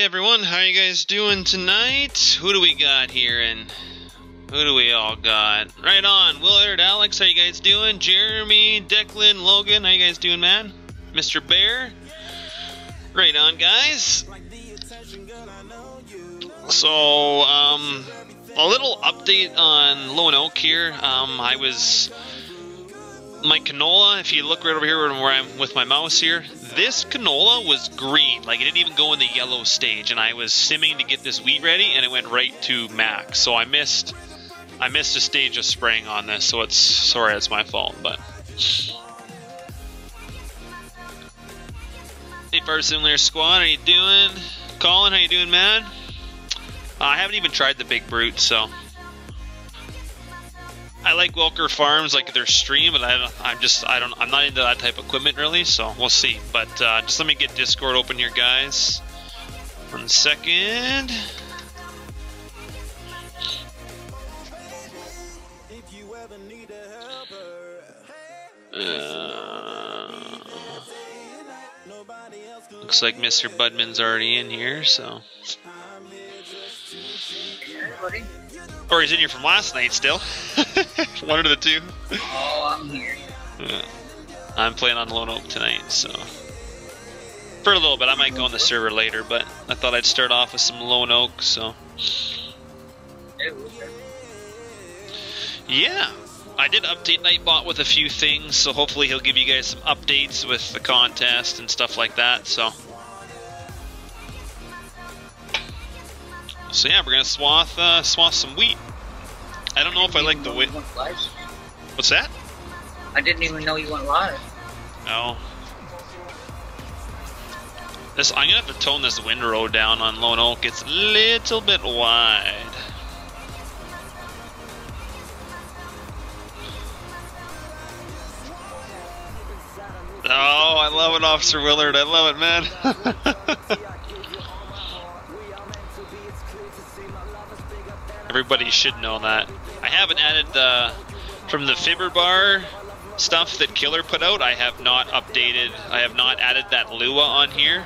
everyone, how you guys doing tonight? Who do we got here, and who do we all got? Right on, Willard, Alex, how you guys doing? Jeremy, Declan, Logan, how you guys doing, man? Mr. Bear? Right on, guys. So, a little update on Lone Oak here. My canola, if you look right over here where I'm with my mouse here, this canola was green, like it didn't even go in the yellow stage, and I was simming to get this wheat ready, and it went right to max. So I missed a stage of spraying on this, so it's my fault. But hey, Far Similar Squad, how you doing? Colin, how you doing, man? I haven't even tried the Big Brute, so I like Welker Farms, like their stream, but I'm not into that type of equipment really, so we'll see. But just let me get Discord open here, guys. 1 second. Looks like Mr. Budman's already in here, so. Or he's in here from last night still. One of the two. Oh, I'm here. I'm playing on Lone Oak tonight, so. For a little bit, I might go on the server later, but I thought I'd start off with some Lone Oak, so. Yeah, I did update Nightbot with a few things, so hopefully he'll give you guys some updates with the contest and stuff like that, so. So yeah, we're gonna swath some wheat. I don't know if I like the wheat. What's that? I didn't even know you went live. No. I'm gonna have to tone this windrow down on Lone Oak. It's a little bit wide. Oh, I love it, Officer Willard. I love it, man. Everybody should know that. I haven't added from the Fibber bar stuff that Killer put out, I have not added that Lua on here.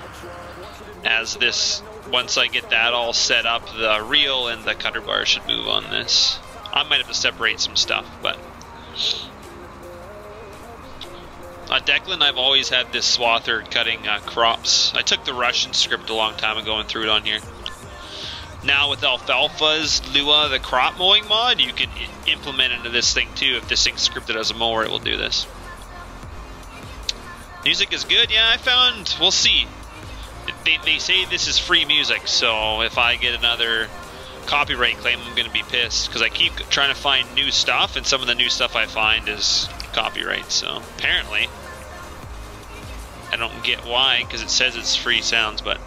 As this, once I get that all set up, the reel and the cutter bar should move on this. I might have to separate some stuff, but. Declan, I've always had this swather cutting crops. I took the Russian script a long time ago and threw it on here. Now with Alfalfa's Lua, the crop mowing mod, you can implement into this thing too. If this thing's scripted as a mower, it will do this. Music is good, yeah, I found, we'll see. They say this is free music, so if I get another copyright claim, I'm going to be pissed. Because I keep trying to find new stuff, and some of the new stuff I find is copyright, so apparently. I don't get why, because it says it's free sounds, but.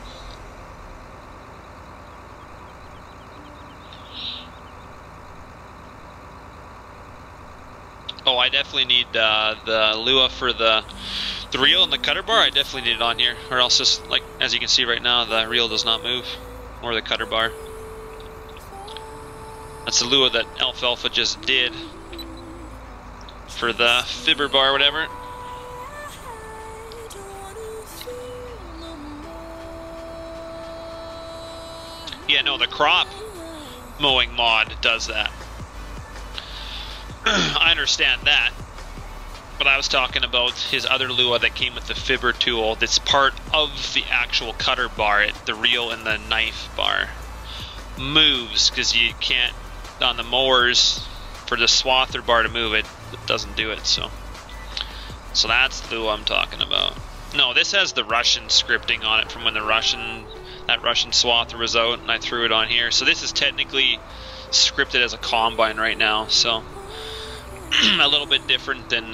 Oh, I definitely need the Lua for the reel and the cutter bar. I definitely need it on here, or else just like as you can see right now, the reel does not move, or the cutter bar. That's the Lua that Alfalfa just did for the Fibber bar, whatever. Yeah, no, the crop mowing mod does that. I understand that, but I was talking about his other Lua that came with the Fibber tool that's part of the actual cutter bar. The reel and the knife bar moves because you can't, on the mowers, for the swather bar to move it doesn't do it, so that's the Lua I'm talking about. No, this has the Russian scripting on it from when that Russian swather was out, and I threw it on here. So this is technically scripted as a combine right now, so a little bit different than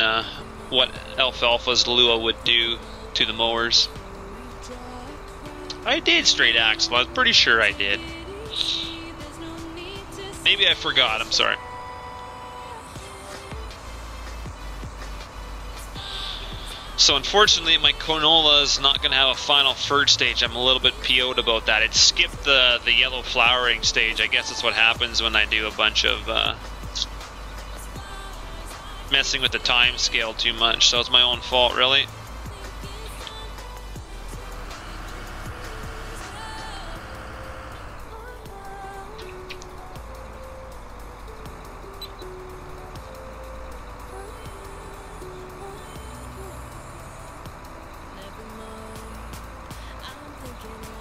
what Alfalfa's Lua would do to the mowers. I did straight axle, I was pretty sure I did. Maybe I forgot, I'm sorry. So unfortunately my canola is not going to have a final third stage. I'm a little bit PO'd about that. It skipped the yellow flowering stage. I guess that's what happens when I do a bunch of messing with the time scale too much. So it's my own fault, really.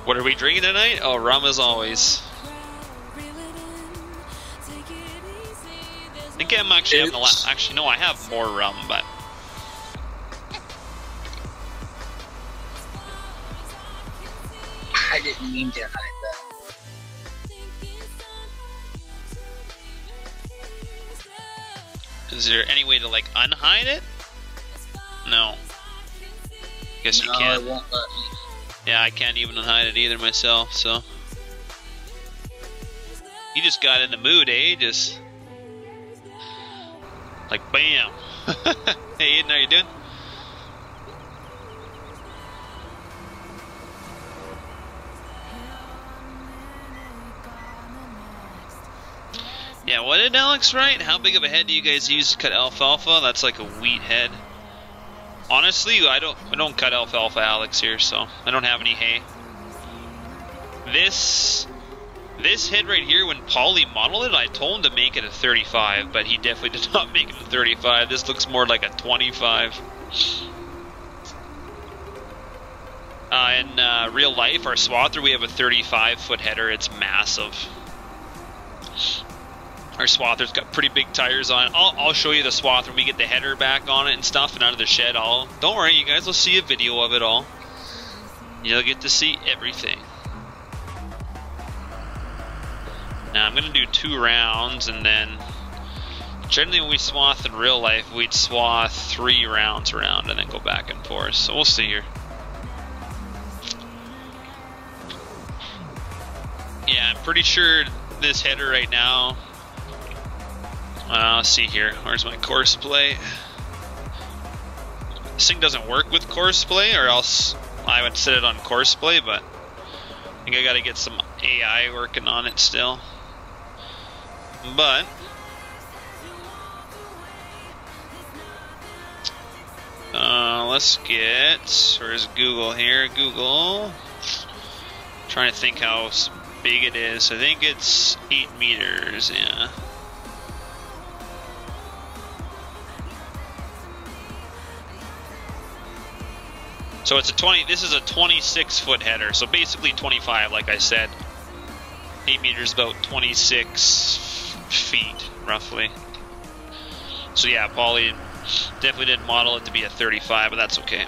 What are we drinking tonight? Oh, rum as always. I think I'm actually having the last. Actually, no, I have more rum, but. I didn't mean to hide that. Is there any way to like unhide it? No. Guess you No, can't. it won't let me. Yeah, I can't even unhide it either myself, so. You just got in the mood, eh? Just. Like, bam! Hey, Aiden, how you doing? Yeah, what did Alex write? How big of a head do you guys use to cut alfalfa? That's like a wheat head. Honestly, I don't cut alfalfa, Alex, here, so I don't have any hay. This head right here, when Paulie modeled it, I told him to make it a 35, but he definitely did not make it a 35. This looks more like a 25. In real life, our swather, we have a 35-foot header. It's massive. Our swather's got pretty big tires on it. I'll show you the swather when we get the header back on it and stuff and out of the shed. Don't worry, you guys will see a video of it all. You'll get to see everything. Now I'm going to do 2 rounds, and then generally when we swath in real life, we'd swath 3 rounds around and then go back and forth. So we'll see here. Yeah, I'm pretty sure this header right now, let's see here, where's my Courseplay? This thing doesn't work with Courseplay, or else I would set it on Courseplay, but I think I gotta get some AI working on it still. But let's get, where's Google here? Google. Trying to think how big it is. I think it's 8 meters, yeah. So it's a this is a 26-foot header, so basically 25, like I said. 8 meters, about 26 feet, roughly. So yeah, Paulie definitely didn't model it to be a 35, but that's okay.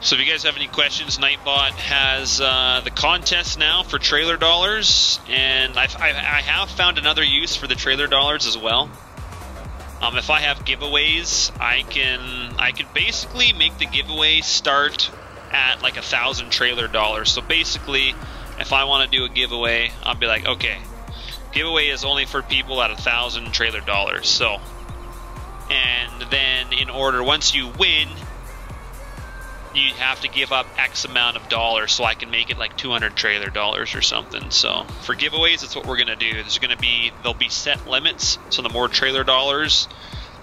So if you guys have any questions, Nightbot has the contest now for trailer dollars, and I have found another use for the trailer dollars as well. If I have giveaways, I can basically make the giveaway start at like 1,000 trailer dollars. So basically, if I want to do a giveaway, I'll be like, okay, giveaway is only for people at 1,000 trailer dollars. So, and then in order, once you win, you have to give up X amount of dollars, so I can make it like 200 trailer dollars or something. So for giveaways, that's what we're gonna do. There'll be set limits. So the more trailer dollars,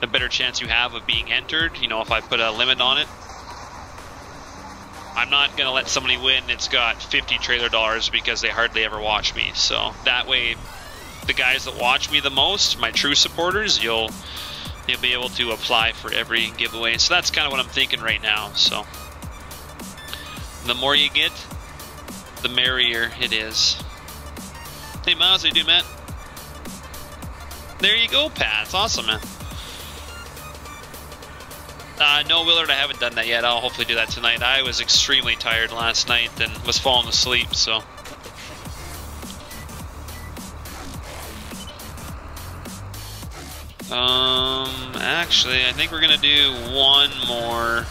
the better chance you have of being entered. You know, if I put a limit on it, I'm not gonna let somebody win it's got 50 trailer dollars because they hardly ever watch me. So that way, the guys that watch me the most, my true supporters, you'll be able to apply for every giveaway. So that's kind of what I'm thinking right now. So the more you get, the merrier it is. Hey Miles, how you doing, Matt? There you go, Pat. It's awesome, man. No, Willard, I haven't done that yet. I'll hopefully do that tonight. I was extremely tired last night and was falling asleep, so. Actually, I think we're gonna do one more.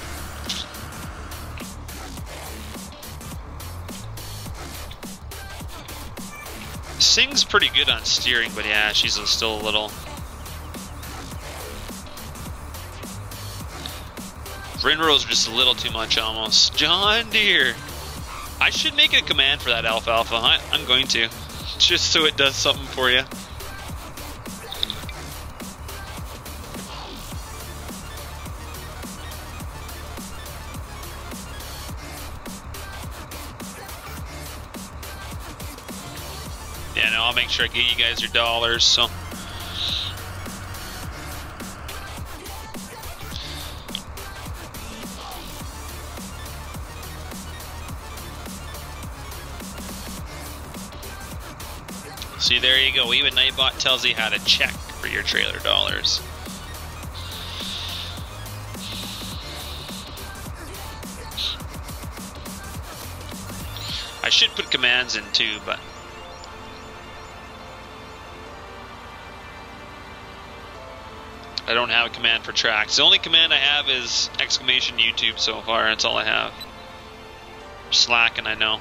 Sing's pretty good on steering, but yeah, she's still a little. Rinrose are just a little too much almost. John Deere. I should make a command for that alfalfa. I'm going to. Just so it does something for you. Yeah, no, I'll make sure I get you guys your dollars, so. See, there you go. Even Nightbot tells you how to check for your trailer dollars. I should put commands in too, but I don't have a command for tracks. The only command I have is exclamation YouTube so far. That's all I have. Slacking, I know.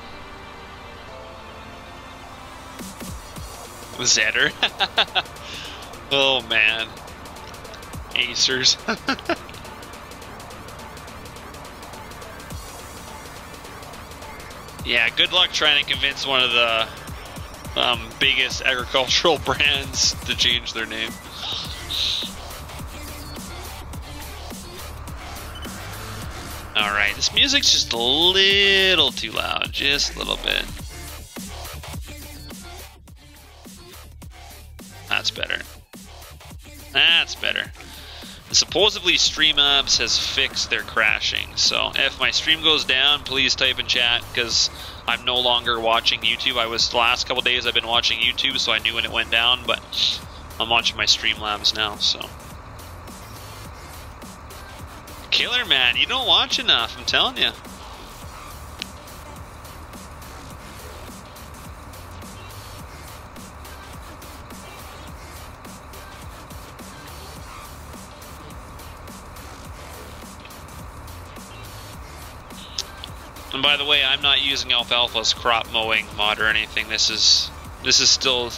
Zetter. Oh man. Acers. Yeah, good luck trying to convince one of the biggest agricultural brands to change their name. Alright, this music's just a little too loud, just a little bit. That's better. That's better. And supposedly StreamAbs has fixed their crashing, so if my stream goes down, please type in chat, because I'm no longer watching YouTube. The last couple days I've been watching YouTube, so I knew when it went down, but I'm watching my Streamlabs now, so. Killer, man, you don't watch enough, I'm telling you. And by the way, I'm not using Alfalfa's crop mowing mod or anything. This is still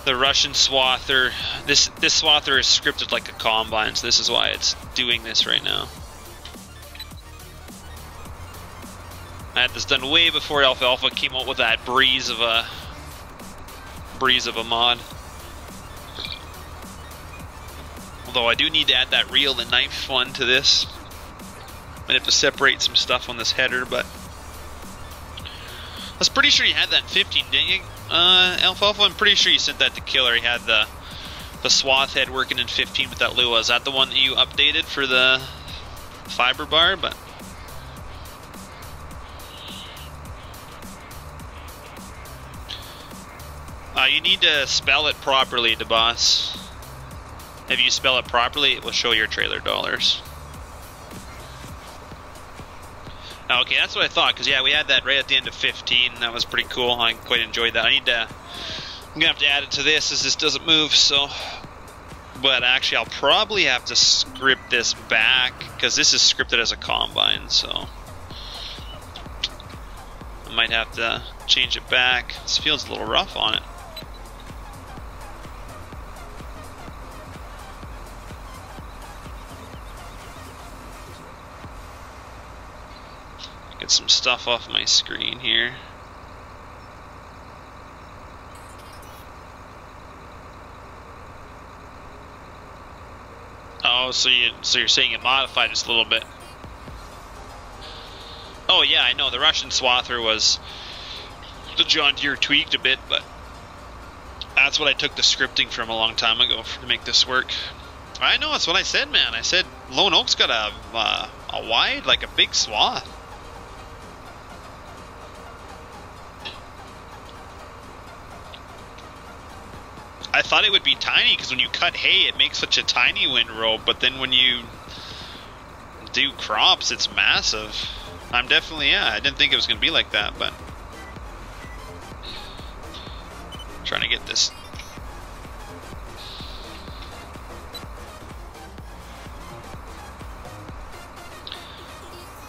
the Russian swather. This swather is scripted like a combine, so this is why it's doing this right now. I had this done way before Alfalfa came out with that breeze of a mod. Although I do need to add that reel and knife one to this. Might have to separate some stuff on this header, but I was pretty sure you had that in 15, didn't you, Alfalfa? I'm pretty sure you sent that to Killer. He had the swath head working in 15 with that Lua. Is that the one that you updated for the fiber bar? But you need to spell it properly, DeBoss. If you spell it properly, it will show your trailer dollars. Okay, that's what I thought, because yeah, we had that right at the end of 15. That was pretty cool. I quite enjoyed that. I'm gonna have to add it to this as this doesn't move, so. But actually, I'll probably have to script this back, because this is scripted as a combine, so. I might have to change it back. This feels a little rough on it. Get some stuff off my screen here. Oh, so you're saying it modified just a little bit. Oh yeah, I know the Russian swather was the John Deere tweaked a bit, but that's what I took the scripting from a long time ago to make this work. I know, that's what I said, man. I said Lone Oak's got a wide, like a big swath. I thought it would be tiny, because when you cut hay, it makes such a tiny windrow, but then when you do crops, it's massive. I'm definitely, yeah, I didn't think it was going to be like that, but trying to get this.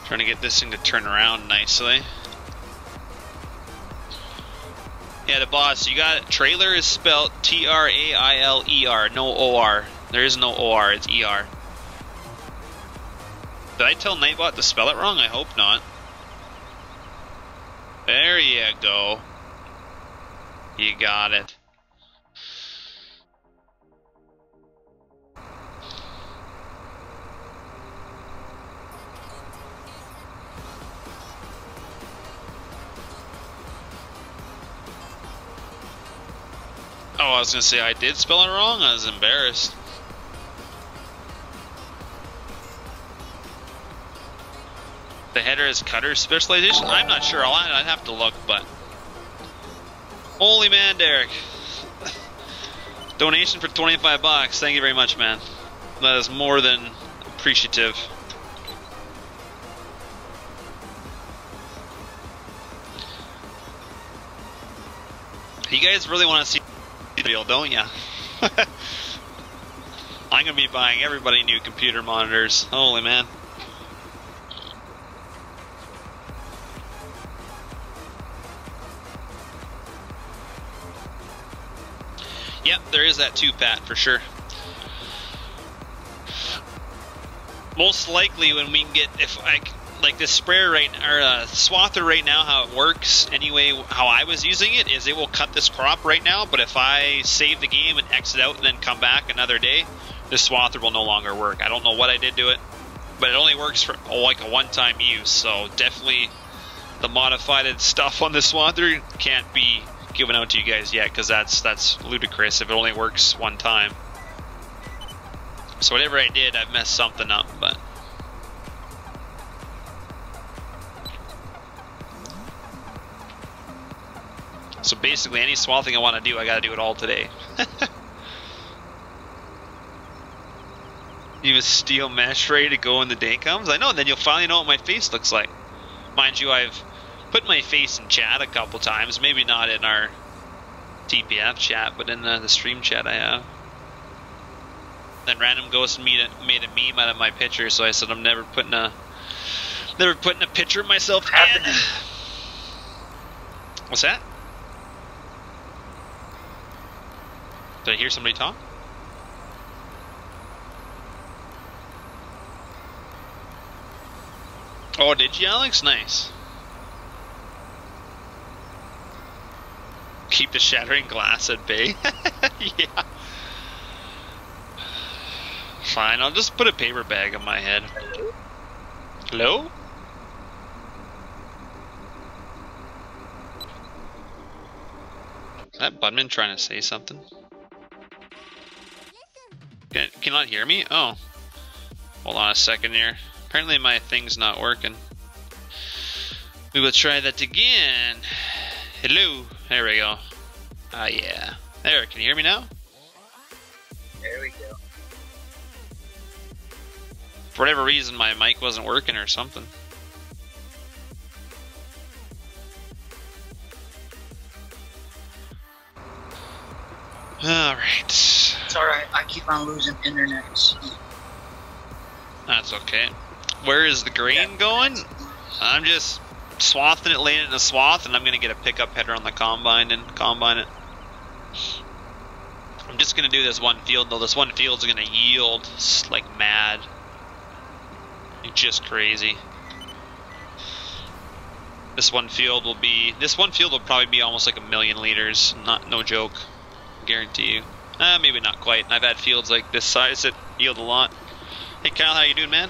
Trying to get this thing to turn around nicely. Yeah, the boss, you got it. Trailer is spelled T-R-A-I-L-E-R, no O-R. There is no O-R, it's E-R. Did I tell Nightbot to spell it wrong? I hope not. There you go. You got it. Oh, I was gonna say I did spell it wrong. I was embarrassed. The header is cutter specialization? I'm not sure. I'd have to look, but... Holy man, Derek. Donation for 25 bucks. Thank you very much, man. That is more than appreciative. You guys really want to see the video, don't ya? I'm gonna be buying everybody new computer monitors. Holy man. Yep, there is that too, Pat, for sure. Most likely when we can get, if I, like this sprayer right, or swather right now, how it works, anyway, how I was using it, is it will cut this crop right now, but if I save the game and exit out and then come back another day, this swather will no longer work. I don't know what I did to it, but it only works for like a one-time use, so definitely the modified stuff on the swather can't be given out to you guys yet, because that's ludicrous if it only works one time. So whatever I did, I've messed something up, but so basically any swathing I want to do, I gotta do it all today. You have a steel mesh ready to go when the day comes? I know, and then you'll finally know what my face looks like. Mind you, I've put my face in chat a couple times, maybe not in our TPF chat, but in the stream chat I have. Then Random Ghost made a meme out of my picture, so I said I'm never putting a picture of myself in. What's that? Did I hear somebody talk? Oh, did you, Alex? Nice. Keep the shattering glass at bay. Yeah. Fine, I'll just put a paper bag on my head. Hello? Is that Budman trying to say something? Can you not hear me? Oh. Hold on a second here. Apparently my thing's not working. We will try that again. Hello. There we go. Ah, yeah. There, can you hear me now? There we go. For whatever reason, my mic wasn't working or something. Alright. It's alright, I keep on losing internet. So. That's okay. Where is the grain going? I'm just swathing it, laying it in a swath, and I'm going to get a pickup header on the combine and combine it. I'm just going to do this one field, though. This one field's going to yield like mad. It's just crazy. This one field will probably be almost like 1,000,000 liters. No joke. Guarantee you. Maybe not quite. I've had fields like this size that yield a lot. Hey Kyle, how you doing, man?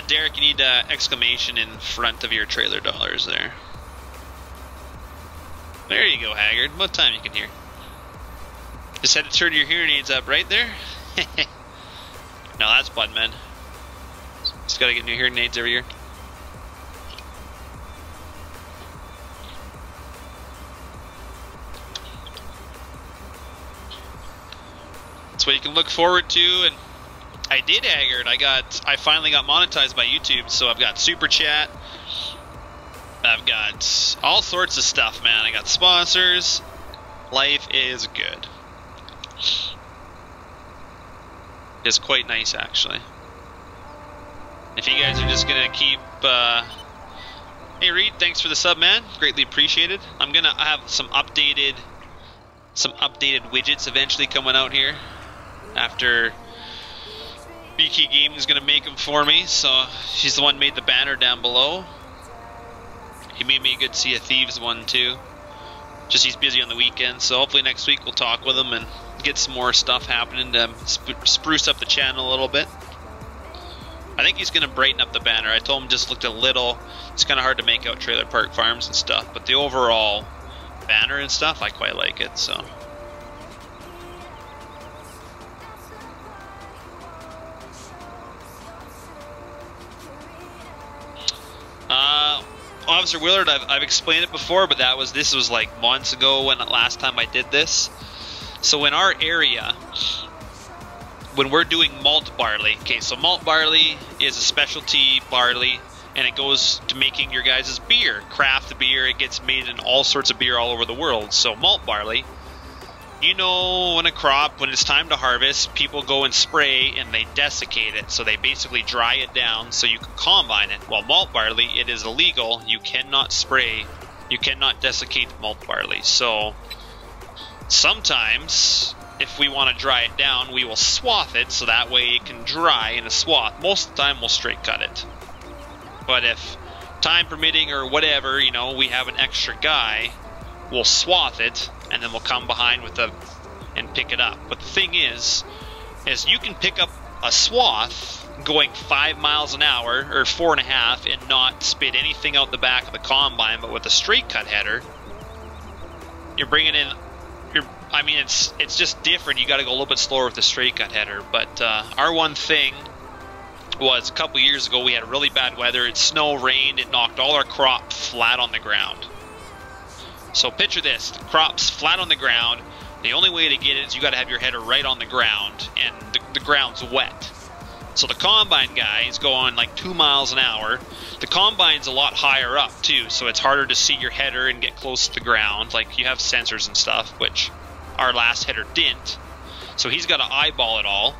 Derek, you need exclamation in front of your trailer dollars there. There you go, Haggard. About time you can hear. Just had to turn your hearing aids up right there. No, that's Budman. Just gotta get new hearing aids every year. That's what you can look forward to, and I did, Haggard. I finally got monetized by YouTube, so I've got Super Chat. I've got all sorts of stuff, man. I got sponsors. Life is good. It's quite nice, actually. If you guys are just gonna keep, hey Reed, thanks for the sub, man. Greatly appreciated. I'm gonna have some updated widgets eventually coming out here. After BK Gaming is gonna make them for me, so she's the one who made the banner down below. He made me a good Sea of Thieves one too. Just he's busy on the weekend, so hopefully next week we'll talk with him and get some more stuff happening to spruce up the channel a little bit. I think he's gonna brighten up the banner. I told him just looked a little. It's kind of hard to make out Trailer Park Farms and stuff, but the overall banner and stuff, I quite like it, so. Officer Willard, I've explained it before, but this was like months ago when last time I did this. So in our area, when we're doing malt barley, okay, so malt barley is a specialty barley, and it goes to making your guys' beer, craft beer. It gets made in all sorts of beer all over the world. So malt barley, you know, when it's time to harvest, people go and spray and they desiccate it. So they basically dry it down so you can combine it. While malt barley, it is illegal. You cannot spray, you cannot desiccate malt barley. So sometimes, if we want to dry it down, we will swath it so that way it can dry in a swath. Most of the time, we'll straight cut it. But if time permitting or whatever, you know, we have an extra guy, we'll swath it, and then we'll come behind with and pick it up. But the thing is you can pick up a swath going 5 miles an hour or 4.5 and not spit anything out the back of the combine. But with a straight cut header, you're bringing in. I mean, it's just different. You got to go a little bit slower with the straight cut header. But our one thing was a couple years ago we had really bad weather. It snowed, rained, it knocked all our crop flat on the ground. So picture this, the crop's flat on the ground. The only way to get it is you got to have your header right on the ground, and the ground's wet. So the combine guy is going like 2 miles an hour. The combine's a lot higher up too, so it's harder to see your header and get close to the ground. Like, you have sensors and stuff, which our last header didn't. So he's got to eyeball it all.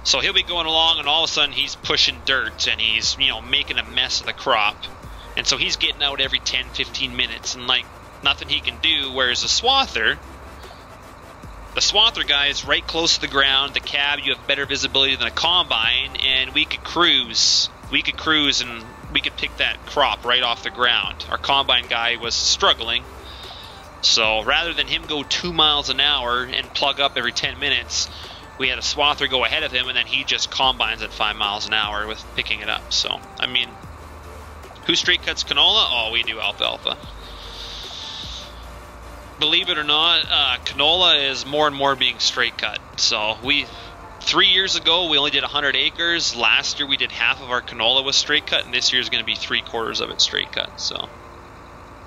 So he'll be going along, and all of a sudden he's pushing dirt, and he's, you know, making a mess of the crop. And so he's getting out every 10-15 minutes, and like, nothing he can do. Whereas the swather guy is right close to the ground. The cab, you have better visibility than a combine, and we could cruise and we could pick that crop right off the ground. Our combine guy was struggling, so rather than him go 2 miles an hour and plug up every 10 minutes, we had a swather go ahead of him, and then he just combines at 5 miles an hour with picking it up. So, I mean, who straight cuts canola? Oh, we do alfalfa. Believe it or not, canola is more and more being straight cut. So 3 years ago, we only did 100 acres. Last year, we did half of our canola was straight cut, and this year is going to be 3/4 of it straight cut. So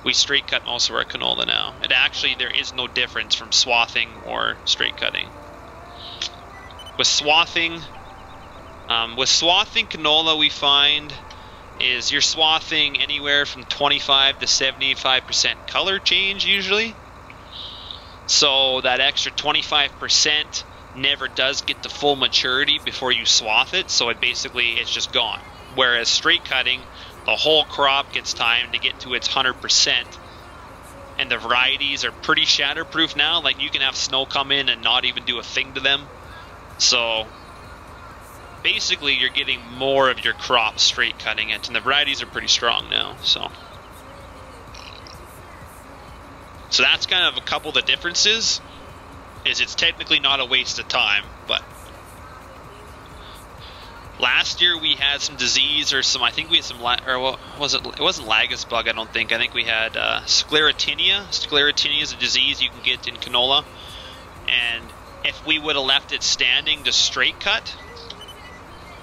we straight cut most of our canola now. And actually, there is no difference from swathing or straight cutting. With swathing canola, we find is you're swathing anywhere from 25 to 75% color change usually. So that extra 25% never does get to full maturity before you swath it, so it's just gone. Whereas straight cutting, the whole crop gets time to get to its 100%, and the varieties are pretty shatterproof now. Like, you can have snow come in and not even do a thing to them. So basically you're getting more of your crop straight cutting it, and the varieties are pretty strong now. So that's kind of a couple of the differences. It's technically not a waste of time, but last year we had some disease or some, I think we had some, or what was it? It wasn't Lagus bug, I don't think. I think we had sclerotinia. Sclerotinia is a disease you can get in canola, and if we would have left it standing to straight cut,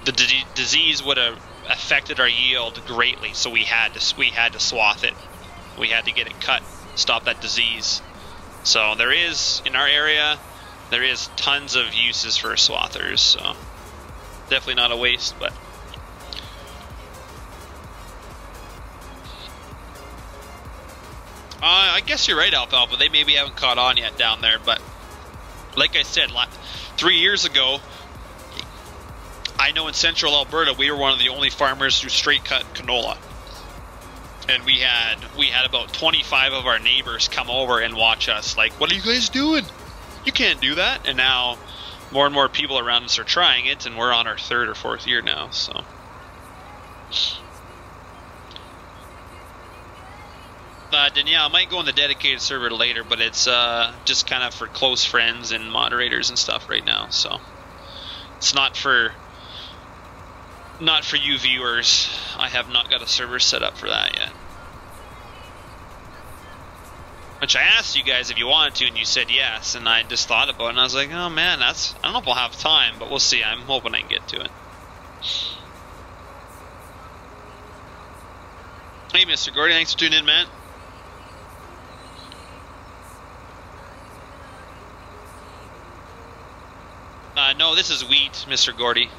the disease would have affected our yield greatly. So we had to swath it. We had to get it cut, stop that disease. So there is, in our area, there is tons of uses for swathers. So definitely not a waste, but I guess you're right, Alfalfa. They maybe haven't caught on yet down there, but like I said, 3 years ago, I know in central Alberta we were one of the only farmers who straight cut canola, and we had about 25 of our neighbors come over and watch us. Like, what are you guys doing? You can't do that. And now more and more people around us are trying it, and we're on our 3rd or 4th year now. So Danielle, I might go on the dedicated server later, but it's just kind of for close friends and moderators and stuff right now. So it's not for you viewers. I have not got a server set up for that yet. Which I asked you guys if you wanted to, and you said yes, and I just thought about it, and I was like, oh man, I don't know if I'll have time, but we'll see. I'm hoping I can get to it. Hey, Mr. Gordy, thanks for tuning in, man. No, this is wheat, Mr. Gordy.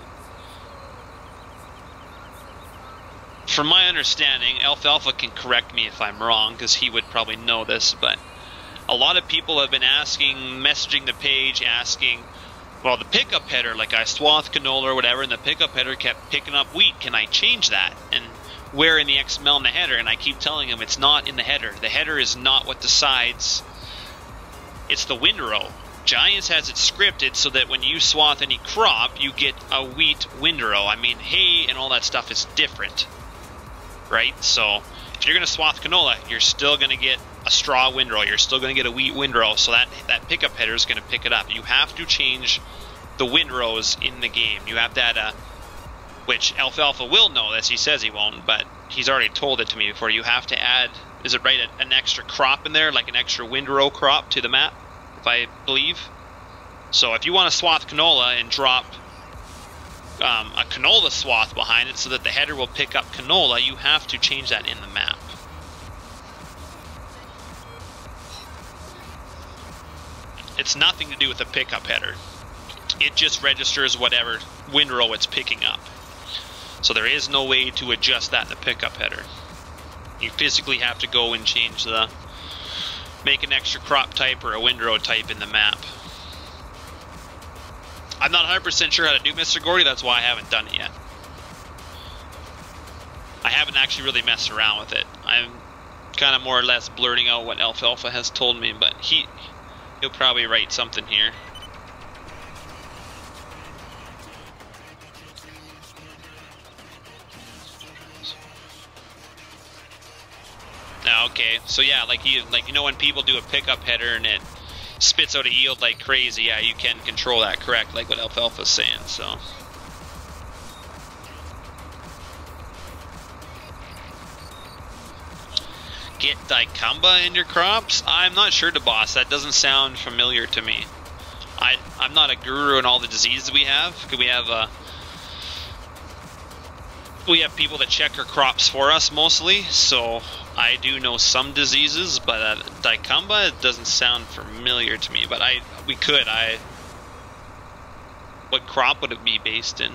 From my understanding, Alfalfa can correct me if I'm wrong, because he would probably know this, but a lot of people have been asking, messaging the page, asking, well, the pickup header, like I swathed canola or whatever, and the pickup header kept picking up wheat. Can I change that? And where in the XML in the header? And I keep telling him it's not in the header. The header is not what decides. It's the windrow. Giants has it scripted so that when you swath any crop, you get a wheat windrow. I mean, hay and all that stuff is different, right? So if you're going to swath canola, you're still going to get a straw windrow. You're still going to get a wheat windrow. So that pickup header is going to pick it up. You have to change the windrows in the game. You have that, which Alfalfa will know this. He says he won't, but he's already told it to me before. You have to add, is it right, an extra crop in there, like an extra windrow crop to the map, if I believe. So if you want to swath canola and drop a canola swath behind it so that the header will pick up canola, you have to change that in the map. It's nothing to do with the pickup header. It just registers whatever windrow it's picking up. So there is no way to adjust that in the pickup header. You physically have to go and change make an extra crop type or a windrow type in the map. I'm not 100% sure how to do Mr. Gordy, that's why I haven't done it yet. I haven't actually really messed around with it. I'm kind of more or less blurting out what Alfalfa has told me, but he'll probably write something here. Okay, so yeah, like you know when people do a pickup header and it spits out a yield like crazy, yeah, you can control that, correct, like what Alfalfa's saying, so. Get dicamba in your crops? I'm not sure, DeBoss, that doesn't sound familiar to me. I'm not a guru in all the diseases we have. We have people that check our crops for us mostly, so I do know some diseases, but dicamba, it doesn't sound familiar to me, but we could. What crop would it be based in?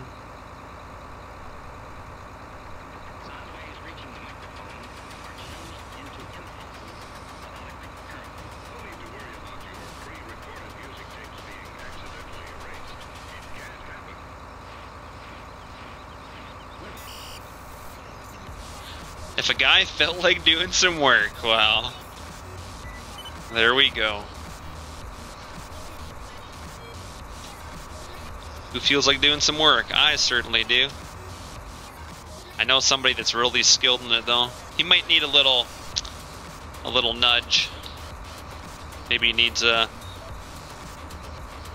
If a guy felt like doing some work, well, there we go. Who feels like doing some work? I certainly do. I know somebody that's really skilled in it though. He might need a little nudge. Maybe he needs a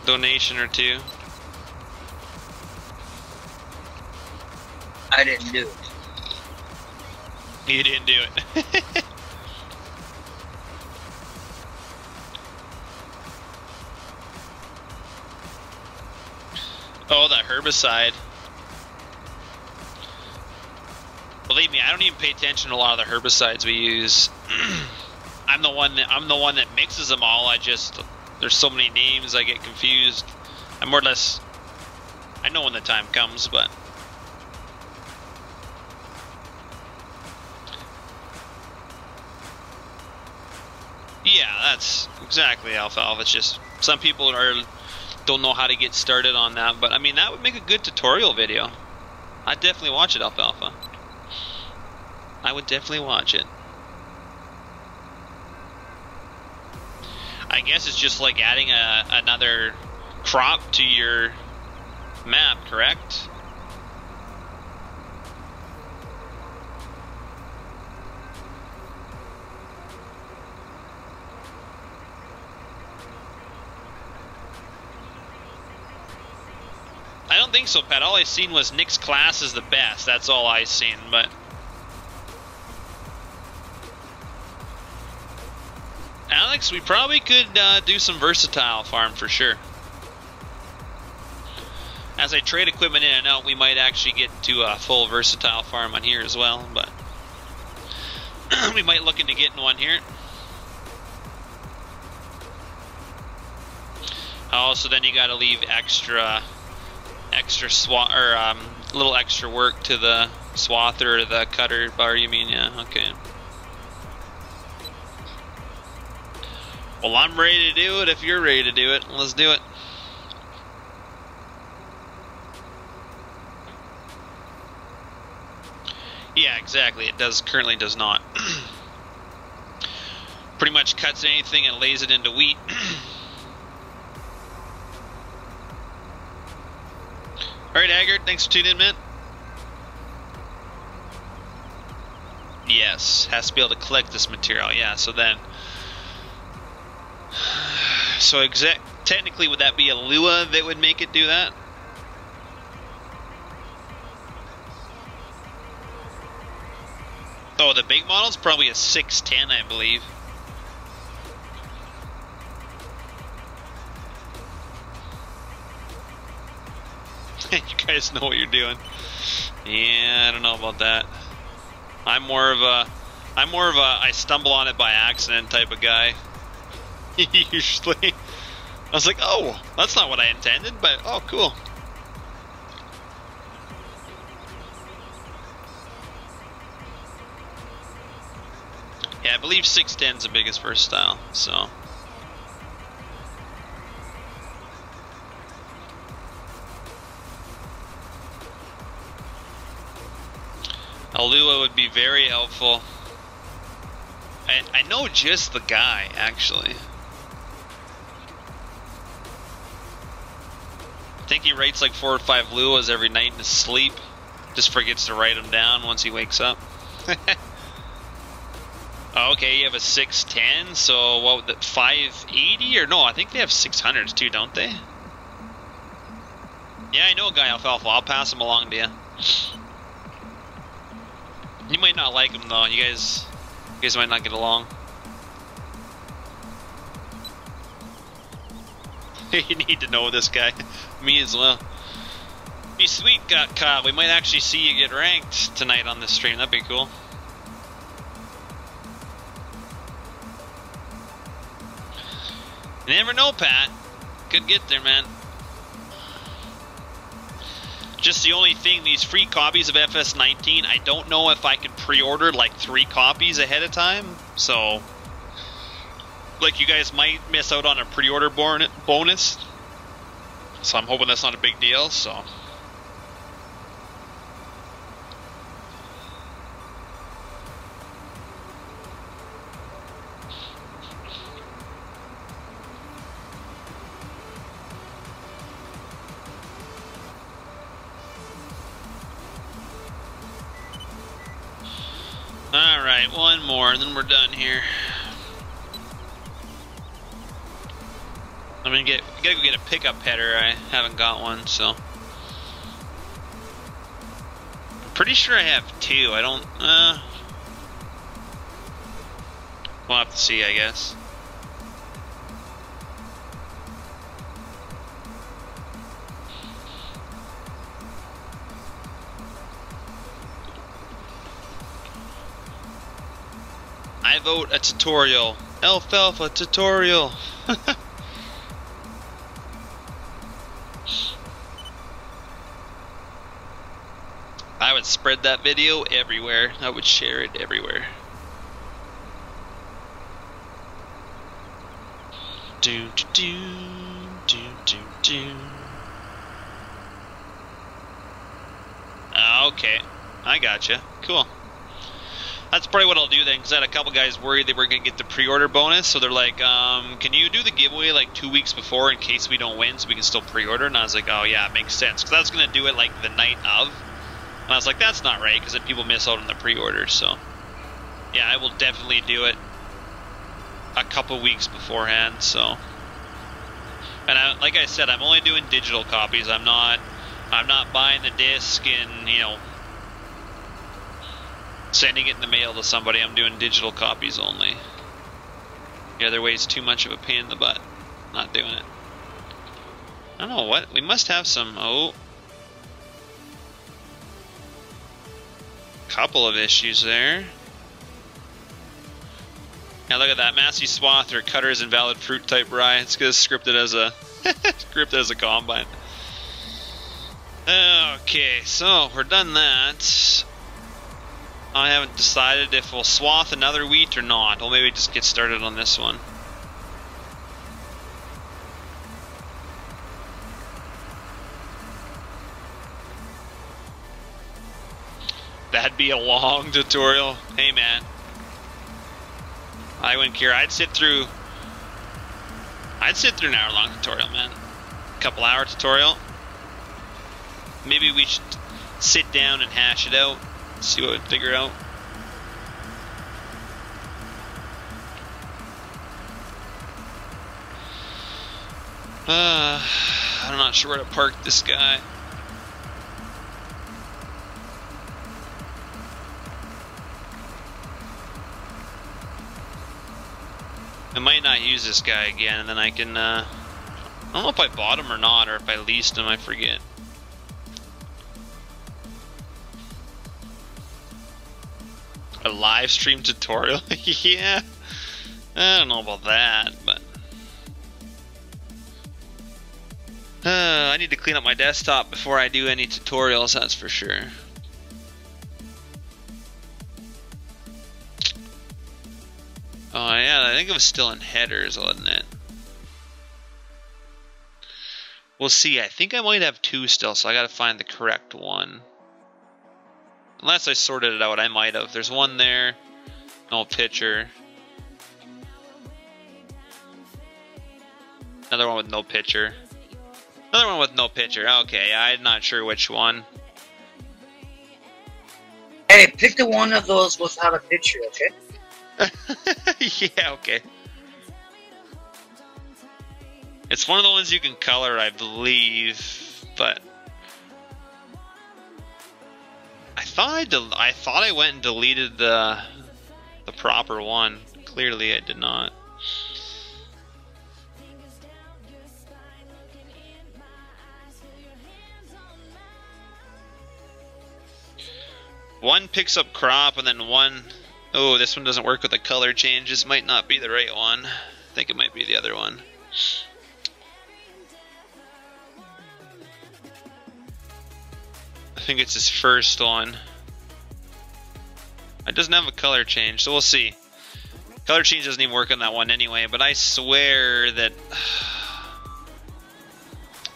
donation or two. I didn't do it. You didn't do it. Oh, that herbicide. Believe me, I don't even pay attention to a lot of the herbicides we use. I'm the one that mixes them all. There's so many names, I get confused. I'm more or less, I know when the time comes, but yeah, that's exactly Alfalfa. It's just some people don't know how to get started on that, but I mean that would make a good tutorial video. I'd definitely watch it, Alfalfa. I would definitely watch it. I guess it's just like adding another crop to your map, correct? I don't think so, Pat. All I seen was Nick's class is the best. That's all I seen, but Alex, we probably could do some versatile farm for sure. As I trade equipment in and out, we might actually get to a full versatile farm on here as well, but we might look into getting one here. Oh, so then you got to leave extra swat or a little extra work to the swather or the cutter bar. You mean? Yeah. Okay. Well, I'm ready to do it. If you're ready to do it, let's do it. Yeah, exactly. It currently does not. Pretty much cuts anything and lays it into wheat. Alright, Haggard, thanks for tuning in, man. Yes, has to be able to collect this material. Yeah, so then... So technically, would that be a Lua that would make it do that? Oh, the big model's probably a 610, I believe. You guys know what you're doing. Yeah, I don't know about that. I'm more of a I stumble on it by accident type of guy. Usually. I was like, oh, that's not what I intended, but oh, cool. Yeah, I believe 610 is the biggest versatile, so. A Lua would be very helpful. I know just the guy, actually. I think he writes like 4 or 5 Luas every night in his sleep. Just forgets to write them down once he wakes up. Oh, okay, you have a 610, so what, the 580? Or no, I think they have 600s too, don't they? Yeah, I know a guy, Alfalfa. I'll pass him along to you. You might not like him though. You guys might not get along. You need to know this guy. Me as well. Be sweet, Kyle. We might actually see you get ranked tonight on this stream. That'd be cool. You never know, Pat. Could get there, man. Just the only thing, these free copies of FS19, I don't know if I can pre-order like 3 copies ahead of time. So, like, you guys might miss out on a pre-order bonus. So I'm hoping that's not a big deal, so. Alright, one more, and then we're done here. I'm gonna gotta go get a pickup header. I haven't got one, so. I'm pretty sure I have 2. I don't, we'll have to see, I guess. I vote a tutorial. Alfalfa tutorial. I would spread that video everywhere. I would share it everywhere. Do do do do do do. Okay, I gotcha. Cool. That's probably what I'll do then, because I had a couple guys worried they were going to get the pre-order bonus, so they're like, can you do the giveaway like 2 weeks before in case we don't win so we can still pre-order? And I was like, oh yeah, it makes sense, because I was going to do it like the night of, and I was like, that's not right, because then people miss out on the pre-order, so. Yeah, I will definitely do it a couple weeks beforehand, so. And like I said, I'm only doing digital copies. I'm not buying the disc and, you know, sending it in the mail to somebody. I'm doing digital copies only. The other way is too much of a pain in the butt. Not doing it. I don't know what. We must have some. Oh. Couple of issues there. Now look at that. Massey swath or cutter is invalid fruit type rye. It's because scripted as a scripted as a combine. Okay, so we're done that. I haven't decided if we'll swath another wheat or not. Well, maybe just get started on this one. That'd be a long tutorial. Hey man, I wouldn't care. I'd sit through an hour-long tutorial, man. Couple-hour tutorial. Maybe we should sit down and hash it out. See what we figure out. I'm not sure where to park this guy. I might not use this guy again, and then I can, I don't know if I bought him or not, or if I leased him, I forget. A live stream tutorial? Yeah. I don't know about that, but... I need to clean up my desktop before I do any tutorials, that's for sure. Oh yeah, I think it was still in headers, wasn't it? We'll see. I think I might have two still, so I gotta find the correct one. Unless I sorted it out, I might have. There's one there. No picture. Another one with no picture. Another one with no picture. Okay, I'm not sure which one. Hey, pick the one of those without a picture, okay? Yeah, okay. It's one of the ones you can color, I believe, but I thought I went and deleted the proper one. Clearly, I did not. One picks up crop, and then one... Oh, this one doesn't work with the color change. This might not be the right one. I think it might be the other one. I think it's his first one. It doesn't have a color change, so we'll see. Color change doesn't even work on that one anyway, but I swear that...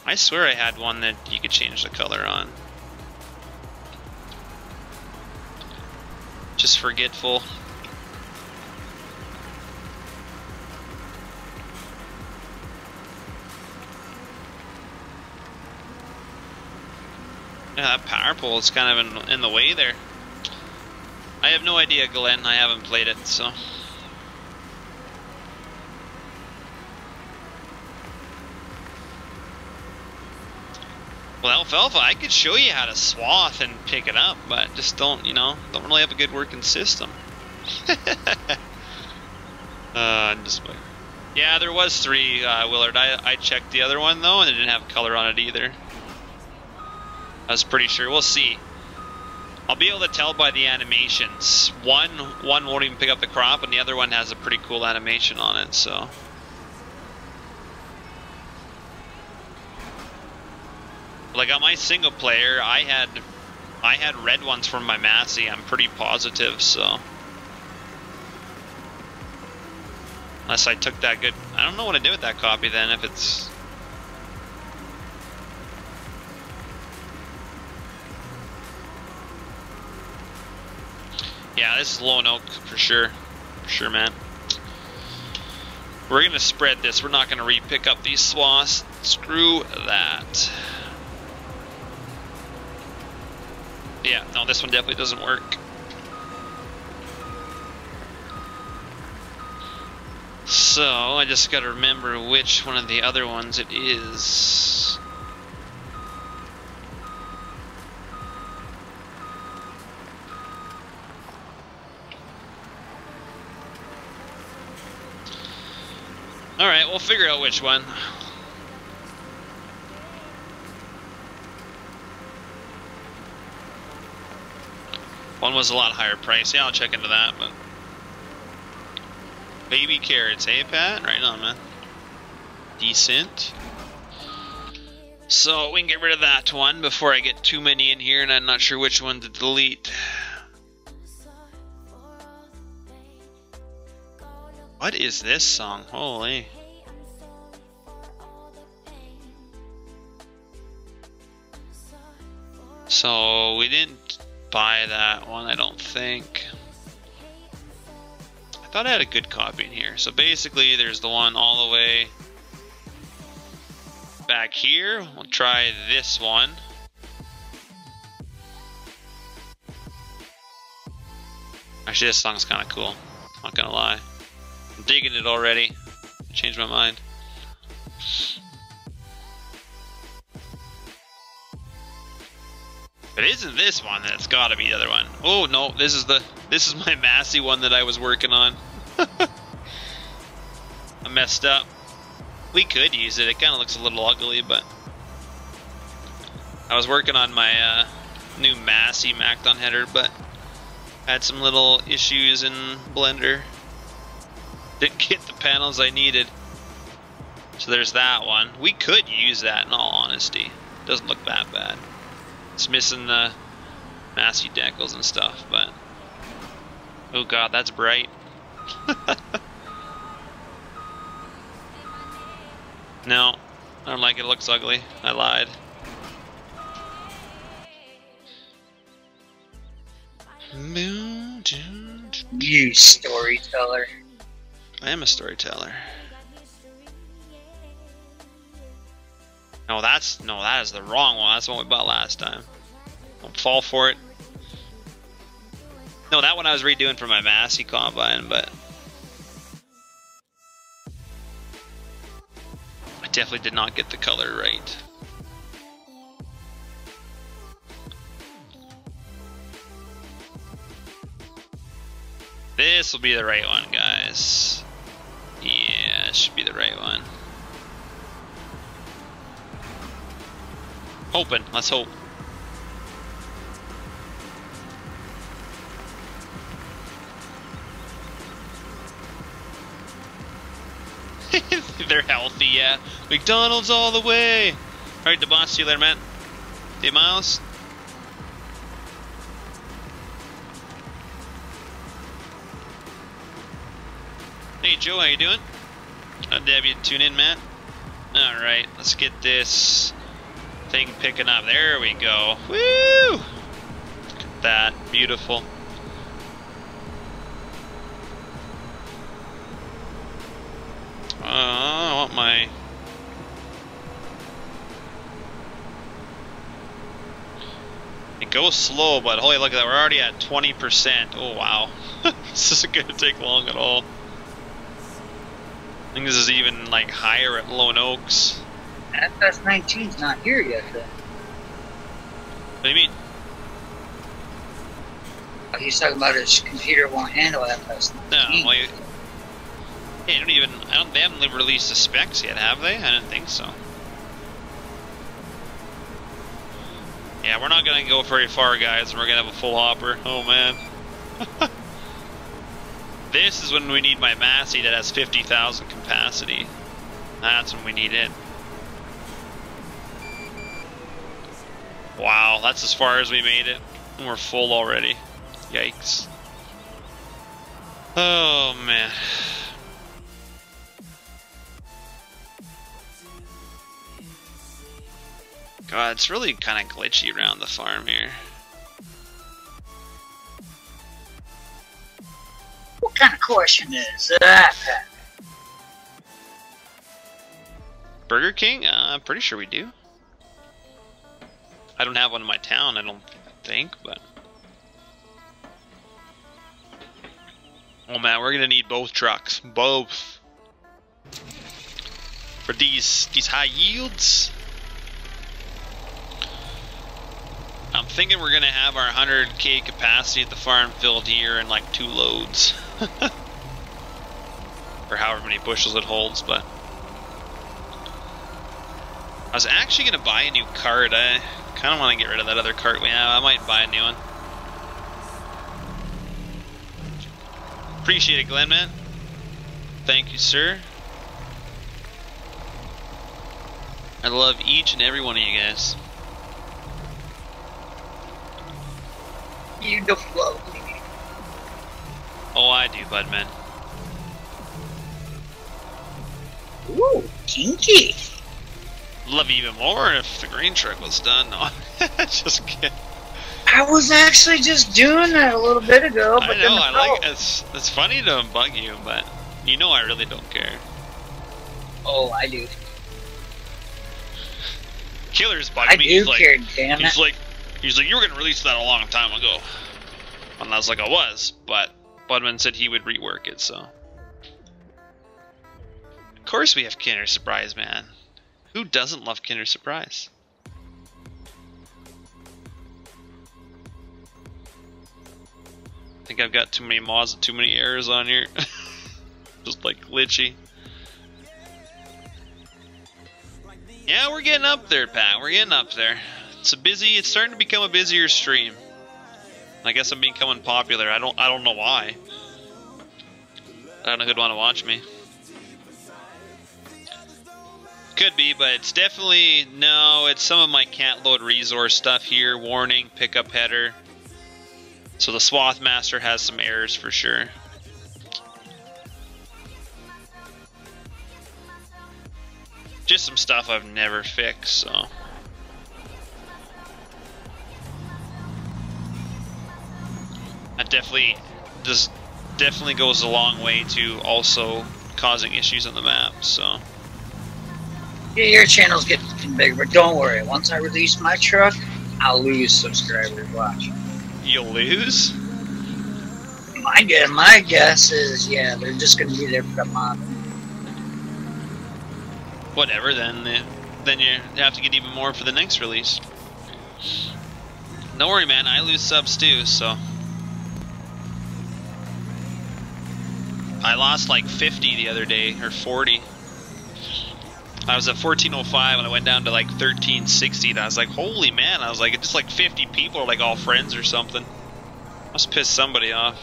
I swear I had one that you could change the color on. Just forgetful. Yeah, that power pole is kind of in the way there. I have no idea, Glenn. I haven't played it, so... Well, Alfalfa, I could show you how to swath and pick it up, but just don't, you know, don't really have a good working system. Yeah, there was 3, Willard. I checked the other one, though, and it didn't have color on it either. I was pretty sure. We'll see. I'll be able to tell by the animations. One won't even pick up the crop, and the other one has a pretty cool animation on it, so... Like on my single player, I had red ones from my Massey. I'm pretty positive, so unless I took that good, I don't know what to do with that copy then. If it's yeah, this is Lone Oak for sure, man. We're gonna spread this. We're not gonna re-pick up these swaths. Screw that. Yeah, no, this one definitely doesn't work. So, I just gotta remember which one of the other ones it is. Alright, we'll figure out which one. One was a lot higher price. Yeah, I'll check into that, but... Baby carrots, hey Pat? Right on, man. Decent. So we can get rid of that one before I get too many in here and I'm not sure which one to delete. What is this song? Holy. So we didn't buy that one, I don't think. I thought I had a good copy in here. So basically there's the one all the way back here. We'll try this one. Actually, this song's kind of cool. Not gonna lie. I'm digging it already. Changed my mind. If it isn't this one, then it's gotta be the other one. Oh no, this is my Massey one that I was working on. I messed up. We could use it. It kind of looks a little ugly, but I was working on my new Massey Macdon header, but had some little issues in Blender. Didn't get the panels I needed. So there's that one. We could use that in all honesty. Doesn't look that bad. It's missing the Massey decals and stuff, but oh god, that's bright. No, I don't like it. It looks ugly. I lied. You storyteller. I am a storyteller. No, that is the wrong one. That's the one we bought last time. Don't fall for it. No, that one I was redoing for my Massey combine, but I definitely did not get the color right. This will be the right one, guys. Yeah, it should be the right one. Hoping, let's hope. They're healthy, yeah. McDonald's all the way. Alright, the boss, see you later, man. Hey, Miles. Hey, Joe, how you doing? How'd have you tune in, Matt? Alright, let's get this thing picking up. There we go. Woo! Look at that. Beautiful. I want my... It goes slow, but holy look at that. We're already at 20%. Oh, wow. This isn't going to take long at all. I think this is even like higher at Lone Oaks. FS 19's not here yet, then. What do you mean? Oh, he's talking about his computer won't handle FS 19. No, well, they haven't released the specs yet, have they? I didn't think so. Yeah, we're not gonna go very far, guys. We're gonna have a full hopper. Oh man. This is when we need my Massey that has 50,000 capacity. That's when we need it. Wow, that's as far as we made it. And we're full already. Yikes. Oh man. God, it's really kind of glitchy around the farm here. What kind of question is that? Burger King? I'm pretty sure we do. I don't have one in my town, I don't think, but... Oh man, we're gonna need both trucks. Both. For these high yields. I'm thinking we're gonna have our 100K capacity at the farm filled here in like 2 loads. or however many bushels it holds, but I was actually going to buy a new cart. I kind of want to get rid of that other cart we have. I might buy a new one. Appreciate it, Glenn, man. Thank you, sir. I love each and every one of you guys. You don't love me. Oh, I do, Budman. Ooh, kinky. Love you even more if the green truck was done. No, just kidding. I was actually just doing that a little bit ago. But I know, I like it's funny to bug you, but you know I really don't care. Oh, I do. Killer's bugging me. I do care, damn it. He's like, you were gonna release that a long time ago. And I was like, I was, but Budman said he would rework it, so. Of course we have Kinder Surprise, man. Who doesn't love Kinder Surprise? I think I've got too many mods and too many errors on here. Just like glitchy. Yeah, we're getting up there, Pat. We're getting up there. It's starting to become a busier stream. I guess I'm becoming popular. I don't know why. I don't know who'd want to watch me. Could be, but it's definitely no. It's some of my can't load resource stuff here. Warning, pickup header. So the Swath Master has some errors for sure. Just some stuff I've never fixed, so. That definitely goes a long way to also causing issues on the map, so. Yeah, your channel's getting bigger, but don't worry. Once I release my truck, I'll lose subscribers. Watch. You'll lose? My guess is, yeah, they're just going to be there for a month. Whatever, then you have to get even more for the next release. Don't worry, man. I lose subs too, so. I lost like 50 the other day, or 40. I was at 1405 and I went down to like 1360 and I was like, holy man, I was like, just like 50 people are like all friends or something. Must piss somebody off.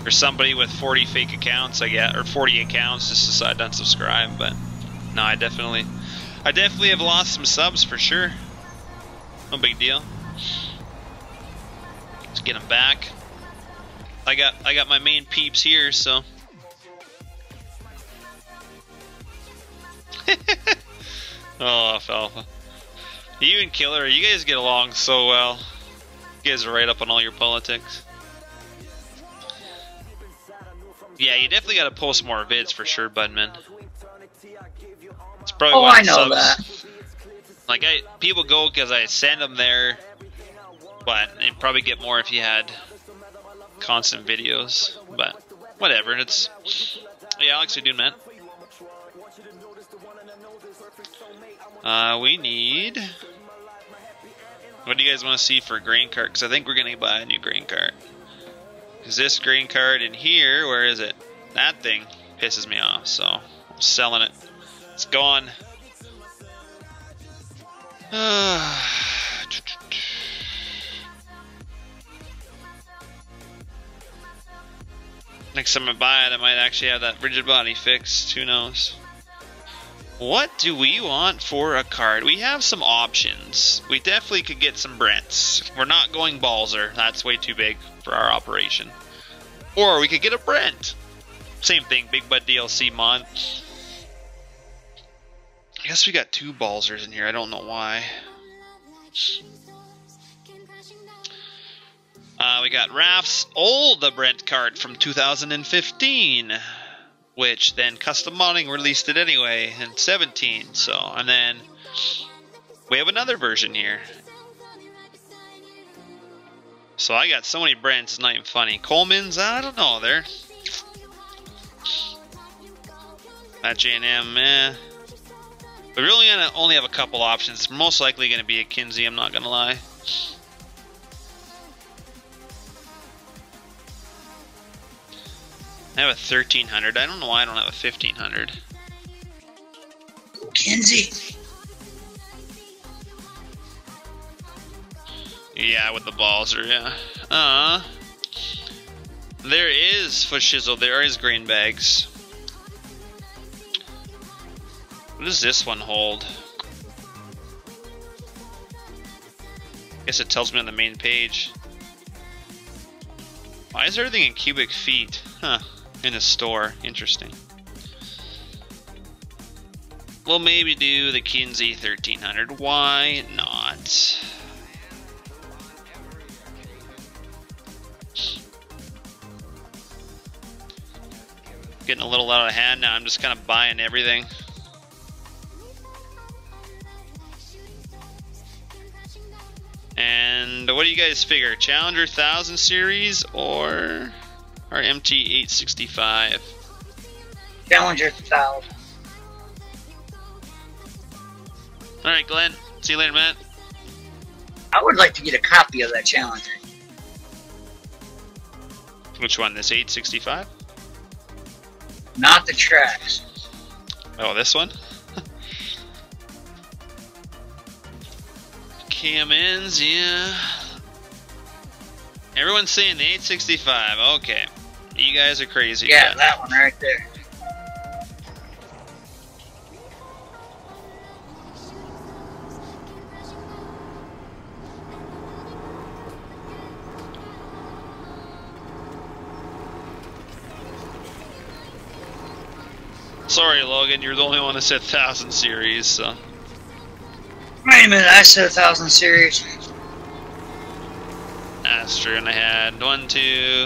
Or somebody with 40 fake accounts, I guess, or 40 accounts just decided to unsubscribe, but no, I definitely have lost some subs for sure. No big deal. Let's get them back. I got my main peeps here, so. Oh, Alfalfa. You and Killer, you guys get along so well. You guys are right up on all your politics. Yeah, you definitely got to post more vids for sure, Budman. It's probably why I know subs, that. Like, people go because I send them there, but you'd probably get more if you had constant videos. But whatever, it's. Yeah, Alex, how you doing, man? We need. What do you guys want to see for a grain cart? Because I think we're going to buy a new grain cart. Because this grain cart in here, where is it? That thing pisses me off, so I'm selling it. It's gone. Next time I buy it, I might actually have that rigid body fixed. Who knows? What do we want for a card? We have some options. We definitely could get some Brents. We're not going Balzer. That's way too big for our operation. Or we could get a Brent. Same thing, Big Bud DLC mod. I guess we got two Balzers in here. I don't know why. We got Raf's old Brent card from 2015. Which then custom modding released it anyway in 17. So, and then we have another version here. So I got so many Brents, it's not even funny. Coleman's, I don't know, they're that J&M, eh. But we're gonna only have a couple options. It's most likely gonna be a Kinsey, I'm not gonna lie. I have a 1300. I don't know why I don't have a 1500. Kinsey. Yeah, with the balls, or yeah. There is for shizzle. There is grain bags. What does this one hold? I guess it tells me on the main page. Why is everything in cubic feet? Huh. In a store. Interesting. We'll maybe do the Kinsey 1300. Why not? Getting a little out of hand now. I'm just kind of buying everything. And what do you guys figure? Challenger 1000 series or our MT865? Challenger 1000. Alright, Glenn. See you later, Matt. I would like to get a copy of that Challenger. Which one? This 865? Not the tracks. Oh, this one? Cam ends, yeah. Everyone's saying the 865. Okay. You guys are crazy. Yeah, that one right there. Sorry, Logan, you're the only one that said 1000 series, so. Wait a minute, I said 1000 series. That's true, and I had 1, 2,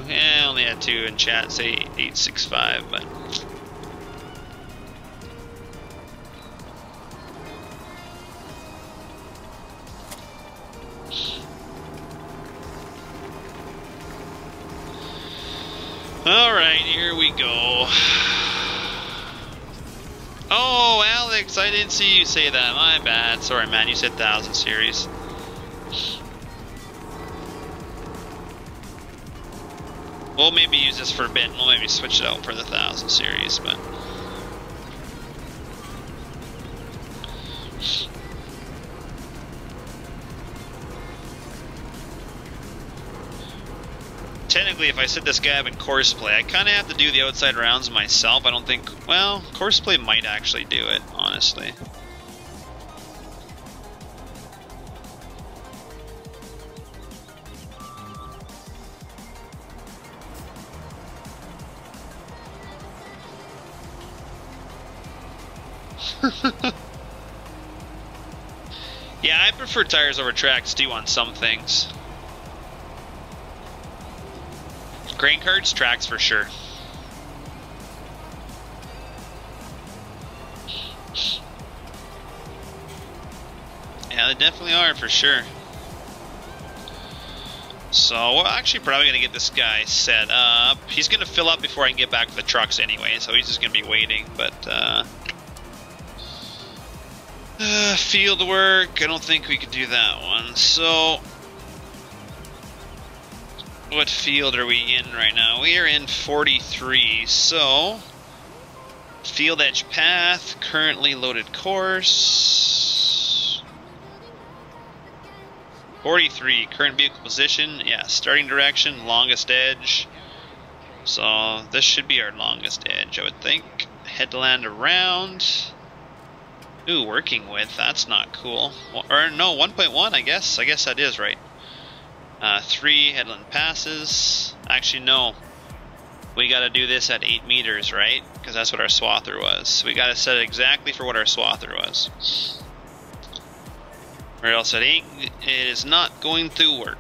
yeah, I only had 2 in chat say 865, but. Alright, here we go. Oh, Alex, I didn't see you say that. My bad. Sorry, man. You said 1000 series. We'll maybe use this for a bit. We'll maybe switch it out for the 1000 series, but. Technically, if I set this guy up in Courseplay, I kind of have to do the outside rounds myself. I don't think, well, Courseplay might actually do it, honestly. Yeah, I prefer tires over tracks too on some things. Grain carts, tracks for sure. Yeah, they definitely are for sure. So we're actually probably going to get this guy set up. He's going to fill up before I can get back to the trucks anyway, so he's just going to be waiting. But field work, I don't think we could do that one. So what field are we in right now? We are in 43, so field edge path, currently loaded course. 43, current vehicle position, yeah, starting direction, longest edge. So this should be our longest edge, I would think. Headland around. Ooh, working with, that's not cool. Or no, 1.1, I guess that is right. 3 headland passes. Actually, no. We gotta do this at 8 meters, right? Because that's what our swather was. So we gotta set it exactly for what our swather was. Or else at 8, it is not going to work.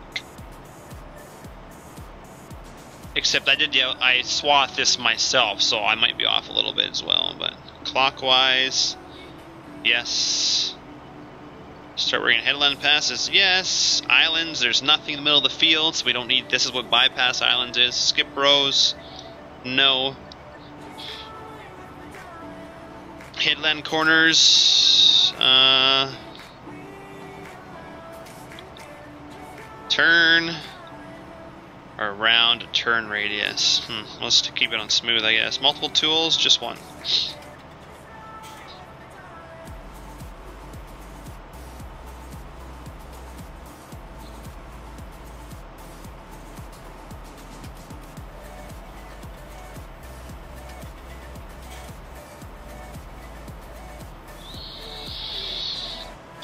Except I swath this myself, so I might be off a little bit as well. But clockwise, yes. Start working headland passes, yes. Islands, there's nothing in the middle of the field, so we don't need, this is what bypass islands is. Skip rows, no. Headland corners, turn. or around a turn radius. Let's keep it on smooth, I guess. Multiple tools, just one.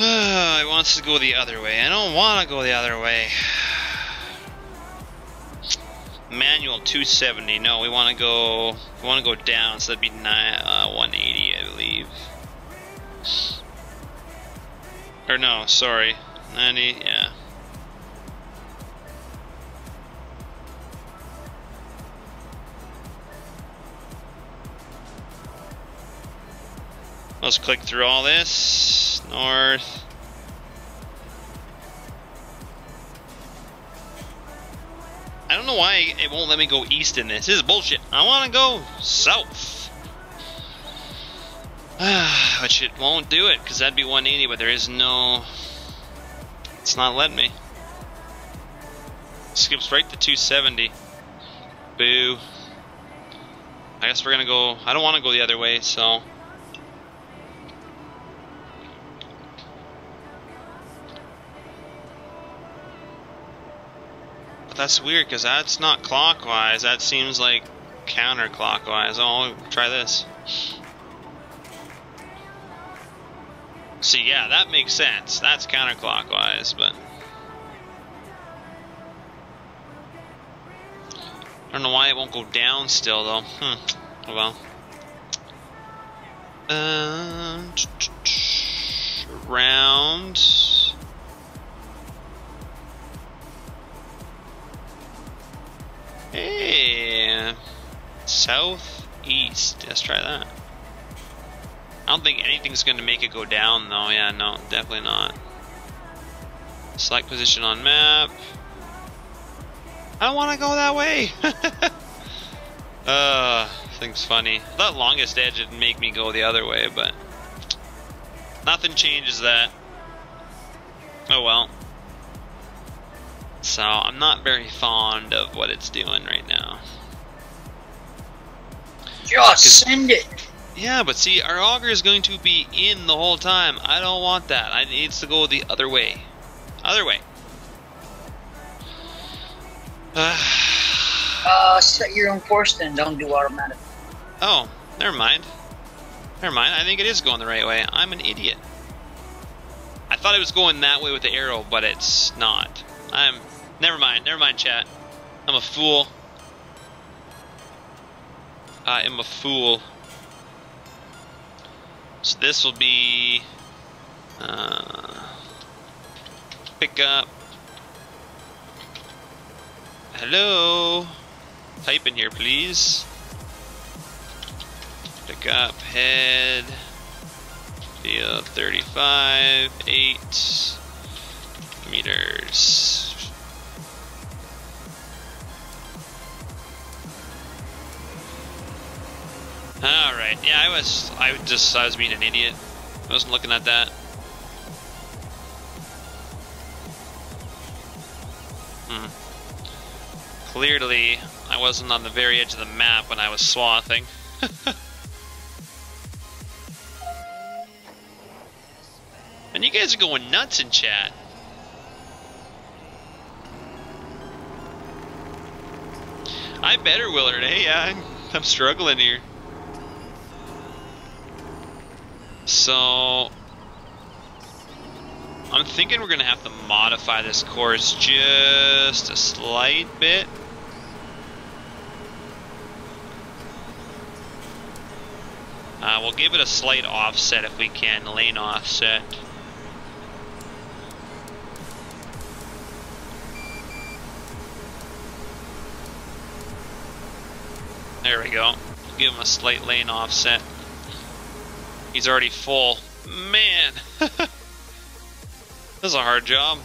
It wants to go the other way. I don't want to go the other way. Manual 270. No, we want to go down, so that'd be 180, I believe. Or no, sorry, 90. Yeah. Let's click through all this. North. I don't know why it won't let me go east in this. This is bullshit. I want to go south. Which it won't do it, because that'd be 180, but there is no... It's not letting me. Skips right to 270. Boo. I guess we're gonna go... I don't want to go the other way, so... That's weird, because that's not clockwise. That seems like counterclockwise. Oh, I'll try this. See, yeah, that makes sense. That's counterclockwise, but... I don't know why it won't go down still, though. Oh well. Round... Hey, southeast. Let's try that. I don't think anything's going to make it go down, though. Yeah, no, definitely not. Select position on map. I don't want to go that way. Thing's funny. That longest edge didn't make me go the other way, but nothing changes that. Oh well. So, I'm not very fond of what it's doing right now. Just send it! Yeah, but see, our auger is going to be in the whole time. I don't want that. I need to go the other way. Other way. Set your own course then, don't do automatic. Oh, never mind. Never mind, I think it is going the right way. I'm an idiot. I thought it was going that way with the arrow, but it's not. Never mind, chat. I'm a fool. I am a fool. So this will be... pick up. Hello? Type in here, please. Pick up, head. Field 35, 8 meters. Alright, yeah, I was being an idiot. I wasn't looking at that. Clearly, I wasn't on the very edge of the map when I was swathing. And you guys are going nuts in chat. I better, Willard, eh? Yeah, I'm struggling here. So, I'm thinking we're going to have to modify this course just a slight bit. We'll give it a slight offset if we can, lane offset. There we go. Give him a slight lane offset. He's already full. Man! This is a hard job.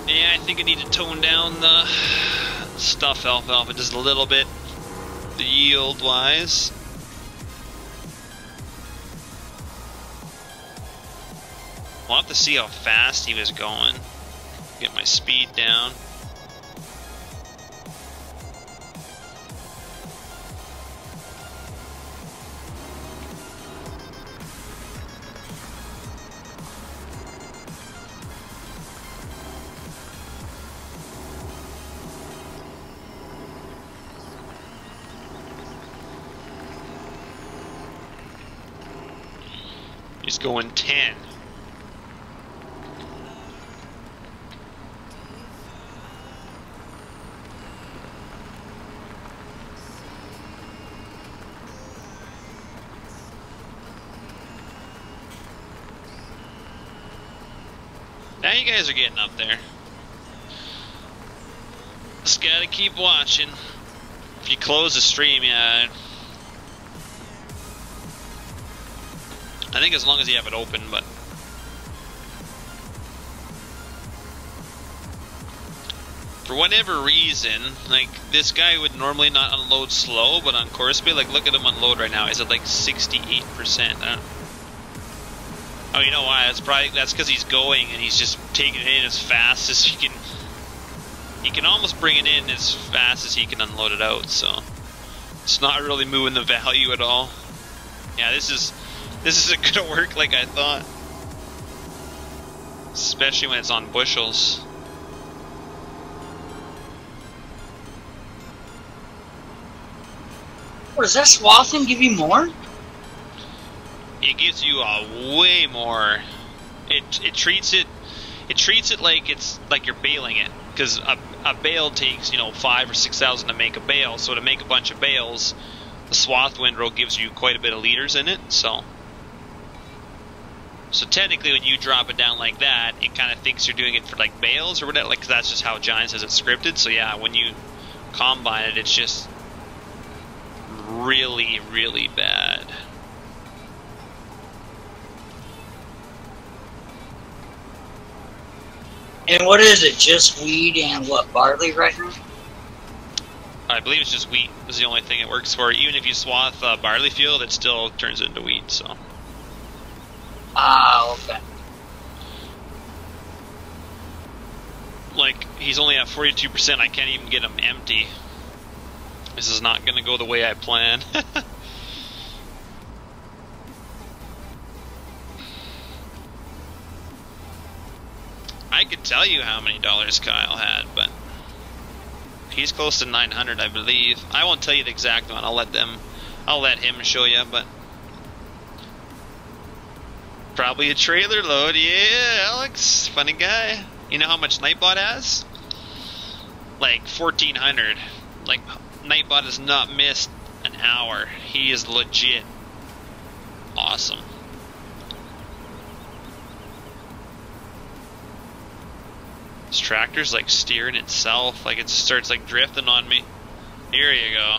Yeah, I think I need to tone down the stuff alfalfa just a little bit, the yield wise. We'll have to see how fast he was going. Get my speed down. He's going 10. Now you guys are getting up there. Just gotta keep watching. If you close the stream, yeah. I think as long as you have it open, but for whatever reason, like this guy would normally not unload slow, but on Courseplay, like look at him unload right now. Is it like 68%? Oh, you know why? That's because he's going and he's just taking it in as fast as he can. He can almost bring it in as fast as he can unload it out. So it's not really moving the value at all. Yeah, this isn't gonna work like I thought. Especially when it's on bushels. What, does that swathing give you more? It gives you a way more. It treats it like it's like you're baling it, because a bale takes 5,000 or 6,000 to make a bale. So to make a bunch of bales, the swath windrow gives you quite a bit of liters in it. So technically, when you drop it down like that, it kind of thinks you're doing it for like bales or whatever. Like, 'cause that's just how Giants has it scripted. So yeah, when you combine it, it's just really, really bad. And what is it? Just wheat and what, barley right now? I believe it's just wheat is the only thing it works for. Even if you swath barley field, it still turns into wheat. So. Ah, okay. Like, he's only at 42%. I can't even get him empty. This is not going to go the way I planned. I could tell you how many dollars Kyle had, but he's close to 900, I believe. I won't tell you the exact one. I'll let him show you, but probably a trailer load. Yeah, Alex, funny guy. You know how much Nightbot has? Like 1,400. Like, Nightbot has not missed an hour. He is legit awesome. This tractor's like steering itself, like it starts like drifting on me. Here you go.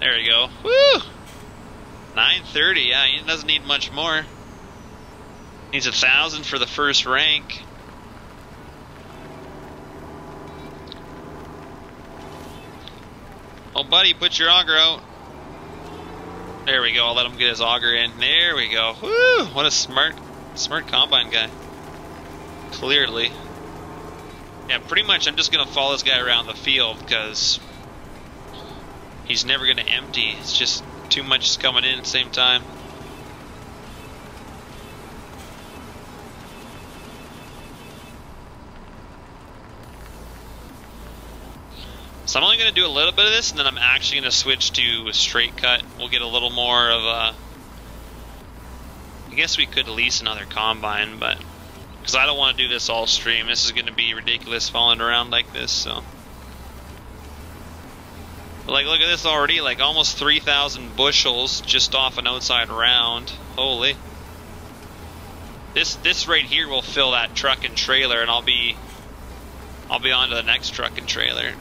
There you go. Woo! 930, yeah, he doesn't need much more. Needs 1,000 for the first rank. Oh, buddy, put your auger out. There we go. I'll let him get his auger in. There we go. Woo! What a smart combine guy. Clearly. Yeah, pretty much I'm just going to follow this guy around the field because he's never going to empty. It's just too much is coming in at the same time. So I'm only going to do a little bit of this, and then I'm actually going to switch to a straight cut. We'll get a little more of a... I guess we could lease another combine, but... because I don't want to do this all stream. This is going to be ridiculous falling around like this, so... But like, look at this already. Like, almost 3,000 bushels just off an outside round. Holy. This right here will fill that truck and trailer, and I'll be on to the next truck and trailer.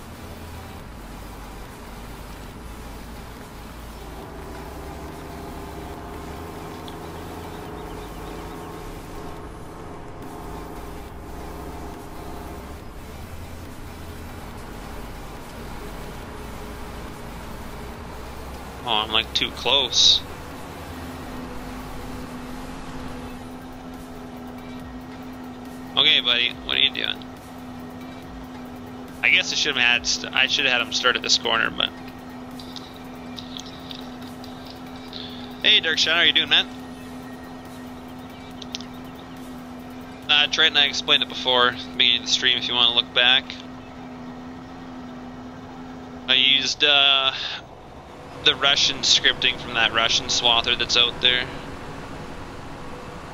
Oh, I'm like too close. Hey, buddy, what are you doing? I guess I should have had him start at this corner, but. Hey, Dark Shadow, how you doing, man? Trey and I explained it before, beginning of the stream. If you want to look back, I used the Russian scripting from that Russian swather that's out there.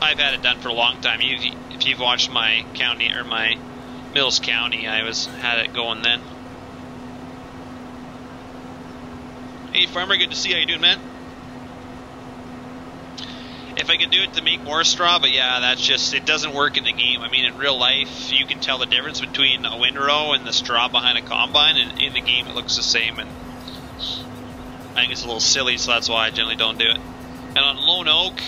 I've had it done for a long time. If you've watched my county or my Mills County, I had it going then. Hey, Farmer, good to see you. How you doing, man? If I could do it to make more straw, but yeah, that's just, it doesn't work in the game. I mean, in real life, you can tell the difference between a windrow and the straw behind a combine, and in the game it looks the same, and I think it's a little silly, so that's why I generally don't do it. And on Lone Oak,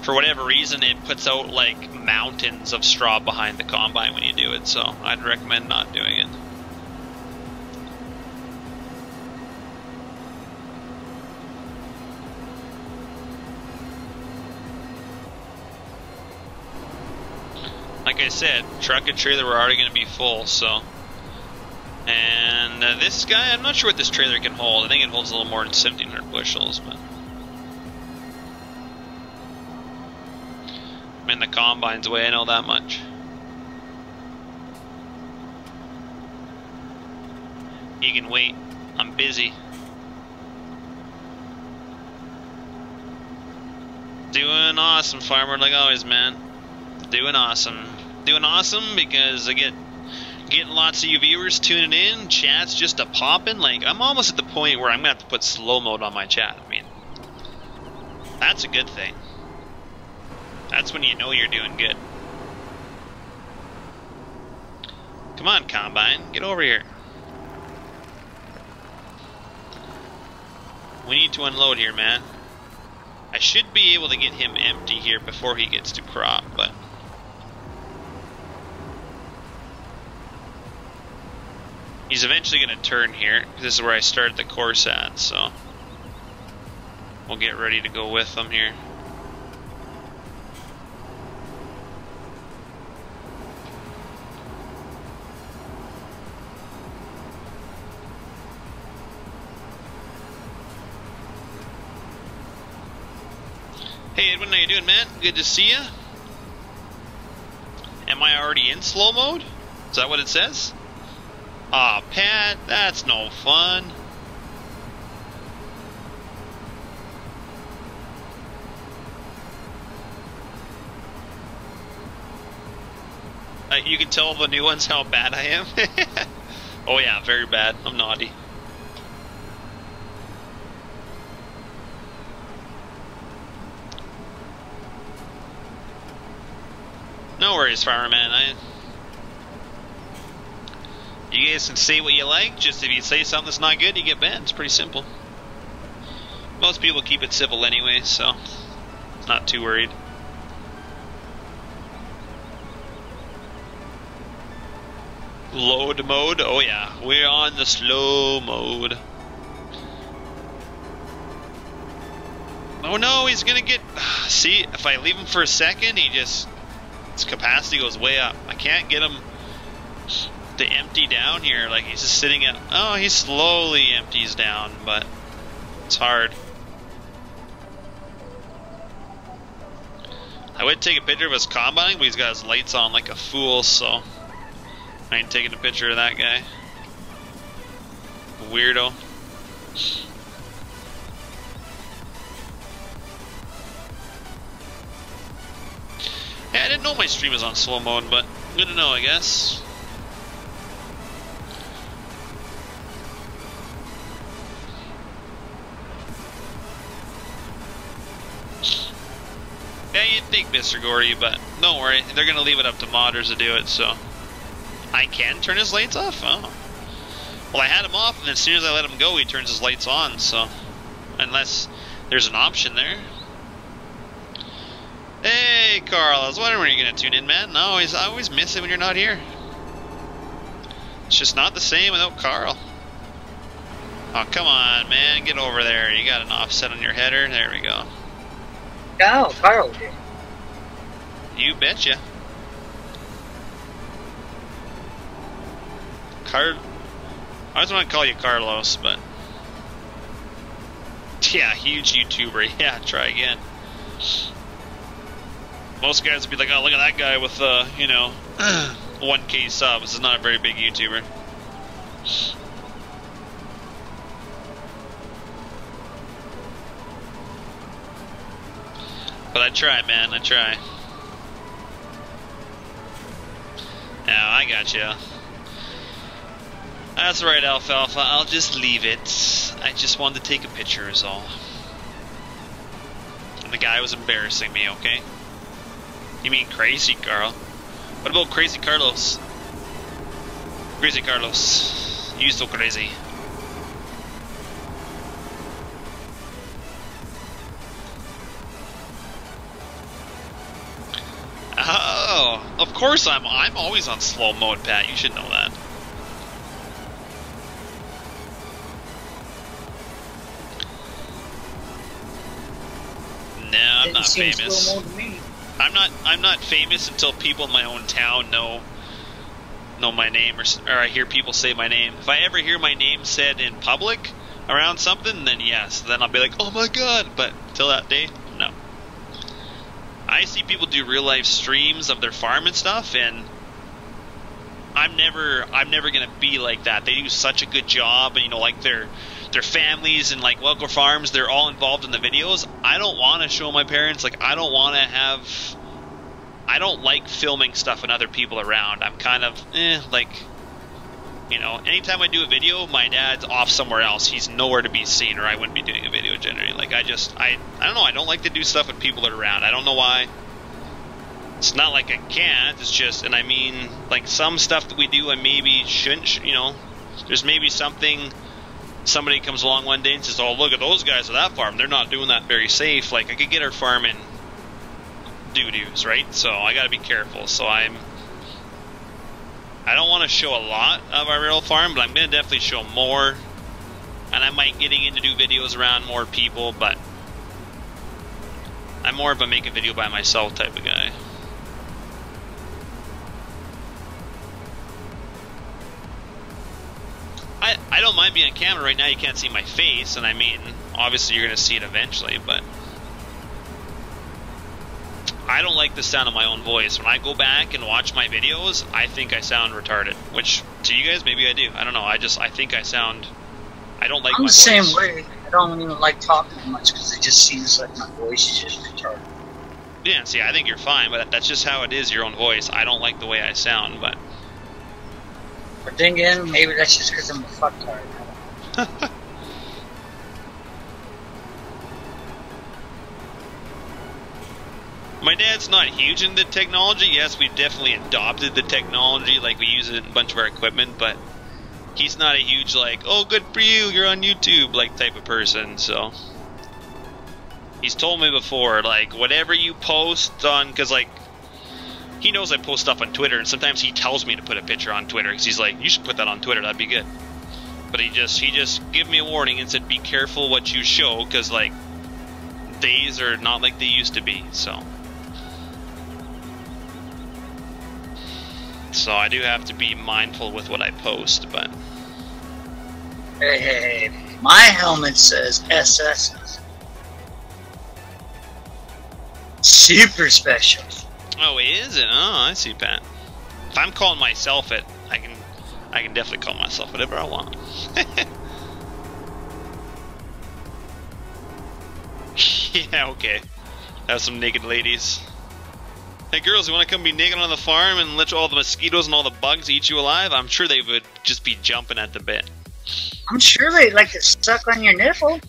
for whatever reason, it puts out like mountains of straw behind the combine when you do it, so I'd recommend not doing it. Like I said, truck and trailer were already going to be full, so. And this guy, I'm not sure what this trailer can hold. I think it holds a little more than 1,700 bushels, but. I mean, the combine's weighing all that much. You can wait. I'm busy. Doing awesome, Farmer, like always, man. Doing awesome. Doing awesome because I getting lots of you viewers tuning in. Chat's just a popping. Like, I'm almost at the point where I'm gonna have to put slow mode on my chat. I mean, that's a good thing. That's when you know you're doing good. Come on, Combine, get over here. We need to unload here, man. I should be able to get him empty here before he gets to crop, but. He's eventually going to turn here. This is where I started the course at, so we'll get ready to go with him here. Hey Edwin, how you doing, man? Good to see you. Am I already in slow mode? Is that what it says? Aw, Pat, that's no fun. You can tell the new ones how bad I am. Oh yeah, very bad. I'm naughty. No worries, Fireman. You guys can say what you like, just if you say something that's not good, you get banned. It's pretty simple. Most people keep it civil anyway, so not too worried. Load mode? Oh yeah, we're on the slow mode. Oh no, he's gonna get... See, if I leave him for a second, his capacity goes way up. I can't get him to empty down here, like he's just sitting at, oh, he slowly empties down, but it's hard. I would take a picture of his combining, but he's got his lights on like a fool, so I ain't taking a picture of that guy. Weirdo. Yeah, I didn't know my stream was on slow mode, but good to know, I guess. Yeah, you'd think, Mr. Gordy, but don't worry. They're going to leave it up to modders to do it, so. I can turn his lights off? Oh. Well, I had him off, and as soon as I let him go, he turns his lights on, so. Unless there's an option there. Hey, Carl, I was wondering when you're going to tune in, man. No, I always miss it when you're not here. It's just not the same without Carl. Oh, come on, man. Get over there. You got an offset on your header. There we go. Oh, Carl did. You betcha. I always want to call you Carlos, but yeah, huge YouTuber. Yeah, try again. Most guys would be like, oh, look at that guy with, you know, 1K subs. This is not a very big YouTuber. But I try, man. I try. Yeah, I gotcha. That's right, Alfalfa. I'll just leave it. I just wanted to take a picture is all. And the guy was embarrassing me, okay? You mean Crazy Carl? What about Crazy Carlos? Crazy Carlos. You so crazy. Oh, of course I'm always on slow mode, Pat. You should know that. No, I'm not famous. I'm not famous until people in my own town know my name, or I hear people say my name. If I ever hear my name said in public around something, then yes, then I'll be like, oh my god. But till that day, no. I see people do real life streams of their farm and stuff, and I'm never gonna be like that. They do such a good job, and you know, like their families and like local farms, they're all involved in the videos. I don't want to show my parents. Like, I don't like filming stuff and other people around. I'm kind of like, you know, anytime I do a video, my dad's off somewhere else. He's nowhere to be seen, or I wouldn't be doing a video generally. Like, I don't know. I don't like to do stuff when people are around. I don't know why. It's not like I can't. It's just, and I mean, like some stuff that we do, I maybe shouldn't. You know, there's maybe something. Somebody comes along one day and says, "Oh, look at those guys at that farm. They're not doing that very safe." Like, I could get our farm in doo-doos, right? So I got to be careful. So I don't want to show a lot of our real farm, but I'm going to definitely show more. And I might getting in to do videos around more people, but I'm more of a make a video by myself type of guy. I don't mind being on camera. Right now you can't see my face, and I mean, obviously you're going to see it eventually, but I don't like the sound of my own voice. When I go back and watch my videos, I think I sound retarded, which to you guys, maybe I do. I don't know. I think I sound, I don't like my voice. I'm the same way. I don't even like talking much because it just seems like my voice is just retarded. Yeah, see, I think you're fine, but that's just how it is, your own voice. I don't like the way I sound, but then again, maybe that's just because I'm a fucktard. My dad's not huge into technology. Yes, we've definitely adopted the technology, like we use it in a bunch of our equipment, but he's not a huge, like, oh, good for you, you're on YouTube, like, type of person, so. He's told me before, like, whatever you post on, because, like, he knows I post stuff on Twitter, and sometimes he tells me to put a picture on Twitter, because he's like, you should put that on Twitter, that'd be good. But he just gave me a warning and said, be careful what you show, because, like, days are not like they used to be, so. So I do have to be mindful with what I post, but. Hey, my helmet says SS. Super special. Oh, is it? Oh, I see, Pat. If I'm calling myself it, I can definitely call myself whatever I want. Yeah, okay. Have some naked ladies. Hey girls, you want to come be naked on the farm and let all the mosquitoes and all the bugs eat you alive? I'm sure they would just be jumping at the bit. I'm sure they'd like to suck on your nipple.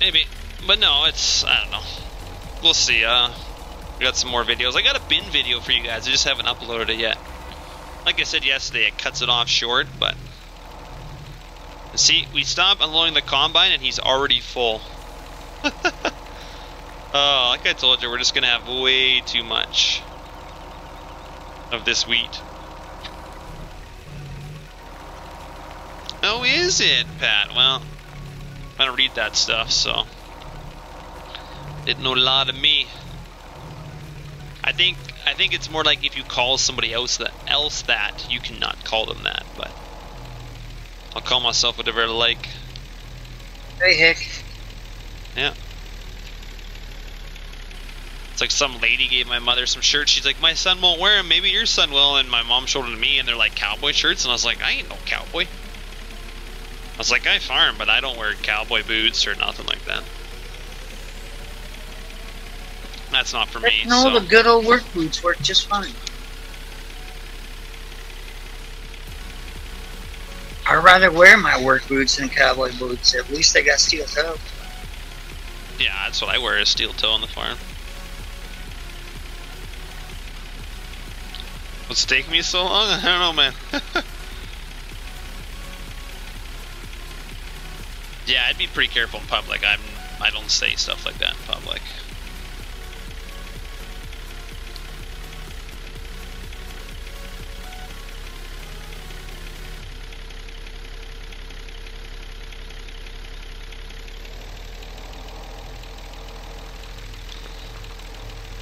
Maybe. But no, it's, I don't know. We'll see. We got some more videos. I got a bin video for you guys. I just haven't uploaded it yet. Like I said yesterday, it cuts it off short, but... See, we stopped unloading the combine and he's already full. Oh, like I told you, we're just going to have way too much of this wheat. Oh, is it, Pat? Well, I don't read that stuff, so... Didn't know a lot of me. I think I think it's more like if you call somebody else that, you cannot call them that, but I'll call myself whatever I like. Hey, Hick. Yeah. It's like some lady gave my mother some shirts. She's like, my son won't wear them. Maybe your son will. And my mom showed them to me, and they're like cowboy shirts. And I was like, I ain't no cowboy. I was like, I farm, but I don't wear cowboy boots or nothing like that. That's not for me. No, so. the good old work boots work just fine. I'd rather wear my work boots than cowboy boots. At least they got steel toe. Yeah, that's what I wear, is steel toe on the farm. What's taking me so long? I don't know, man. Yeah, I'd be pretty careful in public. I don't say stuff like that in public.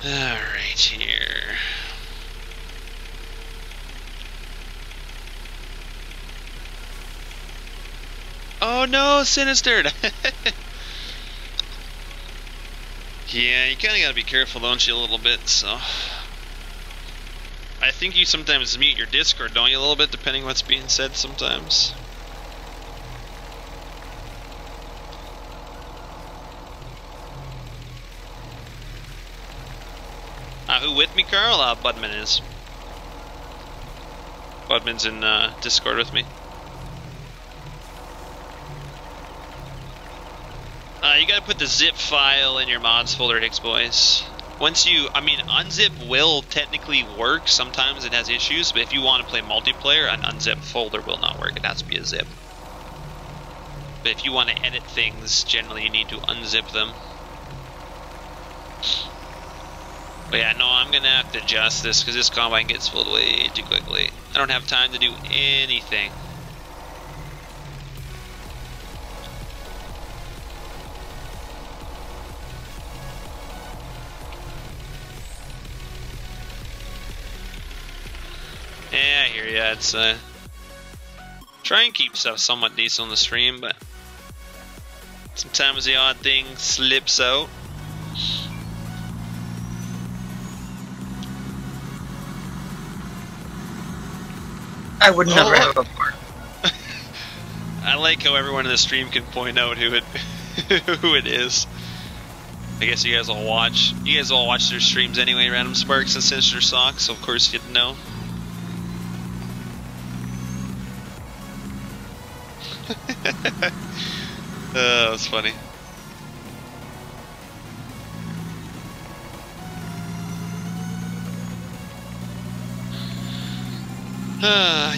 Alright, here. Oh no, Sinister! Yeah, you kinda gotta be careful, don't you, a little bit, so... I think you sometimes mute your Discord, don't you, a little bit, depending on what's being said sometimes? Who with me, Carl? Budman is. Budman's in Discord with me. You gotta put the zip file in your mods folder, Hicks boys. Once you, I mean, unzip will technically work. Sometimes it has issues, but if you want to play multiplayer, an unzip folder will not work. It has to be a zip. But if you want to edit things, generally you need to unzip them. But yeah, no, I'm gonna have to adjust this because this combine gets filled way too quickly. I don't have time to do anything. Yeah, I hear ya. It's try and keep stuff somewhat decent on the stream, but sometimes the odd thing slips out. I would never have a part. I like how everyone in the stream can point out who it who it is. I guess you guys all watch. You guys all watch their streams anyway, Random Sparks and Sinister Socks, so of course you'd know. That was funny.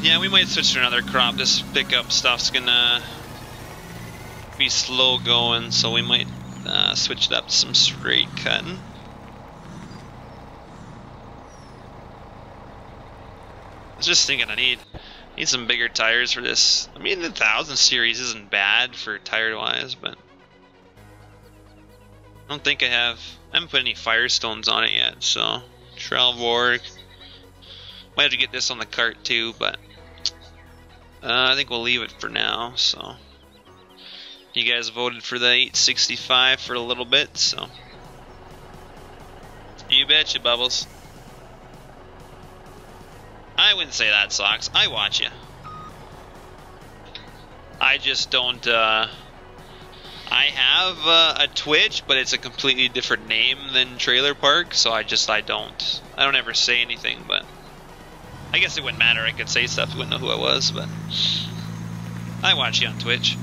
Yeah, we might switch to another crop. This pickup stuff's gonna be slow going, so we might switch it up to some straight cutting. I was just thinking I need some bigger tires for this. I mean, the 1000 series isn't bad for tire wise, but I don't think I haven't put any Firestones on it yet, so Trelvorg. Might have to get this on the cart too, but I think we'll leave it for now. So you guys voted for the 865 for a little bit, so you betcha, Bubbles. I wouldn't say that, Socks. I watch you. I just don't. I have a Twitch, but it's a completely different name than Trailer Park, so I don't ever say anything, but. I guess it wouldn't matter. I could say stuff. You wouldn't know who I was, but I watch you on Twitch.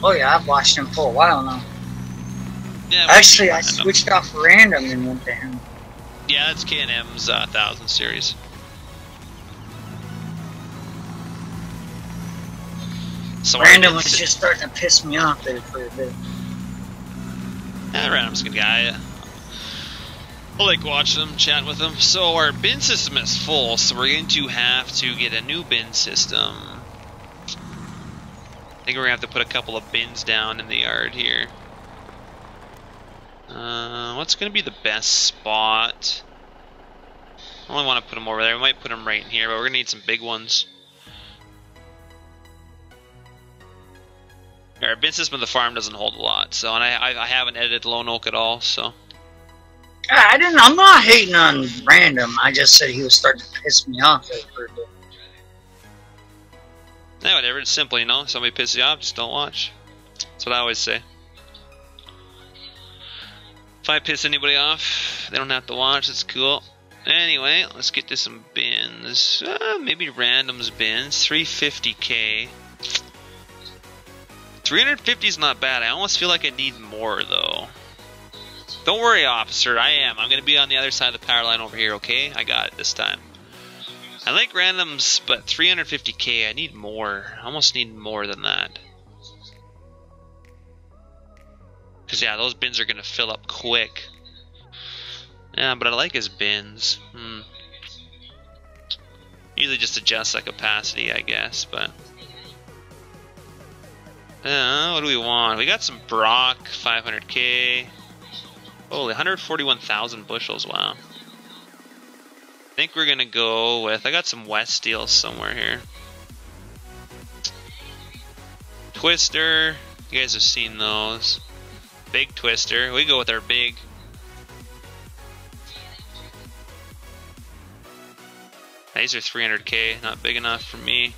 Oh yeah, I've watched him for a while now. Yeah. Actually, I switched off random and went to him. Yeah, that's K&M's 1000 series. So random was just starting to piss me off there for a bit. Yeah, Random's a good guy. I like watching them, chatting with them. So our bin system is full, so we're going to have to get a new bin system. I think we're going to have to put a couple of bins down in the yard here. What's going to be the best spot? I only want to put them over there. We might put them right in here, but we're going to need some big ones. Our bin system of the farm doesn't hold a lot, so, and I haven't edited Lone Oak at all, so. I'm not hating on Random. I just said he was starting to piss me off. Yeah, whatever. It's simple, you know. Somebody pisses you off, just don't watch. That's what I always say. If I piss anybody off, they don't have to watch. It's cool. Anyway, let's get to some bins. Maybe randoms bins. 350k. 350 is not bad. I almost feel like I need more, though. Don't worry, officer. I'm going to be on the other side of the power line over here, okay? I got it this time. I like randoms, but 350k, I need more. I almost need more than that. Because, yeah, those bins are going to fill up quick. Yeah, but I like his bins. Usually just adjust the capacity, I guess, but... what do we want? We got some Brock, 500k. Holy, 141,000 bushels, wow. I think we're going to go with... I got some West Steels somewhere here. Twister. You guys have seen those. Big Twister. We go with our big... These are 300k, not big enough for me.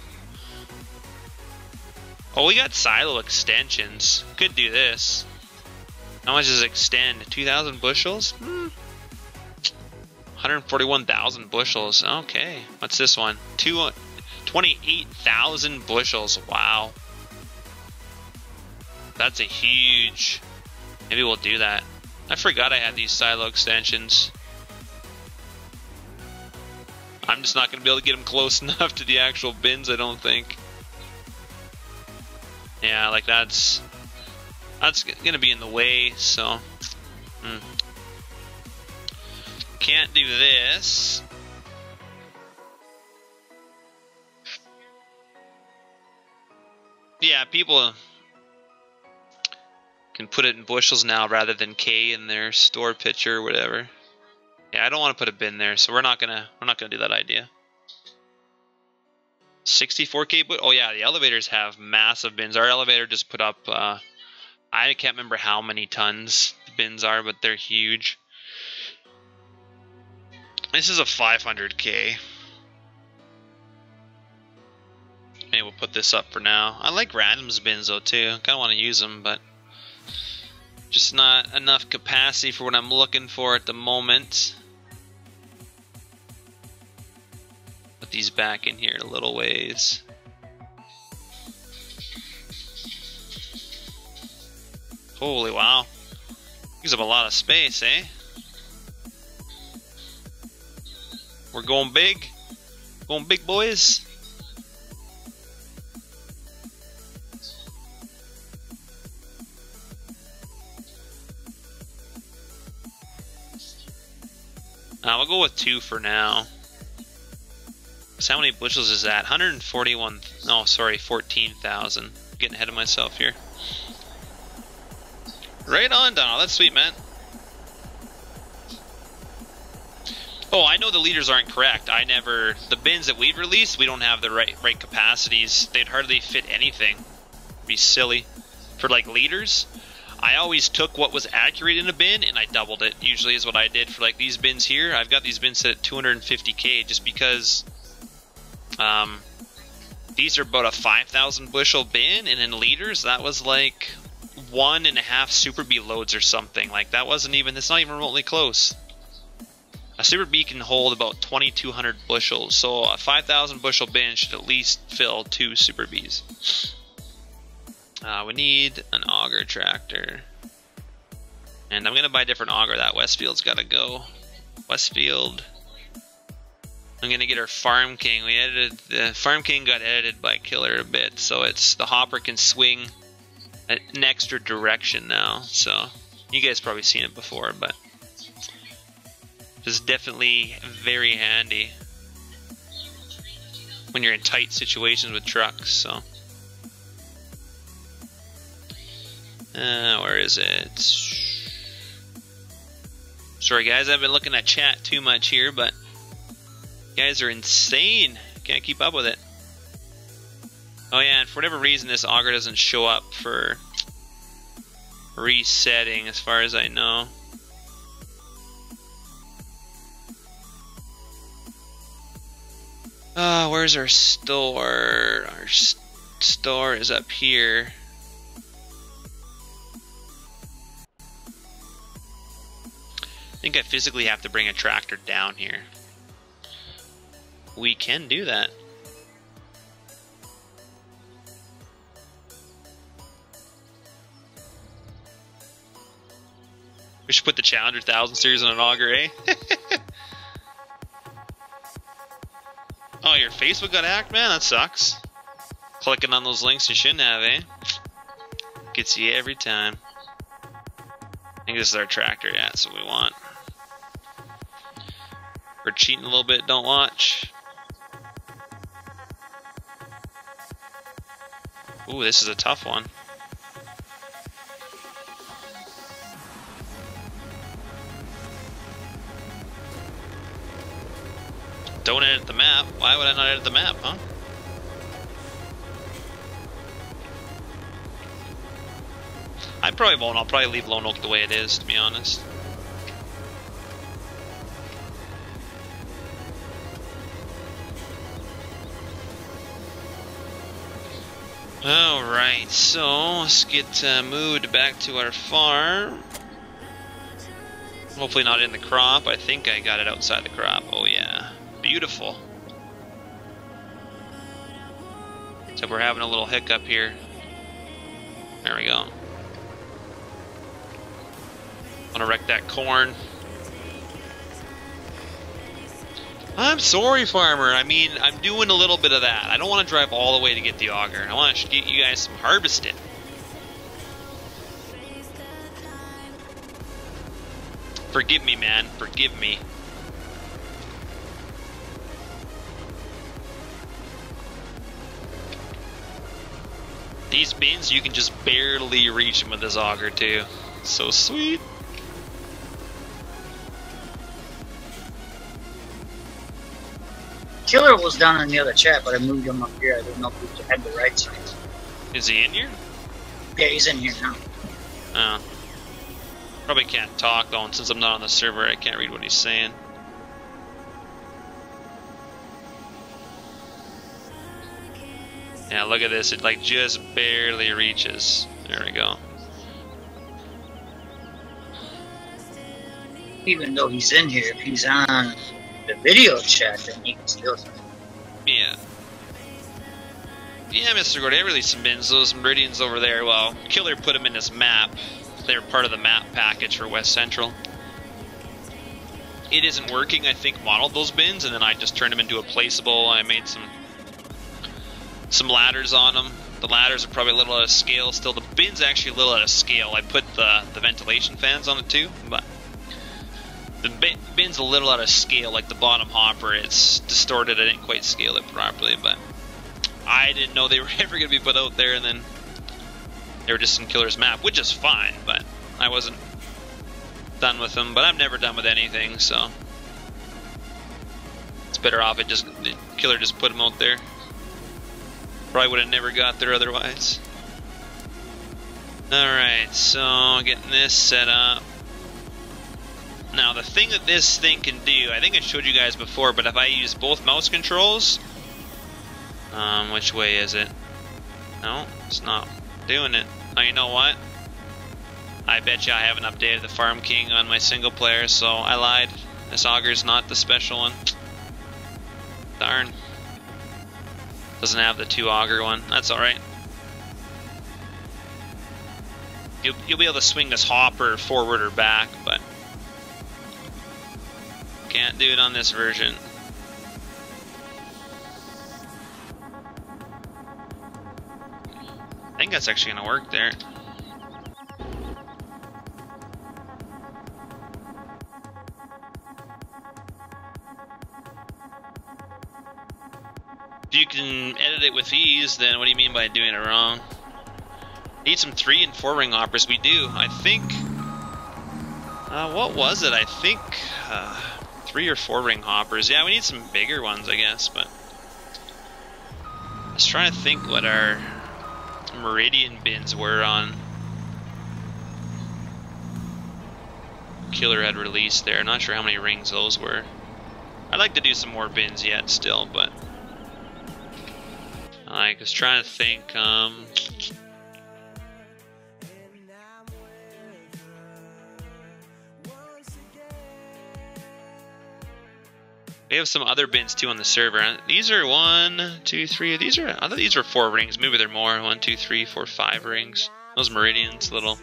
Oh, we got silo extensions. Could do this. How much does it extend? 2,000 bushels? 141,000 bushels. Okay. What's this one? 28,000 bushels. Wow. That's a huge... Maybe we'll do that. I forgot I had these silo extensions. I'm just not going to be able to get them close enough to the actual bins, I don't think. Yeah, like that's going to be in the way, so... Can't do this. Yeah, people can put it in bushels now rather than K in their store picture or whatever. Yeah, I don't want to put a bin there, so we're not gonna do that idea. 64k, but oh yeah, the elevators have massive bins. Our elevator just put up I can't remember how many tons the bins are, but they're huge. This is a 500k. Maybe we'll put this up for now. I like randoms bins though too. I kind of want to use them, but just not enough capacity for what I'm looking for at the moment. Put these back in here a little ways. Holy wow. Gives up a lot of space, eh? We're going big. Going big, boys. We'll go with 2 for now. So how many bushels is that? 141. No, sorry, 14,000. Getting ahead of myself here. Right on, Donald. That's sweet, man. Oh, I know the liters aren't correct. The bins that we've released, we don't have the right capacities. They'd hardly fit anything. It'd be silly. For like liters, I always took what was accurate in a bin and I doubled it. Usually is what I did for like these bins here. I've got these bins set at 250k just because these are about a 5,000 bushel bin, and in liters that was like 1.5 Super B loads or something. Like that wasn't even, it's not even remotely close. A Super B can hold about 2,200 bushels, so a 5,000 bushel bin should at least fill 2 Super Bs. We need an auger tractor. And I'm going to buy a different auger. That Westfield's got to go. Westfield. I'm going to get our Farm King. The Farm King got edited by Killer a bit, so it's the hopper can swing an extra direction now. So you guys probably seen it before, but it's definitely very handy when you're in tight situations with trucks. So where is it? Sorry guys, I haven't been looking at chat too much here, but you guys are insane. Can't keep up with it. Oh yeah, and for whatever reason this auger doesn't show up for resetting as far as I know. Where's our store? Our store is up here. I think I physically have to bring a tractor down here. We can do that. We should put the Challenger 1000 series on an auger, eh? Oh, your Facebook got hacked, man? That sucks. Clicking on those links you shouldn't have, eh? Gets you every time. I think this is our tractor, yeah, that's what we want. We're cheating a little bit, don't watch. Ooh, this is a tough one. Don't edit the map. Why would I not edit the map, huh? I probably won't. I'll probably leave Lone Oak the way it is, to be honest. Alright, so let's get moved back to our farm. Hopefully not in the crop. I think I got it outside the crop. Oh yeah. Beautiful. So we're having a little hiccup here. There we go. Want to wreck that corn. I'm sorry, farmer. I mean, I'm doing a little bit of that. I don't want to drive all the way to get the auger. I want to get you guys some harvesting. Forgive me, man. Forgive me. These bins, you can just barely reach them with this auger, too. So sweet. Killer was down in the other chat, but I moved him up here. I didn't know if he had the right side. Is he in here? Yeah, he's in here now. Oh. Probably can't talk, though, and since I'm not on the server, I can't read what he's saying. Yeah, look at this. It, like, just barely reaches. There we go. Even though he's in here, if he's on the video chat, then he can still. Yeah. Yeah, Mr. Gordon, I released some bins. Those meridians over there, well, Killer put them in his map. They're part of the map package for West Central. It isn't working. I think modeled those bins, and then I just turned them into a placeable. I made some ladders on them. The ladders are probably a little out of scale still. The bin's actually a little out of scale. I put the ventilation fans on it too, but the bin's a little out of scale. Like the bottom hopper, it's distorted. I didn't quite scale it properly, but I didn't know they were ever going to be put out there, and then they were just in Killer's map, which is fine, but I wasn't done with them. But I'm never done with anything, so it's better off the Killer just put them out there. Probably would have never got there otherwise. Alright, so getting this set up. Now the thing that this thing can do, I think I showed you guys before, but if I use both mouse controls, which way is it? No, it's not doing it. Oh, you know what? I bet you I haven't updated the Farm King on my single player, so I lied. This auger's not the special one. Darn. Doesn't have the 2 auger one. That's alright. You'll be able to swing this hopper forward or back, but can't do it on this version. I think that's actually going to work there. If you can edit it with ease, then what do you mean by doing it wrong? Need some 3 and 4 ring hoppers. We do. I think What was it? I think 3 or 4 ring hoppers. Yeah, we need some bigger ones, I guess, but I was trying to think what our Meridian bins were on Killer had released there. Not sure how many rings those were. I'd like to do some more bins yet still, but I was trying to think. We have some other bins too on the server. These are 1, 2, 3. These are, I thought these were 4 rings. Maybe they're more. 1, 2, 3, 4, 5 rings. Those Meridians, little.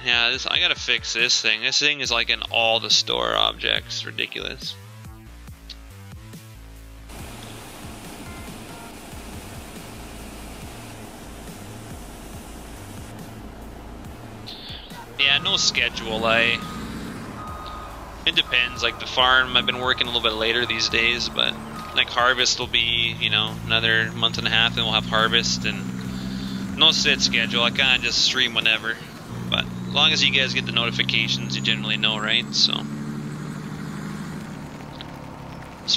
Yeah, I gotta fix this thing. This thing is like in all the store objects. Ridiculous. Yeah, no schedule. It depends. Like the farm, I've been working a little bit later these days, but like harvest will be, you know, another month and a half, and we'll have harvest, and no set schedule. I kind of just stream whenever, but as long as you guys get the notifications, you generally know, right? So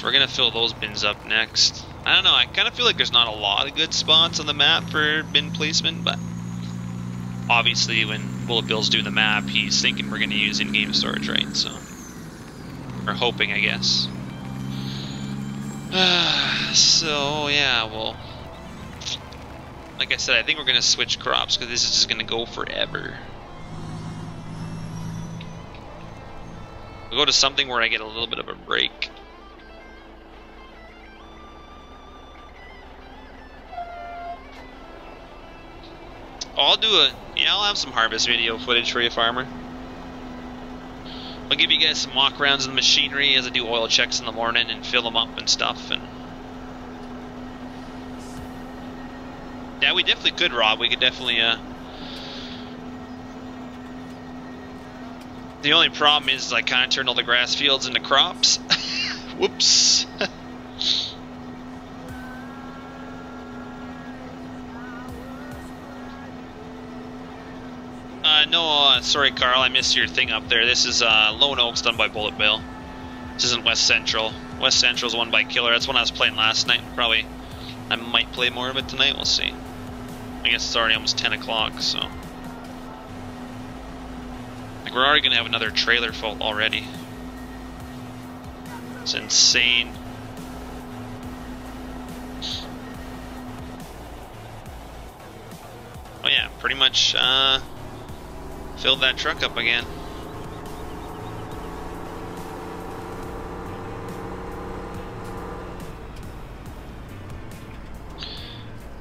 we're gonna fill those bins up next. I don't know. I kind of feel like there's not a lot of good spots on the map for bin placement, but obviously when Bullet Bill's doing the map, he's thinking we're gonna use in-game storage, right? So. Or hoping, I guess. So, yeah, well, like I said, I think we're going to switch crops because this is just going to go forever. We'll go to something where I get a little bit of a break. I'll have some harvest video footage for you, farmer. I'll give you guys some walk arounds in the machinery as I do oil checks in the morning and fill them up and stuff. And yeah, we definitely could, Rob. We could definitely. The only problem is I kind of turned all the grass fields into crops. Whoops. No, sorry, Carl, I missed your thing up there. This is Lone Oaks done by Bullet Bill. This isn't West Central. West Central's one by Killer. That's one I was playing last night. Probably, I might play more of it tonight. We'll see. I guess it's already almost 10 o'clock, so. Like, we're already going to have another trailer full already. It's insane. Oh yeah, pretty much, filled that truck up again.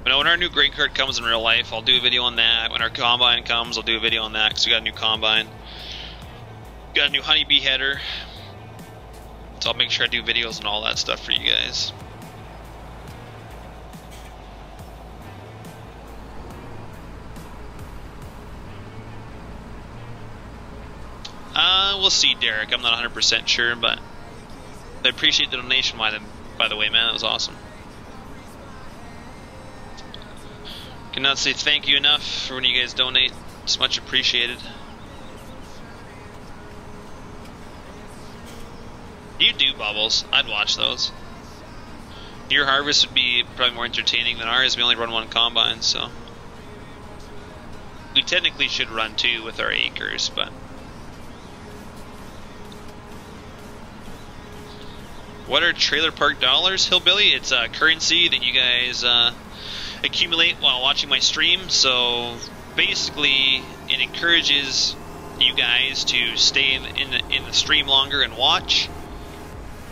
But when our new grain cart comes in real life, I'll do a video on that. When our combine comes, I'll do a video on that because we got a new combine. Got a new honeybee header. So I'll make sure I do videos and all that stuff for you guys. We'll see, Derek. I'm not 100% sure, but I appreciate the donation, by the way, man. That was awesome. Cannot say thank you enough for when you guys donate. It's much appreciated. You do, Bubbles. I'd watch those. Your harvest would be probably more entertaining than ours. We only run one combine, so. We technically should run two with our acres, but. What are trailer park dollars, Hillbilly? It's a currency that you guys accumulate while watching my stream. So basically, it encourages you guys to stay in the stream longer and watch.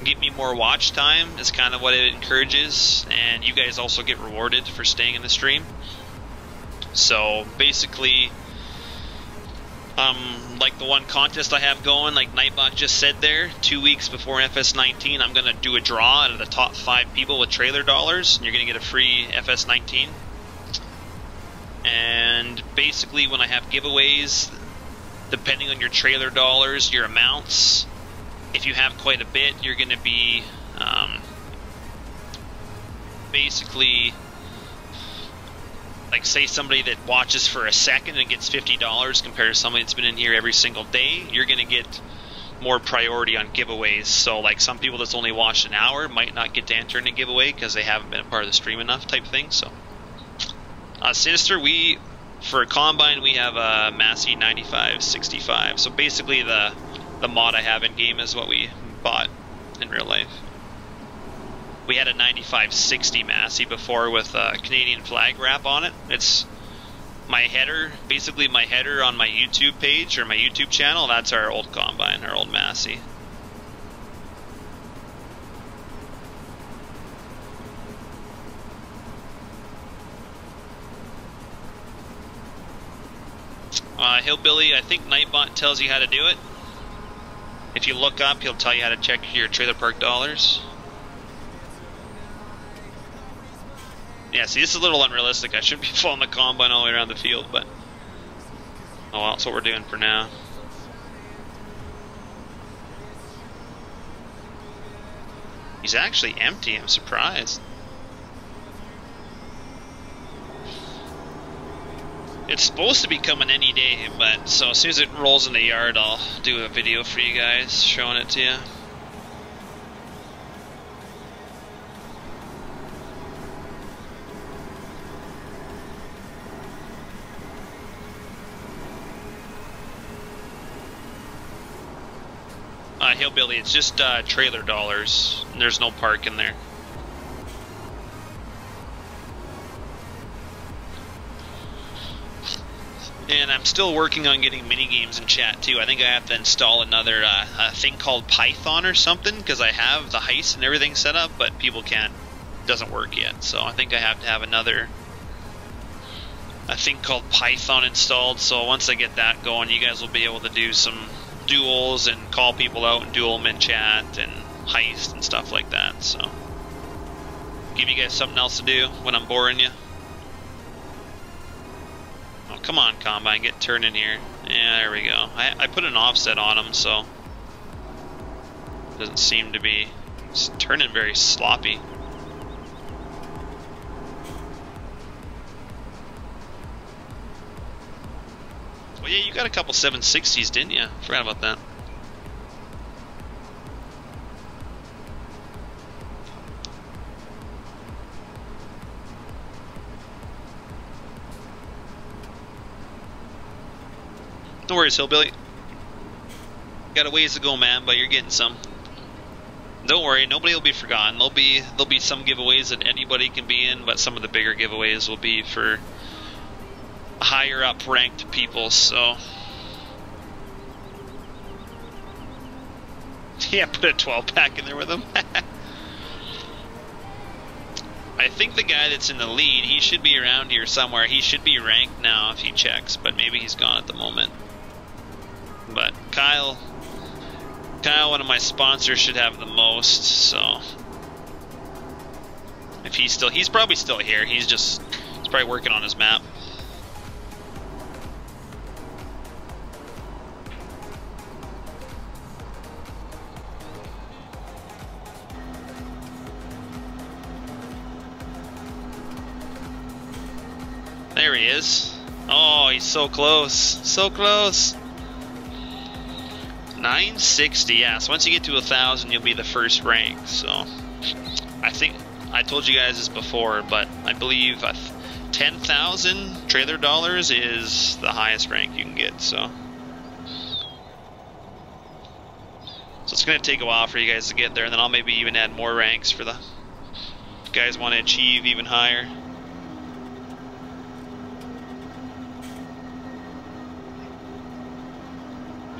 Get me more watch time is kind of what it encourages, and you guys also get rewarded for staying in the stream. So basically, like the one contest I have going, like Nightbot just said there, 2 weeks before FS19, I'm gonna do a draw out of the top 5 people with trailer dollars, and you're gonna get a free FS19. And basically, when I have giveaways, depending on your trailer dollars, your amounts, if you have quite a bit, you're gonna be basically like say somebody that watches for a second and gets $50 compared to somebody that's been in here every single day, you're going to get more priority on giveaways. So like some people that's only watched an hour might not get to enter in a giveaway because they haven't been a part of the stream enough type thing. So Sinister, for a Combine we have a Massey 9565. So basically the mod I have in game is what we bought in real life. We had a 9560 Massey before with a Canadian flag wrap on it. It's my header, basically my header on my YouTube page or my YouTube channel. That's our old Combine, our old Massey. Hillbilly, I think Nightbot tells you how to do it. If you look up, he'll tell you how to check your trailer park dollars. Yeah, see, this is a little unrealistic. I shouldn't be following the Combine all the way around the field, but oh well, that's what we're doing for now. He's actually empty, I'm surprised. It's supposed to be coming any day, but so as soon as it rolls in the yard, I'll do a video for you guys showing it to you. Hillbilly, it's just trailer dollars. There's no park in there. And I'm still working on getting mini games in chat too. I think I have to install another thing called Python or something, because I have the heist and everything set up, but people can't, doesn't work yet. So I think I have to have a thing called Python installed. So once I get that going, you guys will be able to do some duels and call people out and duel them in chat and heist and stuff like that. So give you guys something else to do when I'm boring you. Oh, come on, Combine, get turning here. Yeah, there we go. I put an offset on him, so doesn't seem to be turning very sloppy. Well, yeah, you got a couple 760s, didn't you? Forgot about that. No worries, Hillbilly. Got a ways to go, man, but you're getting some. Don't worry, nobody will be forgotten. There'll be some giveaways that anybody can be in, but some of the bigger giveaways will be for higher up ranked people, so yeah, put a 12 pack in there with him. I think the guy that's in the lead, he should be around here somewhere. He should be ranked now if he checks, but maybe he's gone at the moment. But Kyle, one of my sponsors, should have the most, so if he's probably still here. He's probably working on his map. There he is. Oh, he's so close. So close. 960, yeah. So once you get to 1,000, you'll be the first rank. So I think I told you guys this before, but I believe 10,000 trailer dollars is the highest rank you can get. So it's going to take a while for you guys to get there, and then I'll maybe even add more ranks for the guys want to achieve even higher.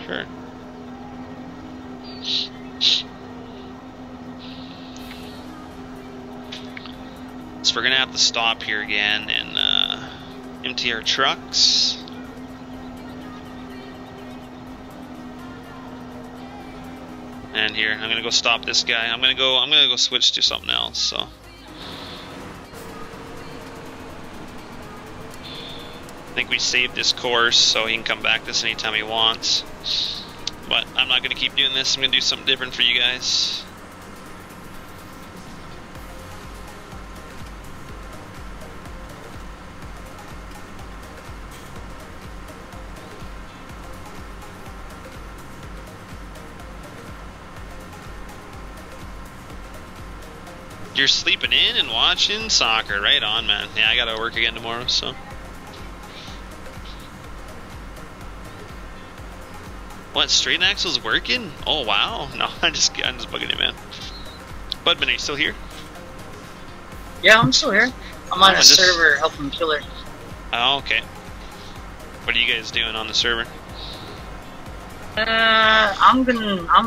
Sure. So we're gonna have to stop here again and empty our trucks. And here, I'm gonna go stop this guy. I'm gonna go switch to something else. So I think we saved this course so he can come back to this anytime he wants. But I'm not going to keep doing this. I'm going to do something different for you guys. You're sleeping in and watching soccer. Right on, man. Yeah, I gotta work again tomorrow, so. What, straight axle's working? Oh, wow. No, I'm just bugging you, man. Budman, are you still here? Yeah, I'm still here. I'm on a server helping Killer. Oh, okay. What are you guys doing on the server? I'm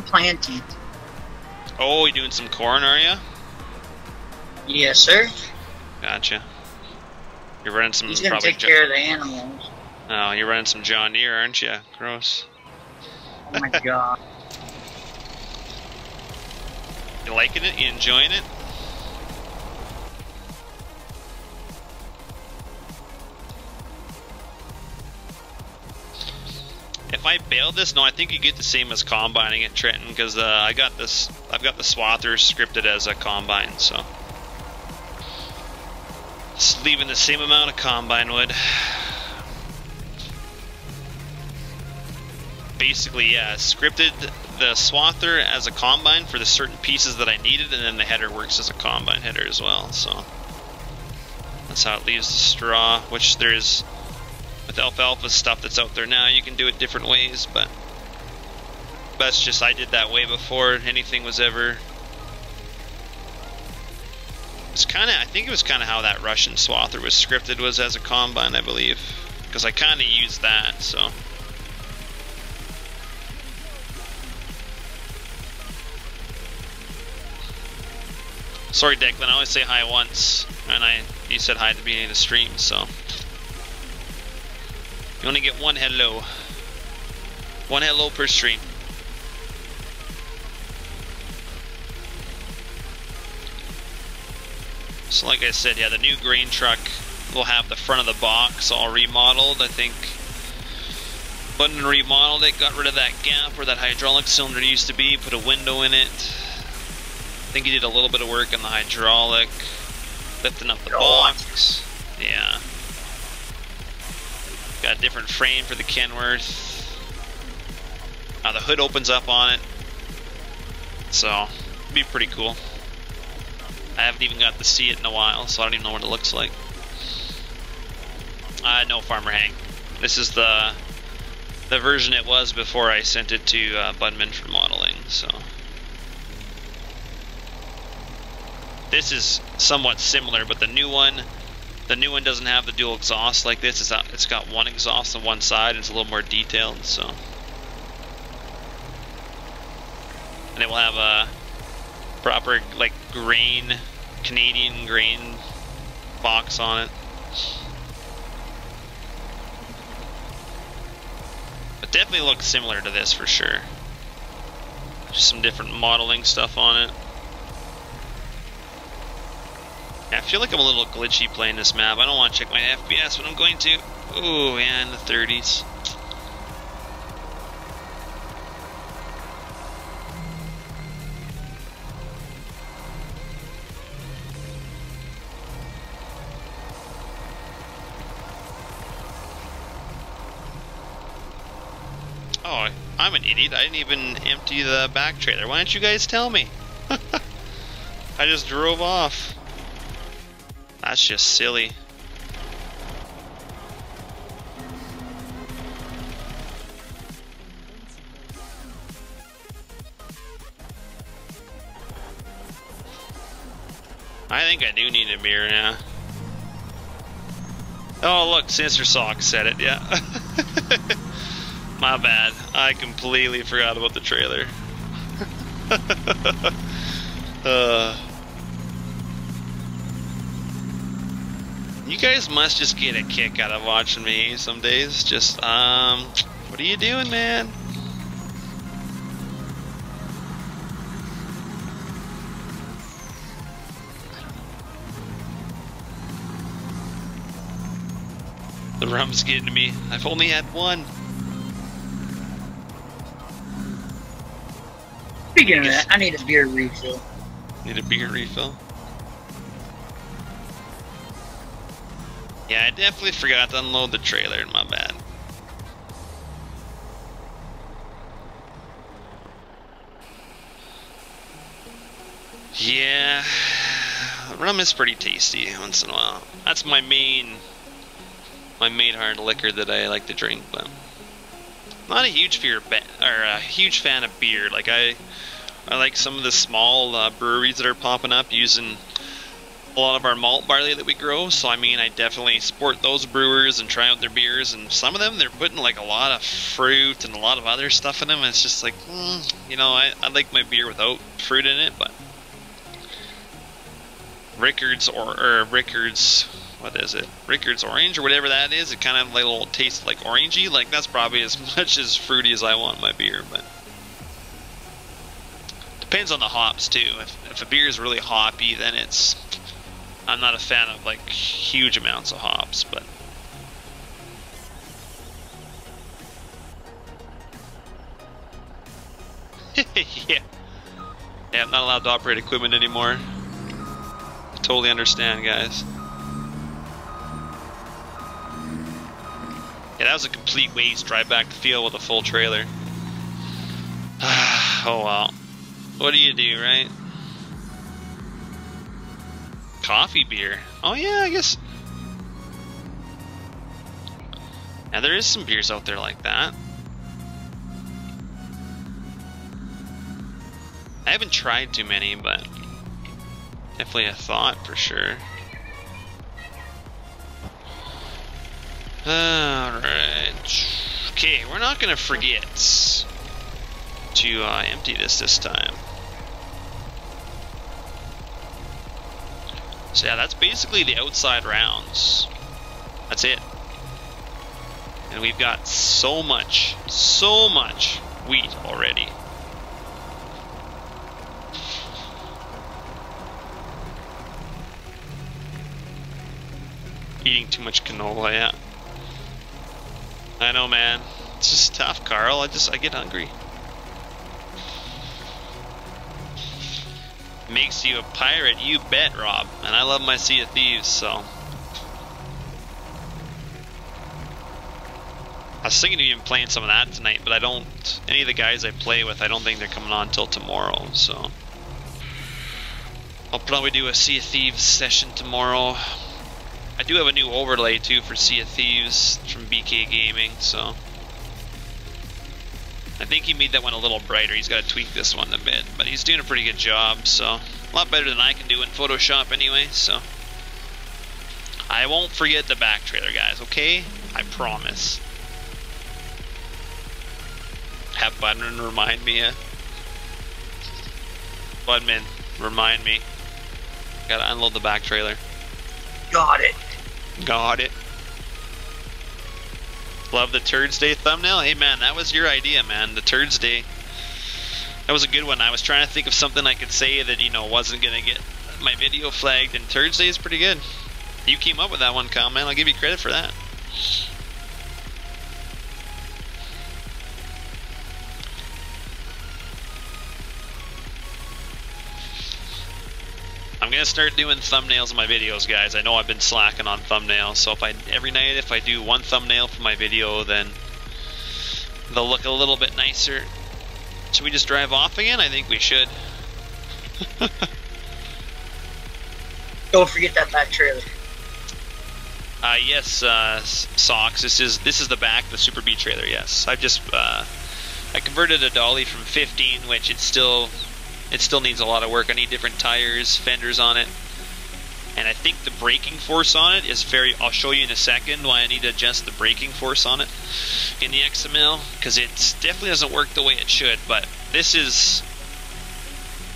planting. Oh, you doing some corn, are you? Yes, sir. Gotcha. You're running some. He's gonna take care of the animals. Oh, you're running some John Deere, aren't you? Gross. Oh my god. You liking it? You enjoying it? If I bailed this, no, I think you get the same as combining it, Trenton, because I've got the swather scripted as a combine, so just leaving the same amount of combine wood. Basically, yeah, scripted the swather as a combine for the certain pieces that I needed, and then the header works as a combine header as well. So that's how it leaves the straw, which there's. With alfalfa stuff that's out there now, you can do it different ways, but that's just, I did that way before anything was ever. It's kind of, I think it was kind of how that Russian swather was scripted, was as a combine, I believe, because I kind of used that, so. Sorry, Declan, I always say hi once, and you said hi at the beginning of the stream, so. You only get one hello. One hello per stream. So like I said, yeah, the new grain truck will have the front of the box all remodeled. I think Button remodeled it, got rid of that gap where that hydraulic cylinder used to be, put a window in it. I think he did a little bit of work on the hydraulic, lifting up the box. Yeah. Got a different frame for the Kenworth. The hood opens up on it. So, it'd be pretty cool. I haven't even got to see it in a while, so I don't even know what it looks like. No, Farmer Hank. This is the version it was before I sent it to Budman for modeling, so. This is somewhat similar, but the new one doesn't have the dual exhaust like this. It's got one exhaust on one side, and it's a little more detailed, so. And it will have a proper, like, grain, Canadian grain box on it. It definitely looks similar to this for sure. Just some different modeling stuff on it. I feel like I'm a little glitchy playing this map. I don't want to check my FPS, but I'm going to. Ooh, yeah, in the 30s. Oh, I'm an idiot. I didn't even empty the back trailer. Why didn't you guys tell me? I just drove off. That's just silly. I think I do need a mirror now. Oh look, Sinister Sock said it, yeah. My bad. I completely forgot about the trailer. You guys must just get a kick out of watching me some days. Just, what are you doing, man? The rum's getting to me. I've only had one. Speaking of that, I need a beer refill. Need a beer refill? Yeah, I definitely forgot to unload the trailer, my bad. Yeah, rum is pretty tasty once in a while. That's my main hard liquor that I like to drink, but I'm not a huge fan of beer. Like I like some of the small breweries that are popping up using a lot of our malt barley that we grow. So I mean, I definitely support those brewers and try out their beers. And some of them, they're putting like a lot of fruit and a lot of other stuff in them. And it's just like, you know, I like my beer without fruit in it, but Rickard's what is it? Rickard's Orange or whatever that is. It kind of like a little taste like orangey. Like that's probably as much as fruity as I want in my beer, but depends on the hops too. If a beer is really hoppy, then I'm not a fan of like huge amounts of hops, but yeah, I'm not allowed to operate equipment anymore. I totally understand, guys. Yeah, that was a complete waste. Drive back the field with a full trailer. Oh well. What do you do, right? Coffee beer. Oh yeah, I guess. Yeah, there is some beers out there like that. I haven't tried too many, but definitely a thought for sure. Alright. Okay, we're not gonna forget to empty this time. So yeah, that's basically the outside rounds. That's it. And we've got so much wheat already. Eating too much canola, yeah. I know, man. It's just tough, Carl. I get hungry. Makes you a pirate, you bet, Rob. And I love my Sea of Thieves, so. I was thinking of even playing some of that tonight, but any of the guys I play with, I don't think they're coming on till tomorrow, so. I'll probably do a Sea of Thieves session tomorrow. I do have a new overlay too for Sea of Thieves from BK Gaming, so I think he made that one a little brighter. He's got to tweak this one a bit, but he's doing a pretty good job, so a lot better than I can do in Photoshop anyway, so I won't forget the back trailer, guys, okay? I promise. Have Budman remind me, Budman, remind me. Gotta unload the back trailer. Got it. Got it. Love the Turds Day thumbnail. Hey man, that was your idea, man. The Turds Day. That was a good one. I was trying to think of something I could say that, you know, wasn't gonna get my video flagged, and Turds Day is pretty good. You came up with that one, Kyle, man. I'll give you credit for that. I'm gonna start doing thumbnails in my videos, guys. I know I've been slacking on thumbnails, so every night if I do one thumbnail for my video, then they'll look a little bit nicer. Should we just drive off again? I think we should. Don't forget that back trailer. Yes, Socks. This is the back, the Super B trailer. Yes, I've just I converted a dolly from 15, which it still needs a lot of work. I need different tires, fenders on it, and I think the braking force on it is I'll show you in a second why I need to adjust the braking force on it in the XML, because it definitely doesn't work the way it should. But this is,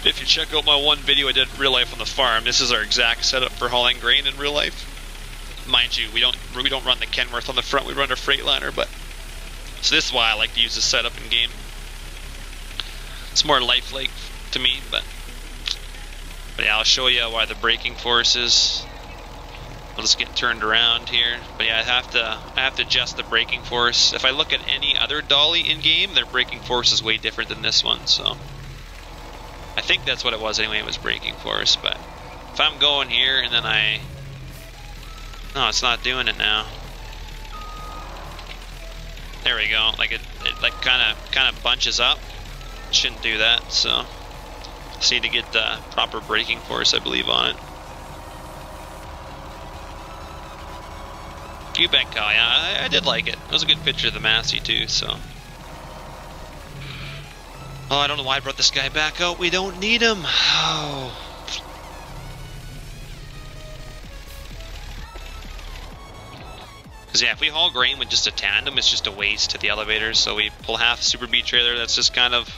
if you check out my one video I did in real life on the farm, this is our exact setup for hauling grain in real life. Mind you, we don't run the Kenworth on the front, we run our Freightliner, but so this is why I like to use this setup in game. It's more lifelike to me, but yeah, I'll show you why the braking force is. I'll just get turned around here, but yeah, I have to adjust the braking force. If I look at any other dolly in game, their braking force is way different than this one, so I think that's what it was anyway. It was braking force. But if I'm going here and then no, it's not doing it now. There we go. Like it like kind of bunches up. Shouldn't do that, so just need to get the proper braking force, I believe, on it. You bet, Kyle. Yeah, I did like it. It was a good picture of the Massey too, so. Oh, I don't know why I brought this guy back out. We don't need him. Oh. Because yeah, if we haul grain with just a tandem, it's just a waste to the elevators. So we pull half a Super B trailer. That's just kind of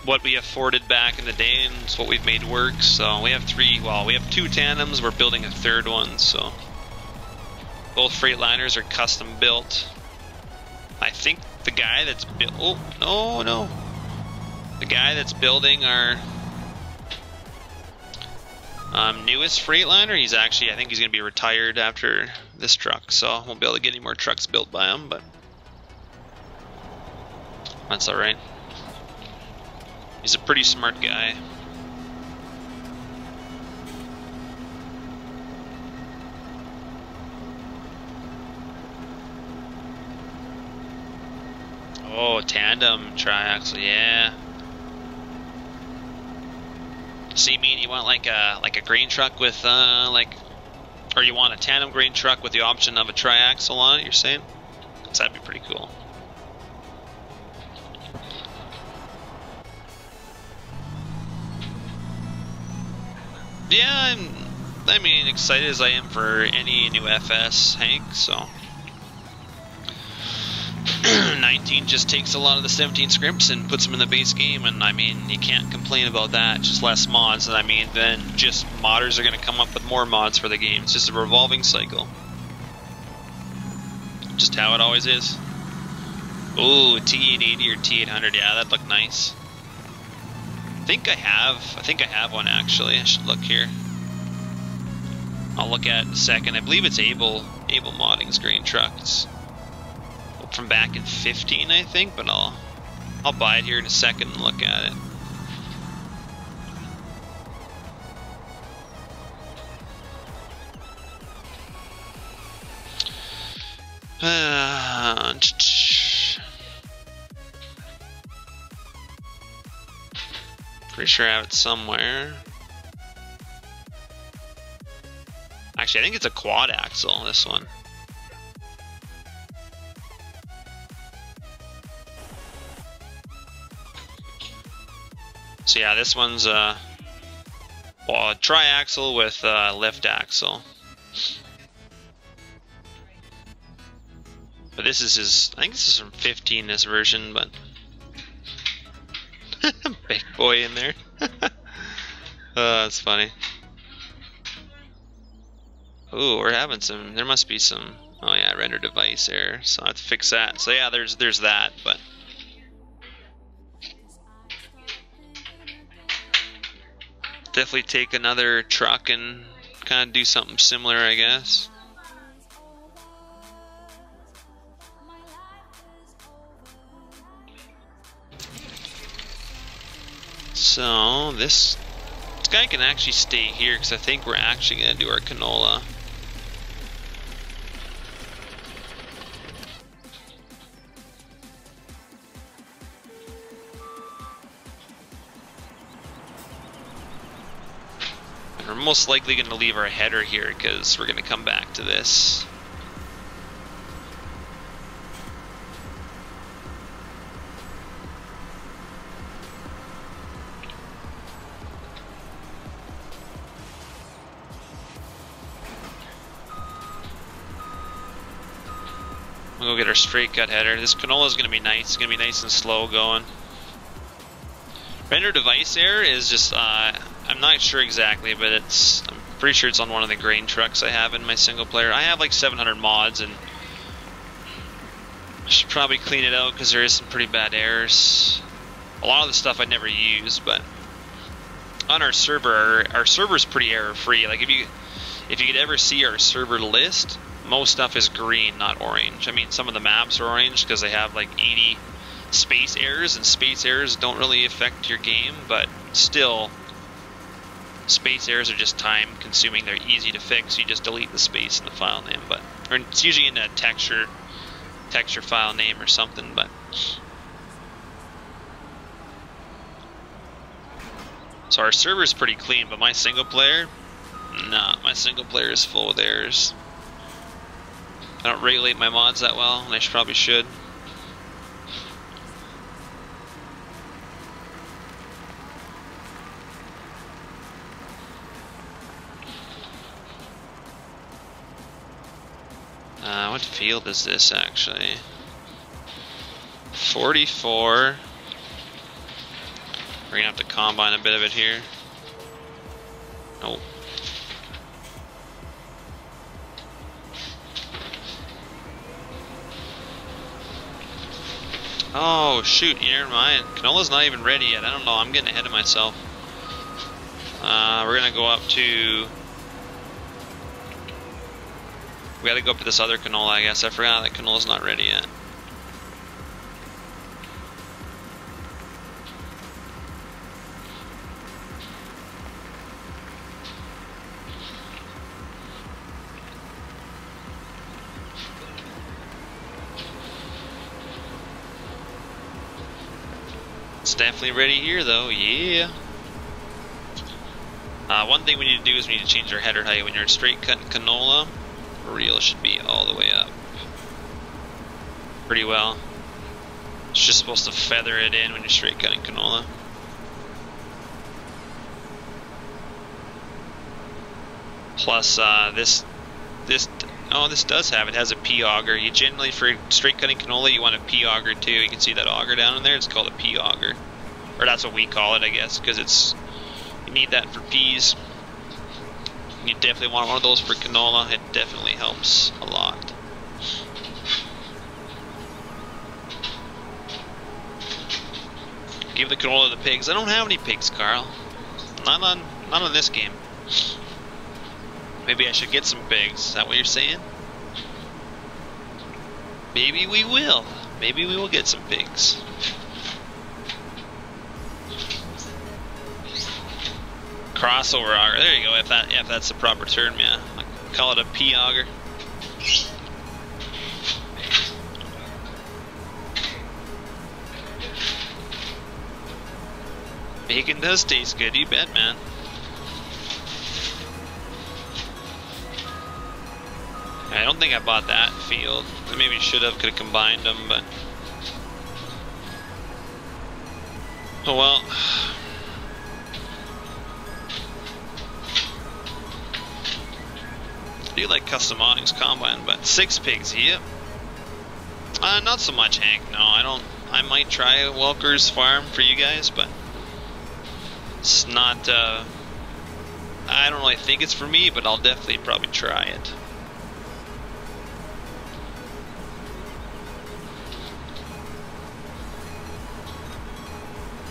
what we afforded back in the day, and it's what we've made work. So we have we have 2 tandems. We're building a 3rd one, so. Both Freightliners are custom built. I think the guy that's no. The guy that's building our newest Freightliner, I think he's going to be retired after this truck, so I won't be able to get any more trucks built by him, but that's alright. He's a pretty smart guy. Oh, tandem triaxle, yeah. So you mean you want like a grain truck with or you want a tandem grain truck with the option of a triaxle on it? You're saying? 'Cause that'd be pretty cool. Yeah, I mean, excited as I am for any new FS, Hank. So. 19 just takes a lot of the 17 scripts and puts them in the base game, and I mean, you can't complain about that. Just less mods, and I mean, then just modders are going to come up with more mods for the game. It's just a revolving cycle. Just how it always is. Ooh, T880 or T800, yeah, that'd look nice. I think I have one actually. I should look here. I'll look at it in a second. I believe it's Able Modding's grain trucks. From back in 15, I think, but I'll buy it here in a second and look at it. Pretty sure I have it somewhere. Actually, I think it's a quad axle, this one. So yeah, this one's a tri-axle with lift axle. But this is I think this is from 15, this version, but big boy in there. That's funny. Ooh, we're having there must be some, oh yeah, render device error, so I have to fix that. So yeah, there's that, but definitely take another truck and kind of do something similar, I guess. So this guy can actually stay here because I think we're actually going to do our canola. And we're most likely going to leave our header here because we're going to come back to this. We'll go get our straight cut header. This canola is going to be nice. It's going to be nice and slow going. Render device error is just, I'm not sure exactly, but I'm pretty sure it's on one of the grain trucks I have in my single player. I have like 700 mods and I should probably clean it out because there is some pretty bad errors. A lot of the stuff I never use, but on our server's pretty error free. Like if you could ever see our server list, most stuff is green, not orange. I mean, some of the maps are orange because they have like 80 space errors, and space errors don't really affect your game, but still, space errors are just time consuming. They're easy to fix. You just delete the space in the file name, or it's usually in a texture file name or something, but so our server is pretty clean, but my single player, nah, my single player is full of errors. I don't regulate my mods that well, and I probably should. What field is this actually? 44. We're gonna have to combine a bit of it here. Nope. Oh shoot, never mind. Canola's not even ready yet. I don't know, I'm getting ahead of myself. We're gonna go up to... We gotta go up to this other canola, I guess. I forgot that canola's not ready yet. It's definitely ready here though, yeah. One thing we need to do is we need to change our header height. When you're straight cutting canola, reel should be all the way up. Pretty well. It's just supposed to feather it in when you're straight cutting canola. Plus this does have, it has a P auger. You generally, for straight cutting canola, you want a P auger too. You can see that auger down in there, it's called a P auger. Or that's what we call it, I guess, because it's, you need that for peas. You definitely want one of those for canola. It definitely helps a lot. Give the canola to the pigs. I don't have any pigs, Carl. Not on this game. Maybe I should get some pigs. Is that what you're saying? Maybe we will. Maybe we will get some pigs. Crossover auger. There you go. If that's the proper term, yeah. I call it a P auger. Bacon does taste good. You bet, man. I don't think I bought that field. I maybe should have. Could have combined them, but oh well. I do like custom awnings combine, but 6 pigs, yep. Not so much, Hank. No, I don't. I might try a Welker's farm for you guys, but it's not. I don't really think it's for me, but I'll definitely probably try it.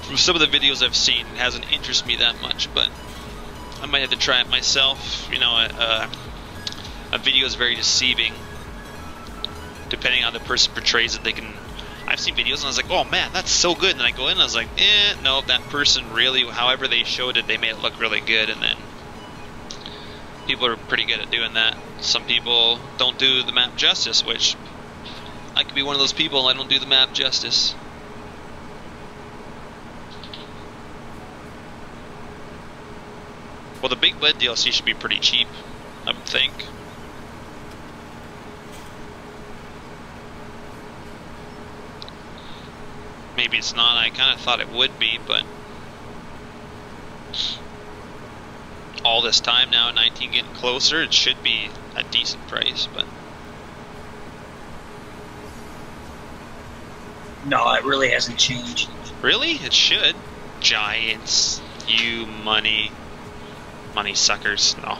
From some of the videos I've seen, it hasn't interested me that much, but I might have to try it myself. You know, a video is very deceiving. Depending on the person portrays it, they can. I've seen videos and I was like, oh man, that's so good. And then I go in and I was like, no, that person really, however they showed it, they made it look really good. And then people are pretty good at doing that. Some people don't do the map justice, which I could be one of those people. I don't do the map justice. Well, the Big Bud DLC should be pretty cheap, I would think. Maybe it's not. I kind of thought it would be, but all this time now, 19 getting closer, it should be a decent price, but no, it really hasn't changed. Really? It should. Giants, you money suckers. No.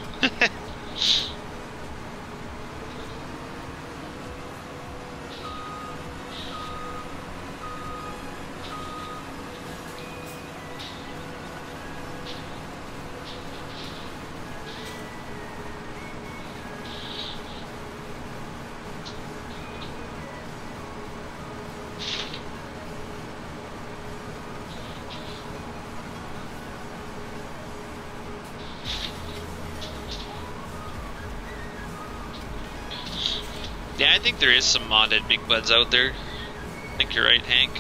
Yeah, I think there is some modded Big Buds out there. I think you're right, Hank.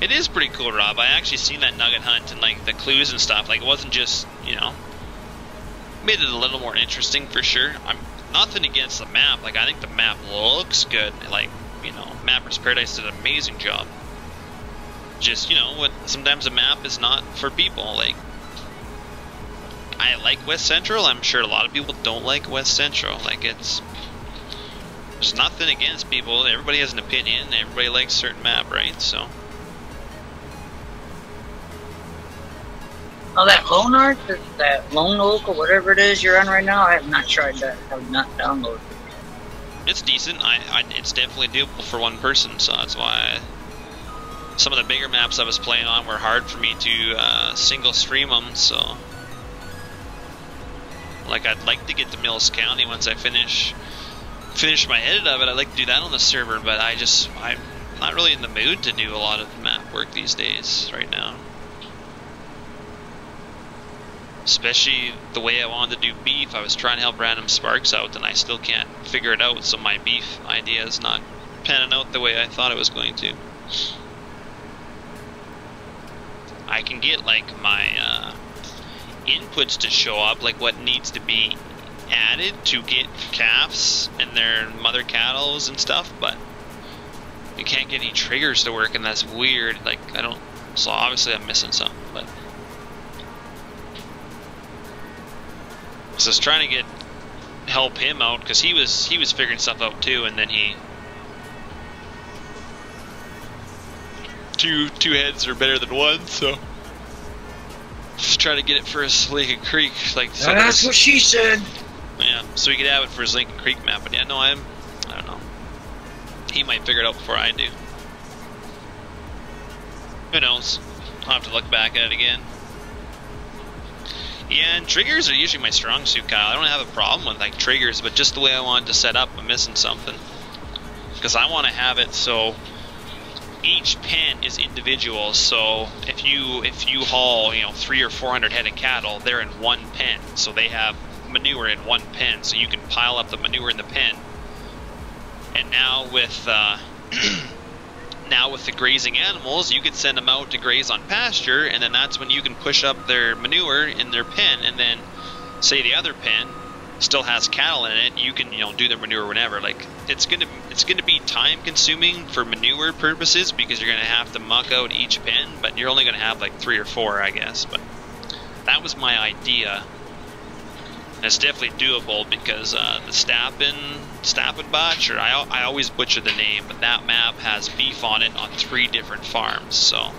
It is pretty cool, Rob. I actually seen that nugget hunt and like the clues and stuff. Like it wasn't just, you know, made it a little more interesting for sure. I'm nothing against the map. Like I think the map looks good. Like, you know, Mapper's Paradise did an amazing job. Just, you know, what sometimes a map is not for people. Like I like West Central. I'm sure a lot of people don't like West Central. Like there's nothing against people. Everybody has an opinion. Everybody likes a certain map, right? So. Oh, that Lone Arc, that Lone Oak or whatever it is you're on right now, I have not tried that. I have not downloaded it. It's decent. It's definitely doable for one person, so that's why some of the bigger maps I was playing on were hard for me to single stream them, so. Like, I'd like to get to Mills County once I finish my edit of it. I'd like to do that on the server, but I'm not really in the mood to do a lot of map work these days right now. Especially the way I wanted to do beef. I was trying to help Random Sparks out and I still can't figure it out, so my beef idea is not panning out the way I thought it was going to. I can get like my inputs to show up, like what needs to be added to get calves and their mother cattles and stuff, but you can't get any triggers to work, and that's weird. Like so obviously I'm missing something, but so I was trying to help him out because he was figuring stuff out too, and then two heads are better than one, so just trying to get it for his Lincoln Creek, like so that's what she said. Yeah, so he could have it for his Lincoln Creek map. But yeah, no, I don't know. He might figure it out before I do. Who knows? I'll have to look back at it again. Yeah, and triggers are usually my strong suit, Kyle. I don't have a problem with like triggers, but just the way I wanted to set up, I'm missing something. Because I want to have it so each pen is individual. So if you haul, you know, 300 or 400 head of cattle, they're in one pen. So they have manure in one pen, so you can pile up the manure in the pen. And now with the grazing animals, you could send them out to graze on pasture, and then that's when you can push up their manure in their pen, and then say the other pen still has cattle in it, you can, you know, do their manure whenever. Like it's gonna be time consuming for manure purposes because you're gonna have to muck out each pen, but you're only gonna have like 3 or 4, I guess. But that was my idea. And it's definitely doable because the Stappen Botch, or I always butcher the name, but that map has beef on it on 3 different farms. So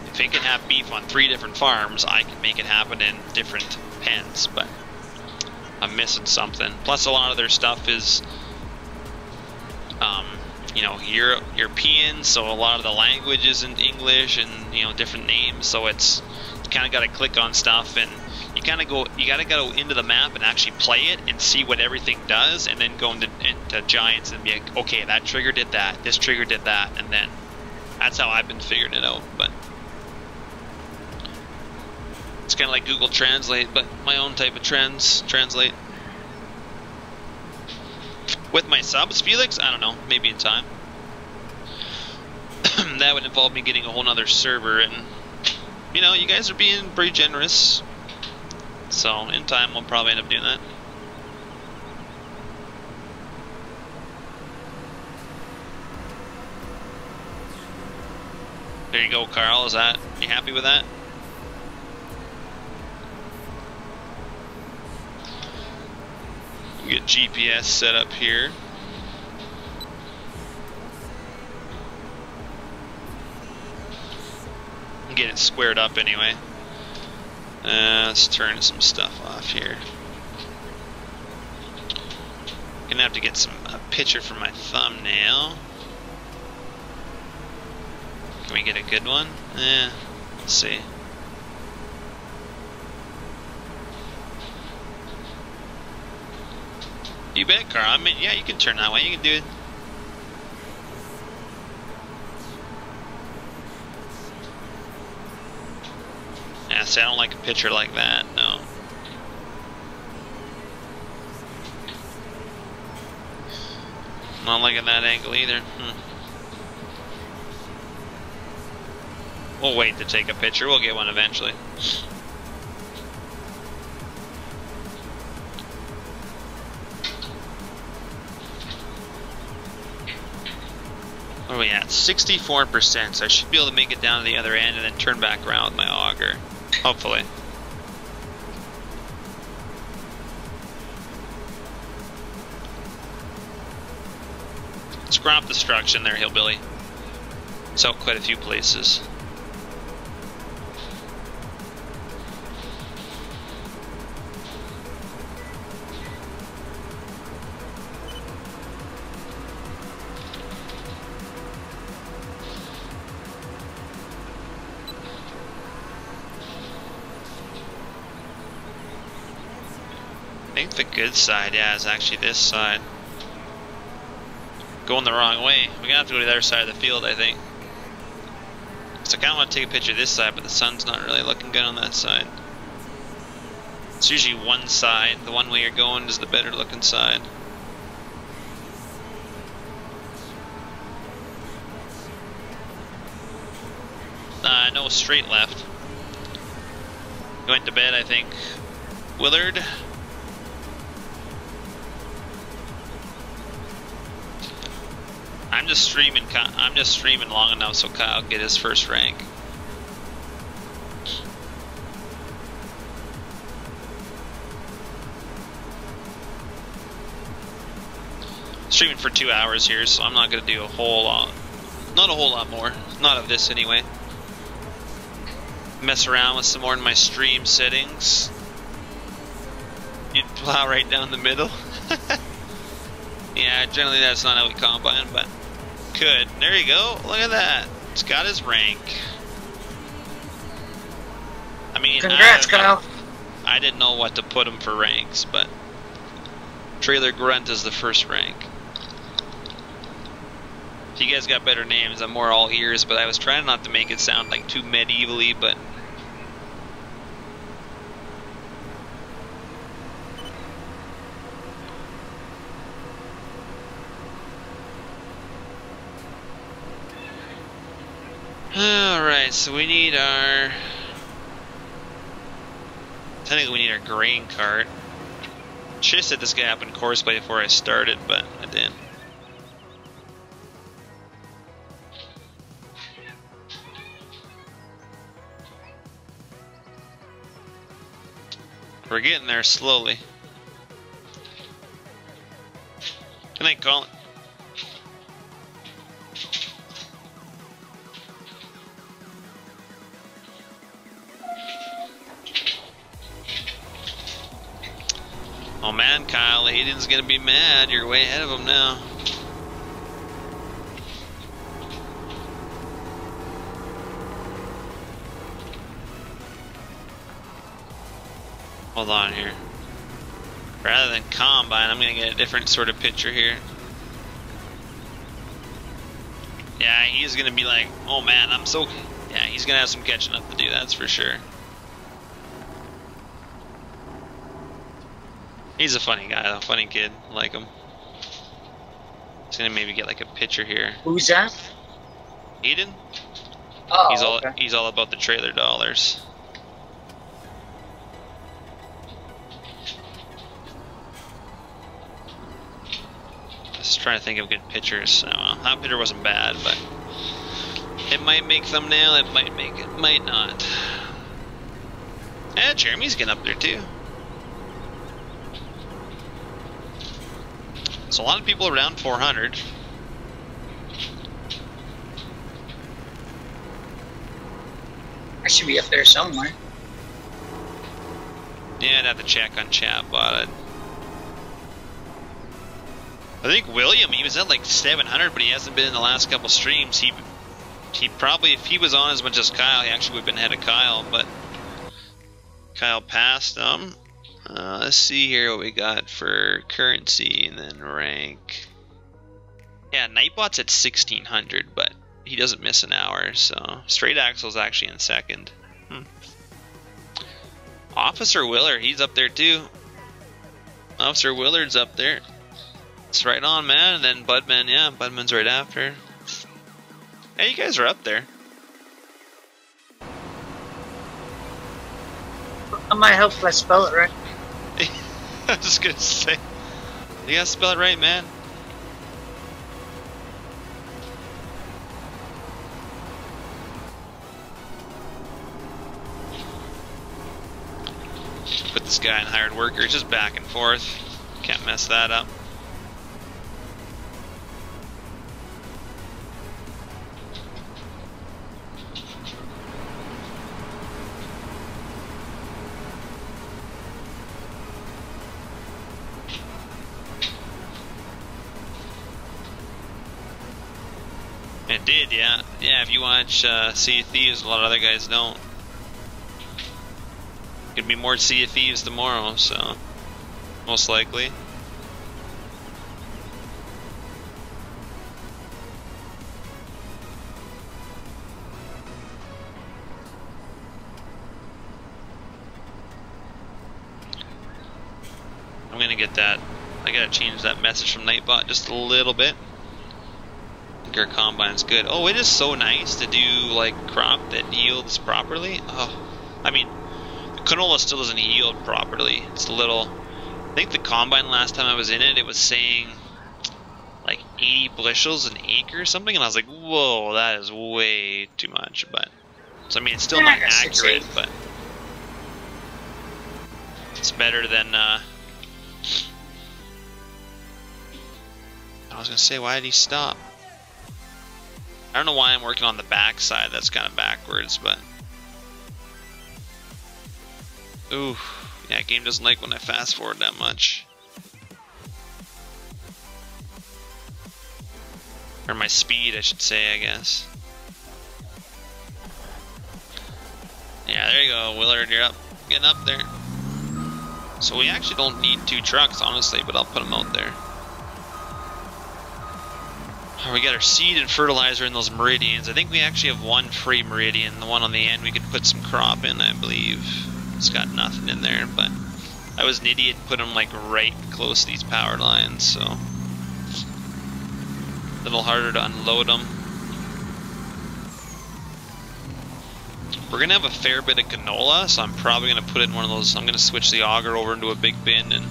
if it can have beef on 3 different farms, I can make it happen in different pens. But I'm missing something. Plus, a lot of their stuff is, you know, European, so a lot of the language isn't English, and you know, different names. So it's you kind of got to click on stuff, and you gotta go into the map and actually play it and see what everything does, and then go into Giants and be like, okay, that trigger did that, this trigger did that, and then that's how I've been figuring it out. But it's kind of like Google Translate, but my own type of translate. With my subs, Felix, I don't know, maybe in time. That would involve me getting a whole nother server, and you know, you guys are being pretty generous. So in time we'll probably end up doing that. There you go, Carl. You happy with that? We get GPS set up here. Get it squared up anyway. Let's turn some stuff off here. Gonna have to get a picture for my thumbnail. Can we get a good one? Let's see. You bet, Carl. I mean, yeah, you can turn that way. You can do it. Yeah, see, I don't like a picture like that, no. Not liking that angle either. We'll wait to take a picture. We'll get one eventually. Oh yeah, 64%, so I should be able to make it down to the other end and then turn back around with my auger. Hopefully. Scrap destruction there, Hillbilly. It's out quite a few places. I think the good side, yeah, is actually this side. Going the wrong way. We're gonna have to go to the other side of the field, I think. So I kinda want to take a picture of this side, but the sun's not really looking good on that side. It's usually one side. The one way you're going is the better looking side. No, straight left. Going to bed, I think. Willard. I'm just streaming long enough so Kyle can get his first rank. Streaming for 2 hours here, so I'm not gonna do a whole lot. Not a whole lot more. Not of this anyway. Mess around with some more in my stream settings. You'd plow right down the middle. Yeah, generally that's not how we combine, but could. There you go. Look at that. It's got his rank. I mean, congrats, Kyle. I didn't know what to put him for ranks, but Trailer Grunt is the first rank. If you guys got better names, I'm more all ears, but I was trying not to make it sound like too medievally, but alright, so we need our... Technically we need our grain cart. Should have set this guy up in Courseplay before I started, but I didn't. We're getting there slowly. Can I call it? Oh man, Kyle, Aiden's gonna be mad. You're way ahead of him now. Hold on here. Rather than combine, I'm gonna get a different sort of picture here. Yeah, he's gonna be like, oh man, I'm so... Yeah, he's gonna have some catching up to do, that's for sure. He's a funny guy, though. Funny kid. I like him. He's gonna maybe get like a picture here. Who's that? Eden? Oh, He's all about the trailer dollars. Just trying to think of good pictures. Well, that picture wasn't bad, but it might make thumbnail. It might make it. Might not. Yeah, Jeremy's getting up there too. So a lot of people around 400. I should be up there somewhere. Yeah, I'd have to check on chat, but I think William, he was at like 700, but he hasn't been in the last couple streams. He probably, if he was on as much as Kyle, he actually would have been ahead of Kyle, but Kyle passed him. Let's see here what we got for currency and then rank. Yeah, Nightbot's at 1600, but he doesn't miss an hour, so Straight Axle's actually in second. Officer Willard, he's up there too. Officer Willard's up there. It's right on, man. And then Budman, yeah, Budman's right after. Hey, you guys are up there. I might help if I spell it right. I was just gonna say, you gotta spell it right, man. Put this guy in hired worker, just back and forth. Can't mess that up. It did, yeah. Yeah, if you watch Sea of Thieves, a lot of other guys don't. Could be more Sea of Thieves tomorrow, so most likely. I'm gonna get that. I gotta change that message from Nightbot just a little bit. I think our combine's good. Oh, it is so nice to do like crop that yields properly. Oh, I mean, the canola still doesn't yield properly. It's a little. I think the combine last time I was in it, it was saying like 80 bushels an acre or something, and I was like, whoa, that is way too much. But so I mean, it's still not accurate, but it's better than. I was gonna say, why did he stop? I don't know why I'm working on the back side. That's kind of backwards, but ooh, yeah, game doesn't like when I fast forward that much. Or my speed, I should say, I guess. Yeah, there you go, Willard, you're up, getting up there. So we actually don't need 2 trucks, honestly, but I'll put them out there. We got our seed and fertilizer in those meridians. I think we actually have 1 free meridian. The one on the end we could put some crop in, I believe. It's got nothing in there, but I was an idiot and put them like right close to these power lines, so a little harder to unload them. We're gonna have a fair bit of canola, so I'm probably gonna put in one of those. I'm gonna switch the auger over into a big bin and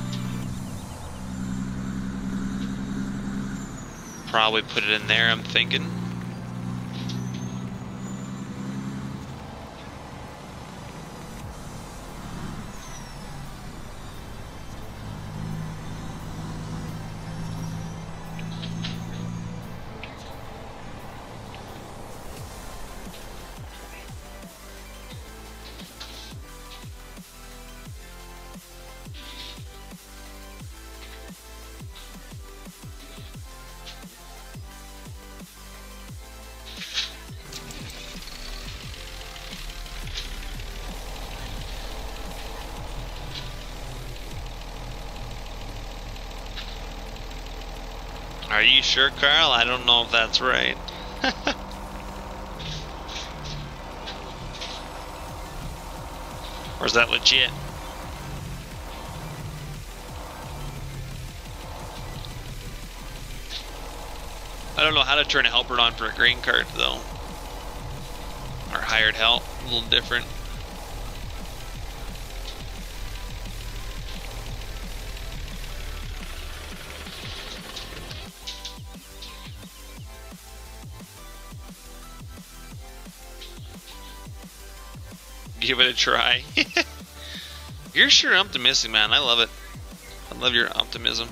probably put it in there, I'm thinking. Are you sure, Carl? I don't know if that's right. Or is that legit? I don't know how to turn a helper on for a grain cart, though. Or hired help, a little different. Give it a try. You're sure optimistic, man. I love it. I love your optimism.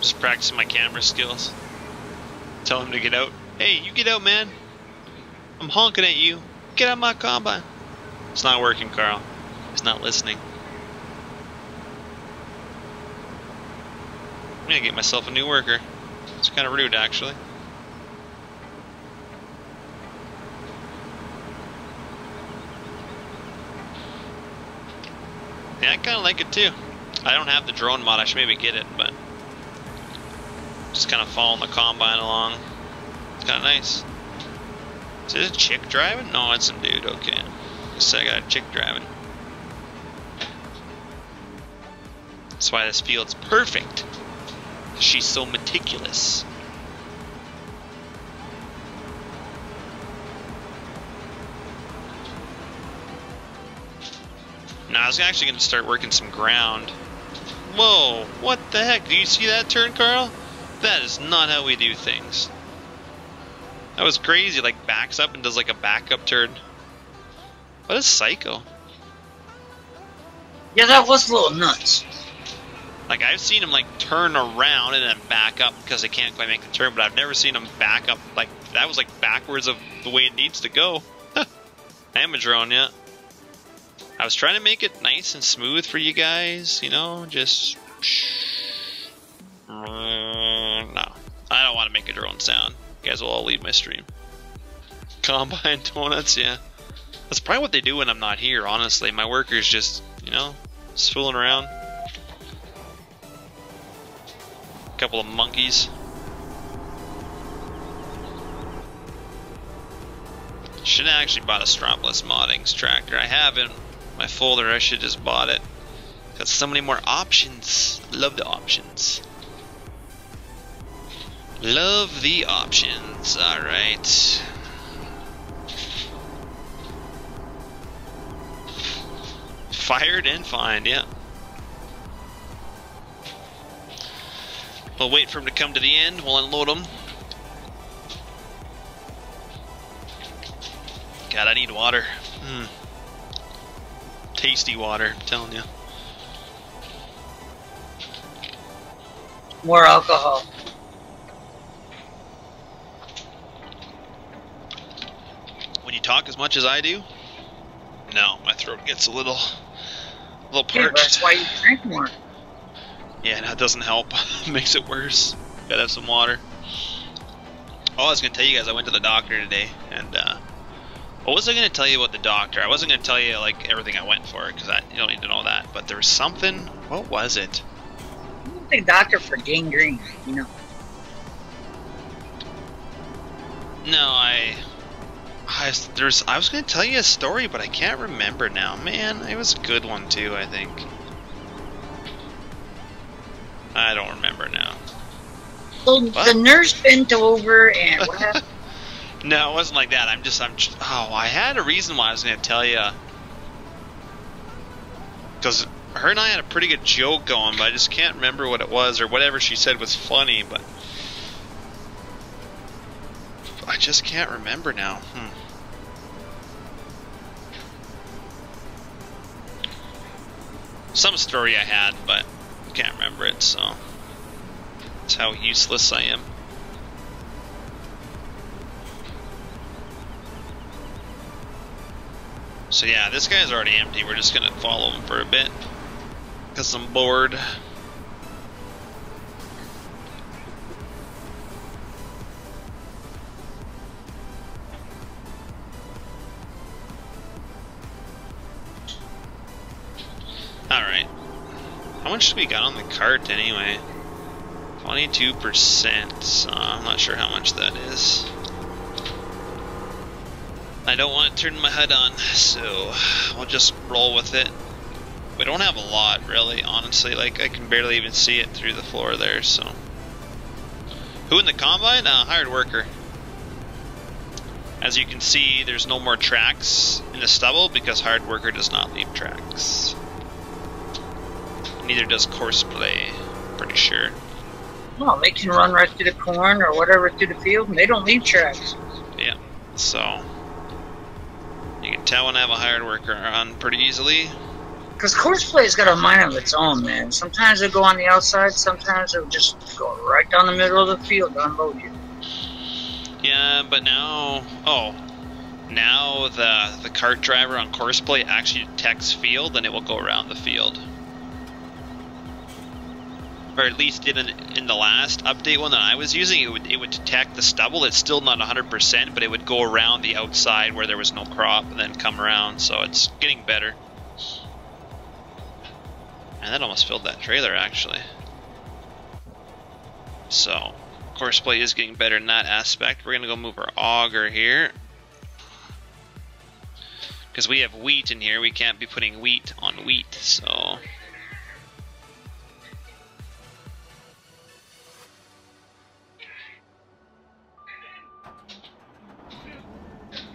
Just practicing my camera skills. Tell him to get out. Hey, you get out, man. I'm honking at you. Get out of my combine. It's not working, Carl. He's not listening. I'm gonna get myself a new worker. It's kind of rude, actually. Yeah, I kind of like it too. I don't have the drone mod. I should maybe get it, but just kind of following the combine along. It's kind of nice. Is it a chick driving? No, it's some dude. Okay. So I got a chick driving. That's why this field's perfect. She's so meticulous. Now I was actually going to start working some ground. Whoa, what the heck? Do you see that turn, Carl? That is not how we do things. That was crazy, like backs up and does like a backup turn. What a psycho. Yeah, that was a little nuts. Like, I've seen him, like, turn around and then back up because they can't quite make the turn, but I've never seen him back up. Like, that was, like, backwards of the way it needs to go. I am a drone, yeah. I was trying to make it nice and smooth for you guys, you know, just... No. I don't want to make a drone sound. You guys will all leave my stream. Combine donuts, yeah. That's probably what they do when I'm not here, honestly. My workers just, you know, just fooling around. Couple of monkeys. Should have actually bought a strapless moddings tractor. I have in my folder. I should just bought it. Got so many more options. Love the options. Love the options. All right. Fired and fined. Yeah. We'll wait for him to come to the end. We'll unload him. God, I need water. Tasty water, I'm telling you. More alcohol. When you talk as much as I do, no, my throat gets a little parched. Yeah, that's why you drink more. Yeah, that doesn't help. Makes it worse. Gotta have some water. Oh, I was gonna tell you guys I went to the doctor today, and what was I gonna tell you about the doctor? I wasn't gonna tell you like everything I went for, because you don't need to know that. But there was something. What was it? I don't think doctor for gangrene, you know. No, I was gonna tell you a story, but I can't remember now. Man, it was a good one too, I think. I don't remember now. So the nurse bent over and what happened? No, it wasn't like that. Oh, I had a reason why I was going to tell you. Because her and I had a pretty good joke going, but I just can't remember what it was, or whatever she said was funny, but I just can't remember now. Some story I had, but I can't remember it, so that's how useless I am. So yeah, this guy's already empty. We're just gonna follow him for a bit because I'm bored. Alright. How much do we got on the cart anyway? 22%, so I'm not sure how much that is. I don't want to turn my HUD on, so we'll just roll with it. We don't have a lot, really, honestly. Like, I can barely even see it through the floor there, so. Who in the combine? Hired worker. As you can see, there's no more tracks in the stubble because hired worker does not leave tracks. Neither does Courseplay, pretty sure. Well, they can run right through the corn or whatever through the field, and they don't leave tracks. Yeah, so you can tell when I have a hired worker on pretty easily. Because Courseplay's got a mind of its own, man. Sometimes they'll go on the outside, sometimes they'll just go right down the middle of the field to unload you. Yeah, but now, now the cart driver on Courseplay actually detects field, and it will go around the field. or at least did in the last update one that I was using. It would detect the stubble. It's still not 100%, but it would go around the outside where there was no crop and then come around. So it's getting better. And that almost filled that trailer actually. So Courseplay is getting better in that aspect. We're gonna go move our auger here. Because we have wheat in here, we can't be putting wheat on wheat, so...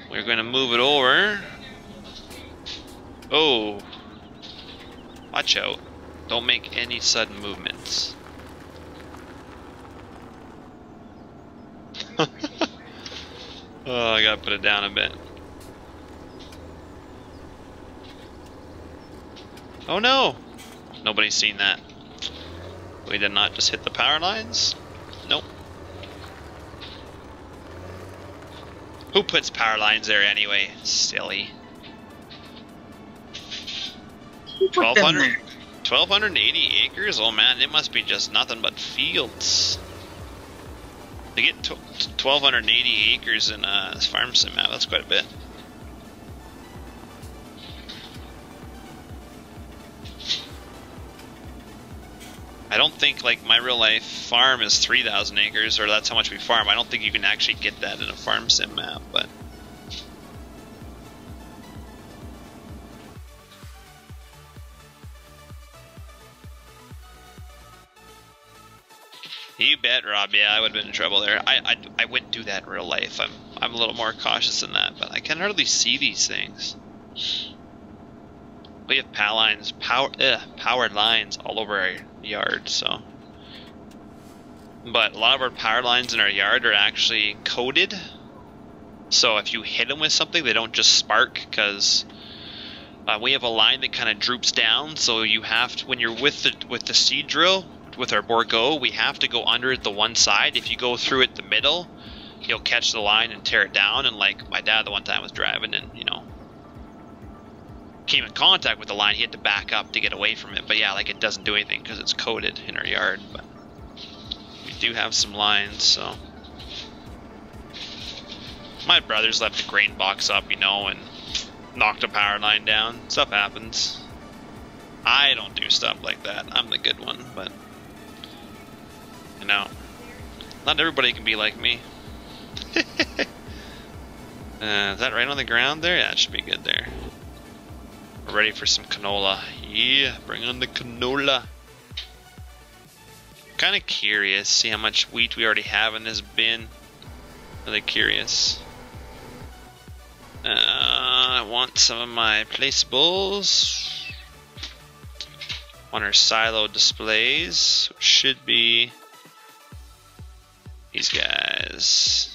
We're going to move it over. Oh! Watch out. Don't make any sudden movements. Oh, I gotta put it down a bit. Oh no! Nobody's seen that. We did not just hit the power lines? Nope. Who puts power lines there anyway? Silly. 1,280 acres? Oh man, it must be just nothing but fields. To get 1,280 acres in a farm sim map, that's quite a bit. I don't think, like, my real life farm is 3,000 acres, or that's how much we farm. I don't think you can actually get that in a farm sim map, but... You bet, Rob. Yeah, I would have been in trouble there. I wouldn't do that in real life. I'm a little more cautious than that, but I can hardly see these things. We have powered lines all over our yard, so. But a lot of our power lines in our yard are actually coated. So if you hit them with something, they don't just spark, because we have a line that kind of droops down. So you have to, when you're with the seed drill, with our Borgo, we have to go under it the one side. If you go through it the middle, you'll catch the line and tear it down. And like my dad the one time was driving and, you know, came in contact with the line, he had to back up to get away from it. But yeah, like, it doesn't do anything because it's coated in our yard. But we do have some lines, so. My brothers left a grain box up, you know, and knocked a power line down. Stuff happens. I don't do stuff like that. I'm the good one, but you know, not everybody can be like me. Is that right on the ground there? Yeah, it should be good there. We're ready for some canola. Yeah, bring on the canola. Kind of curious, see how much wheat we already have in this bin. Really curious. I want some of my placeables. On our silo displays, which should be these guys.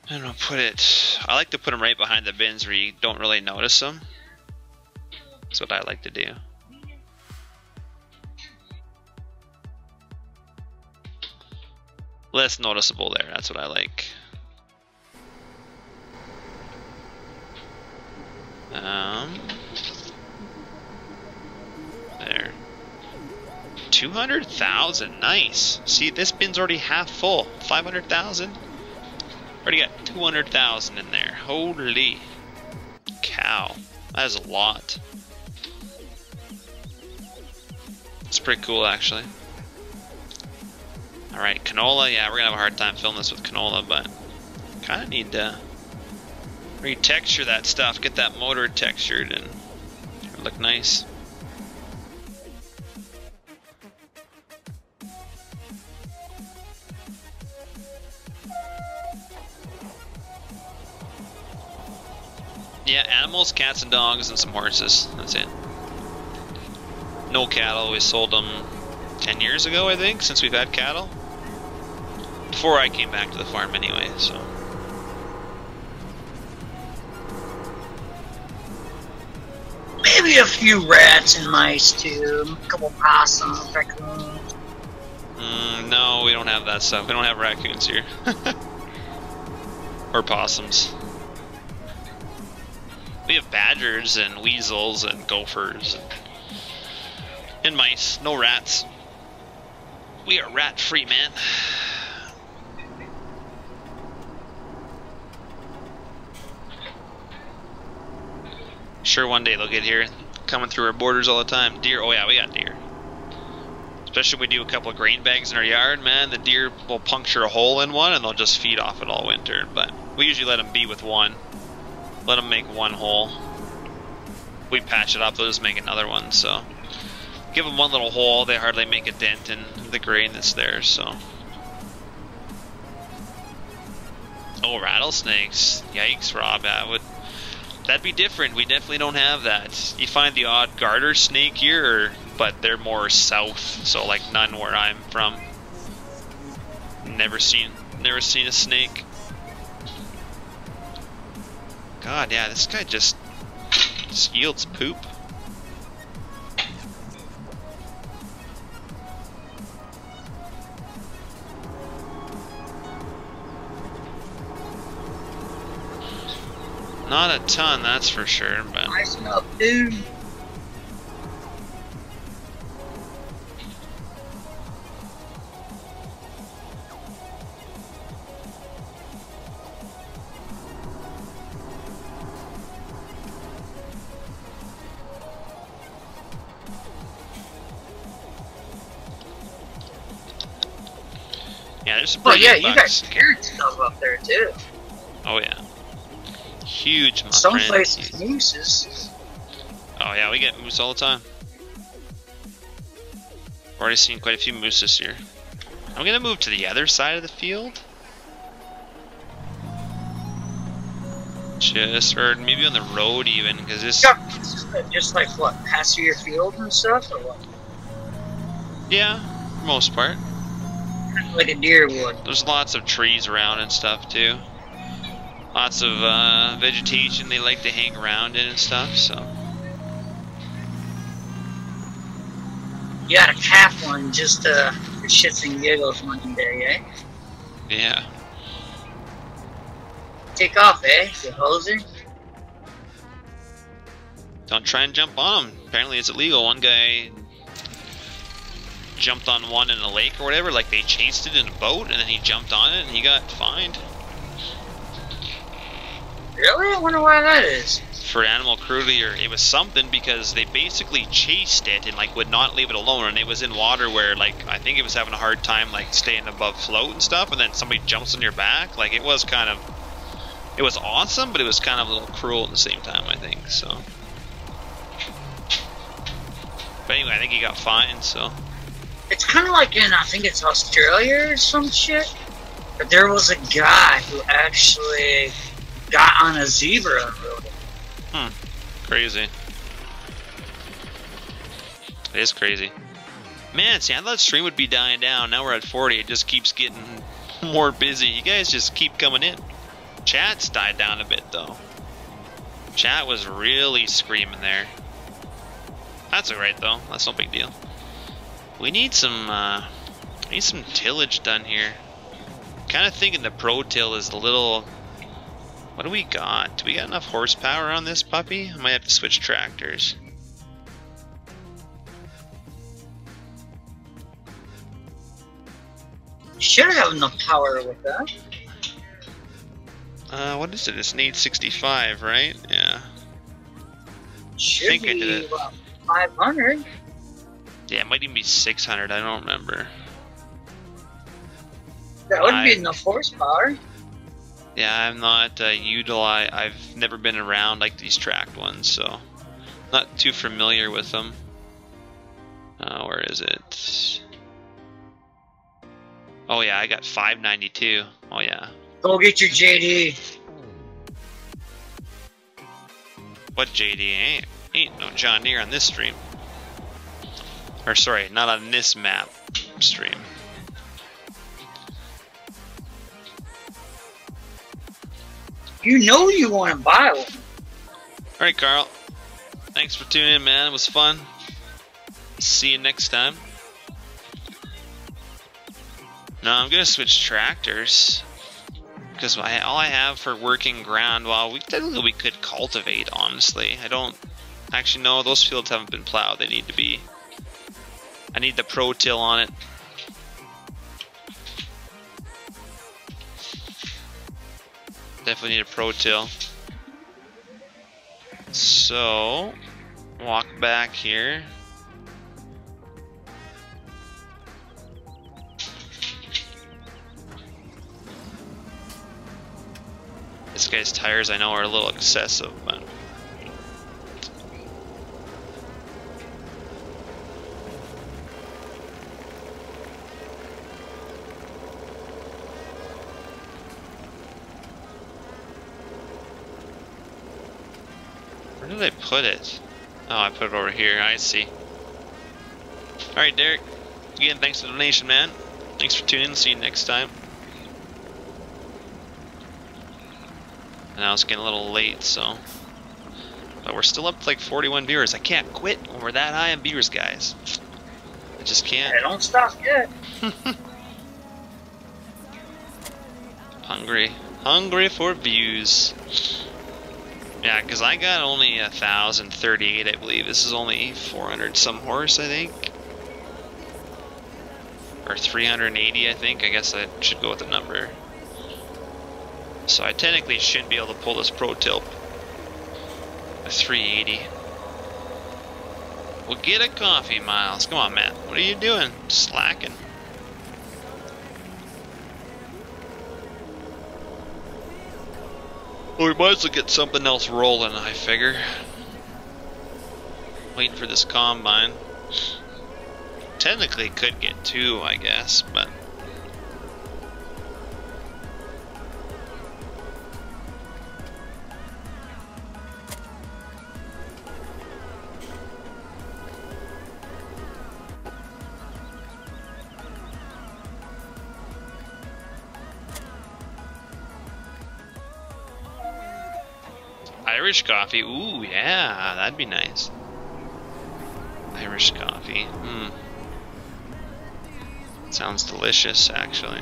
And I'll put it, I like to put them right behind the bins where you don't really notice them. That's what I like to do. Less noticeable there, that's what I like. There. 200,000, nice. See, this bin's already half full. 500,000. Already got 200,000 in there. Holy cow, that is a lot. It's pretty cool, actually. Alright, canola, yeah, we're gonna have a hard time filming this with canola, but kinda need to retexture that stuff, get that motor textured and it'll look nice. Yeah, animals, cats and dogs, and some horses. That's it. No cattle. We sold them 10 years ago, I think, since we've had cattle. Before I came back to the farm anyway, so. Maybe a few rats and mice too. A couple possums, raccoons. No, we don't have that stuff. We don't have raccoons here. Or possums. We have badgers and weasels and gophers and mice. No rats. We are rat-free, man. Sure, one day they'll get here. Coming through our borders all the time. Deer, oh yeah, we got deer. Especially if we do a couple of grain bags in our yard, man, the deer will puncture a hole in one and they'll just feed off it all winter. But we usually let them be with one. Let them make one hole. We patch it up, they'll just make another one, so. Give them one little hole, they hardly make a dent in the grain that's there, so. Oh, rattlesnakes. Yikes, Rob, that'd be different. We definitely don't have that. You find the odd garter snake here, but they're more south, so like none where I'm from. Never seen a snake. God, yeah, this guy just yields poop. Not a ton, that's for sure, but I smell food. yeah, there's some Oh pretty yeah, good you bucks. got carrot stuff up there too. Oh yeah. Huge, my Some friend. places mooses. Oh yeah, we get moose all the time. Already seen quite a few moose this year. I'm gonna move to the other side of the field. Or maybe on the road even, because this... Just like what, pass through your field and stuff, or what? Yeah, for most part. Kind of like a deer would. There's lots of trees around and stuff too. Lots of vegetation they like to hang around in and stuff, so. You got a calf one just for shits and giggles one day, eh? Yeah. Take off, eh, you hoser? Don't try and jump on them. Apparently it's illegal. One guy jumped on one in a lake or whatever, like they chased it in a boat and then he jumped on it and he got fined. Really? I wonder why that is. For animal cruelty, or it was something, because they basically chased it and like would not leave it alone, and it was in water where like I think it was having a hard time like staying above float and stuff, and then somebody jumps on your back. Like it was kind of, it was awesome, but it was kind of a little cruel at the same time, I think, so. But anyway, I think he got fined, so. It's kind of like in, I think it's Australia or some shit, but there was a guy who actually got on a zebra and rode it. Crazy. It is crazy. Man, see, I thought stream would be dying down. Now we're at 40. It just keeps getting more busy. You guys just keep coming in. Chat's died down a bit, though. Chat was really screaming there. That's alright, though. That's no big deal. We need some tillage done here. Kind of thinking the Pro Till is a little... What do we got? Do we got enough horsepower on this puppy? I might have to switch tractors. Should have enough power with that. What is it? It's an 865, right? Yeah. Should think I be did it. 500. Yeah, it might even be 600. I don't remember. That would be enough horsepower. Yeah, I'm not I've never been around like these tracked ones, so not too familiar with them. Where is it? Oh yeah, I got 592. Oh yeah. Go get your JD. What JD? Ain't no John Deere on this stream. Or sorry, not on this map stream. You know you want to buy one. Alright, Carl. Thanks for tuning in, man. It was fun. See you next time. No, I'm gonna switch tractors. because all I have for working ground, well, technically we could cultivate, honestly. I don't actually know, those fields haven't been plowed. They need to be. I need the Pro Till on it. Definitely need a Pro Till. So, walk back here. This guy's tires, I know, are a little excessive, but where did I put it? Oh, I put it over here. I see. Alright, Derek. Again, thanks for the donation, man. Thanks for tuning in. See you next time. Now it's getting a little late, so. But we're still up to like 41 viewers. I can't quit when we're that high in viewers, guys. I just can't. Yeah, don't stop yet. Hungry. Hungry for views. Yeah, because I got only 1,038, I believe. This is only 400 some horse, I think. Or 380, I think. I guess I should go with the number. So I technically shouldn't be able to pull this Pro Till. A 380. Well, get a coffee, Miles. Come on, man. What are you doing? Slacking. Well, we might as well get something else rolling, I figure. Waiting for this combine. Technically could get two, I guess, but Irish coffee, ooh, yeah, that'd be nice. Irish coffee, sounds delicious, actually.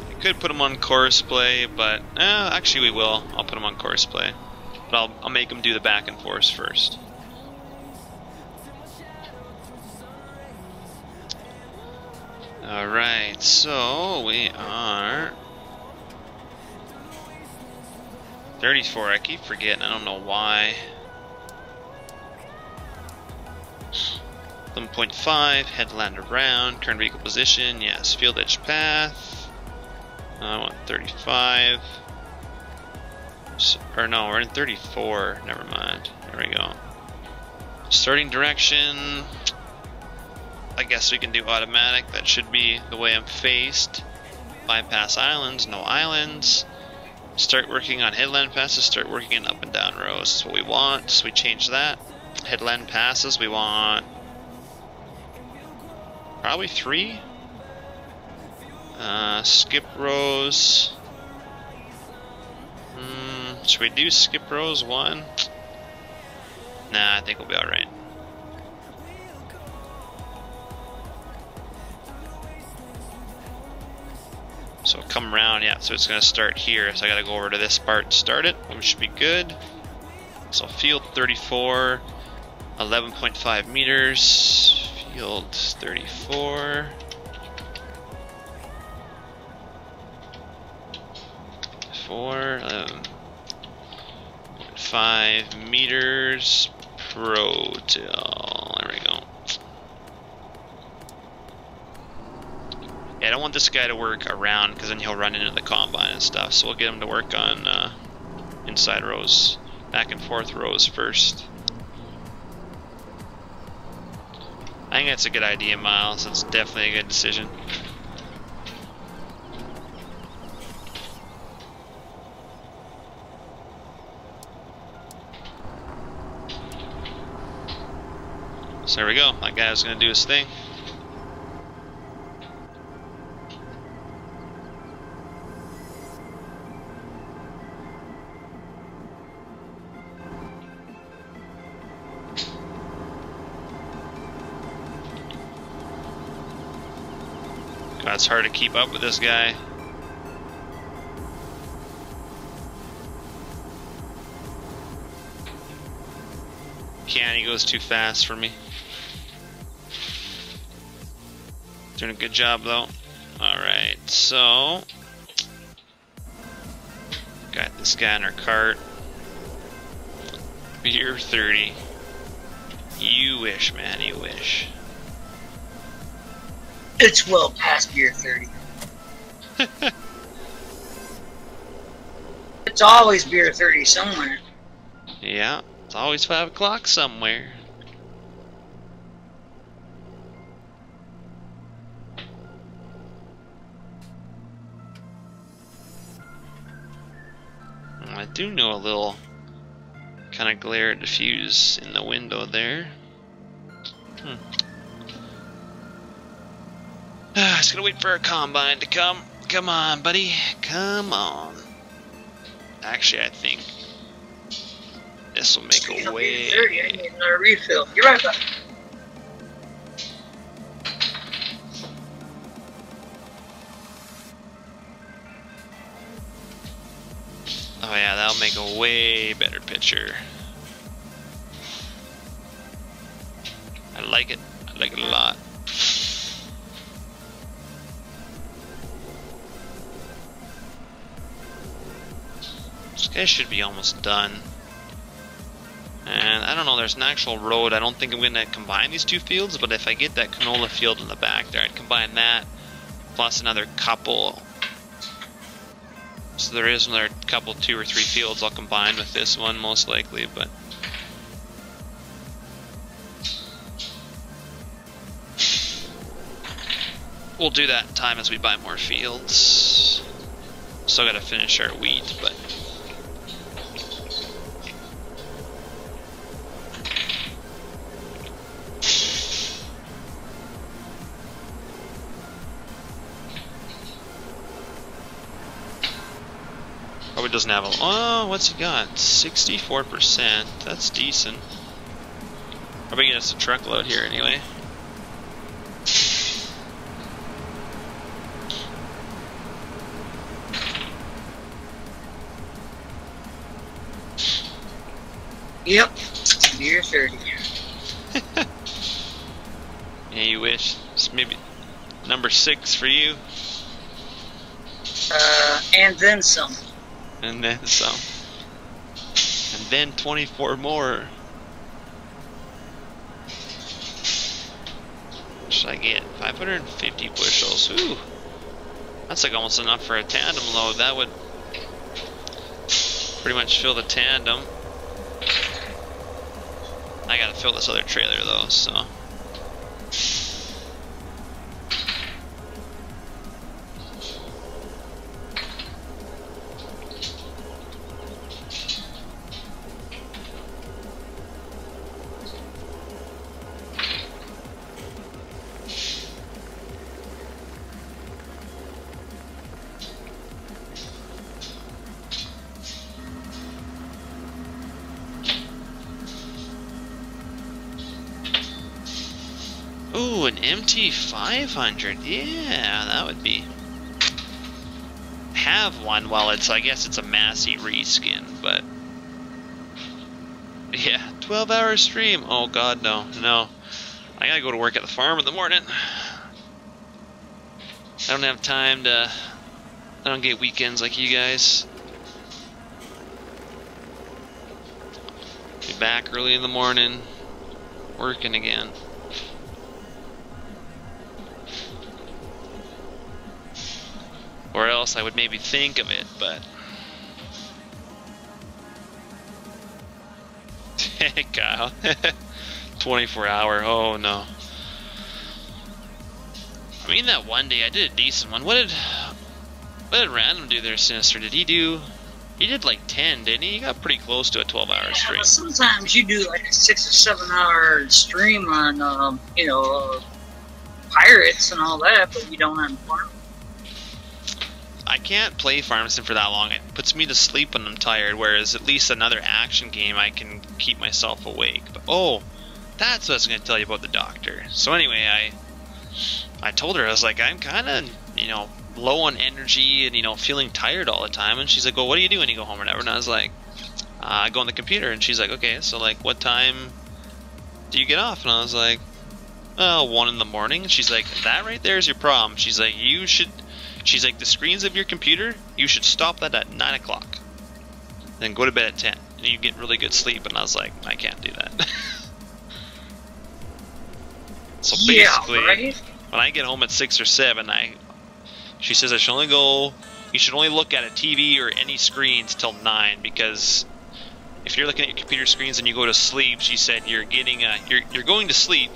I could put them on Courseplay, but actually we will. I'll put them on Courseplay. But I'll make them do the back and forth first. Alright, so we are 34. I keep forgetting, I don't know why. 11.5, headland around, current vehicle position, yes, field edge path. I want 35. Or no, we're in 34. Never mind. There we go. Starting direction. I guess we can do automatic. That should be the way I'm faced. Bypass islands. No islands. Start working on headland passes. Start working in up and down rows. That's what we want. So we change that. Headland passes. We want probably 3. Skip rows. Should we do skip rows 1? Nah, I think we'll be alright. So come around, yeah, so it's going to start here. So I got to go over to this part to start it. We should be good. So field 34, 11.5 meters. Field 34. 11.5 meters. Pro Till. There we go. Yeah, I don't want this guy to work around because then he'll run into the combine and stuff. So we'll get him to work on inside rows, back and forth rows first. I think that's a good idea, Miles. That's definitely a good decision. So there we go. That guy's gonna do his thing. It's hard to keep up with this guy. He goes too fast for me. Doing a good job though. Alright, so got this guy in our cart. Beer 30. You wish, man, you wish. It's well past beer 30. It's always beer 30 somewhere. Yeah, it's always 5 o'clock somewhere. I do know a little kind of glare diffuse in the window there. Just gonna wait for our combine to come. Come on, buddy. Come on. Actually, I think this will make a way. 30, I need another refill. You're right back. Oh yeah, that'll make a way better picture. I like it. I like it a lot. This guy should be almost done. And I don't know, there's an actual road. I don't think I'm going to combine these two fields, but if I get that canola field in the back there, I'd combine that plus another couple. So there is another couple, 2 or 3 fields I'll combine with this one most likely, but we'll do that in time as we buy more fields. Still gotta finish our wheat, but probably doesn't have a. Oh, what's he got? 64%. That's decent. Probably get us a truckload here anyway. Yep, beer 30. Yeah, you wish. It's maybe number 6 for you. And then some. And then some. And then 24 more. What should I get? 550 bushels. Ooh. That's like almost enough for a tandem load. That would pretty much fill the tandem. I gotta fill this other trailer though, so. Ooh, an MT500. Yeah, that would be. Have one. Well, it's. I guess it's a Massey reskin, but yeah, 12-hour stream. Oh God, no, no. I gotta go to work at the farm in the morning. I don't have time to. I don't get weekends like you guys. Be back early in the morning, working again. Or else I would maybe think of it, but Kyle, 24-hour. Oh no. I mean, that one day I did a decent one. What did Random do there, Sinister? Did he do? He did like 10, didn't he? He got pretty close to a 12-hour stream. Well, sometimes you do like a 6 or 7 hour stream on, you know, pirates and all that, but you don't have farm. I can't play Farm Sim for that long. It puts me to sleep when I'm tired, whereas at least another action game I can keep myself awake. But oh, that's what I was going to tell you about the doctor. So anyway, I told her, I was like, I'm kind of you know, low on energy and, you know, feeling tired all the time. And she's like, well, what do you do when you go home or whatever? And I was like, I go on the computer. And she's like, okay, so like what time do you get off? And I was like, oh, 1 in the morning. And she's like, that right there is your problem. She's like, she's like, the screens of your computer, you should stop that at 9 o'clock. Then go to bed at 10. And you get really good sleep. And I was like, I can't do that. So basically, right? When I get home at 6 or 7, she says you should only look at a TV or any screens till 9, because if you're looking at your computer screens and you go to sleep, she said you're going to sleep,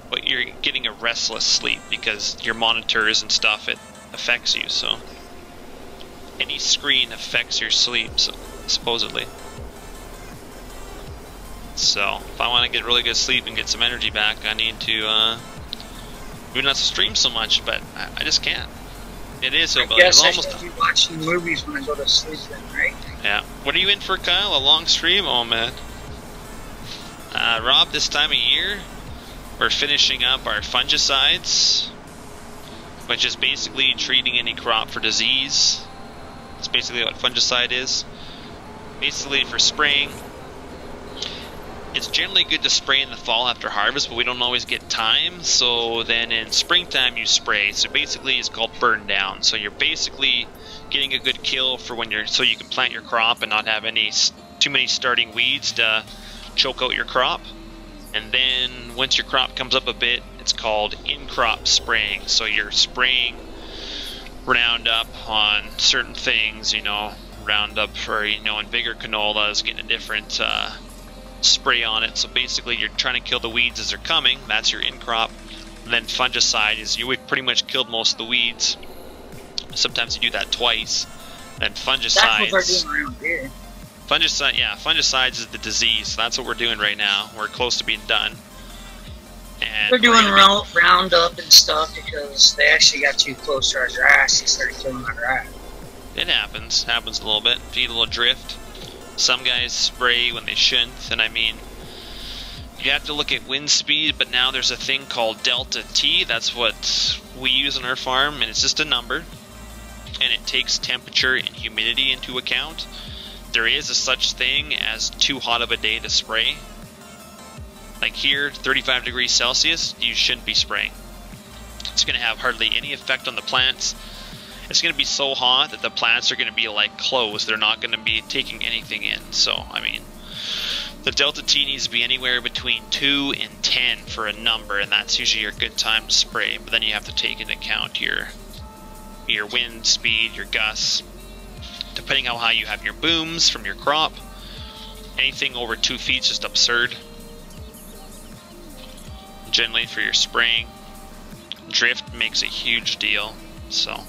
but you're getting a restless sleep because your monitors and stuff, it affects you. So any screen affects your sleep, so, supposedly. So if I want to get really good sleep and get some energy back, I need to maybe not to stream so much, but I just can't. It is so. I guess I should be watching movies when I go to sleep then, right? Yeah. What are you in for, Kyle? A long stream? Oh man. Rob, this time of year, we're finishing up our fungicides, which is basically treating any crop for disease. That's basically what fungicide is. Basically for spraying. It's generally good to spray in the fall after harvest, but we don't always get time, so then in springtime you spray. So basically it's called burn down. So you're basically getting a good kill for when so you can plant your crop and not have too many starting weeds to choke out your crop. And then once your crop comes up a bit, it's called in-crop spraying. So you're spraying Roundup on certain things, you know, Roundup for, you know, in bigger canolas, getting a different spray on it. So basically you're trying to kill the weeds as they're coming. That's your in-crop. And then fungicide is you pretty much killed most of the weeds. Sometimes you do that twice. Then fungicides. That's what they're doing around here. Fungicide, yeah, fungicides is the disease. So that's what we're doing right now. We're close to being done. And we're doing Roundup and stuff because they actually got too close to our grass. They started killing our grass. It happens. Happens a little bit. If you get a little drift. Some guys spray when they shouldn't, and I mean, you have to look at wind speed, but now there's a thing called delta T. That's what we use on our farm, and it's just a number, and it takes temperature and humidity into account. There is a such thing as too hot of a day to spray. Like here, 35 degrees Celsius, you shouldn't be spraying. It's going to have hardly any effect on the plants. It's going to be so hot that the plants are going to be like closed. They're not going to be taking anything in. So, I mean, the delta T needs to be anywhere between 2 and 10 for a number, and that's usually your good time to spray. But then you have to take into account your wind speed, your gusts, depending how high you have your booms from your crop. Anything over 2 feet is just absurd. Generally for your spraying, drift makes a huge deal. So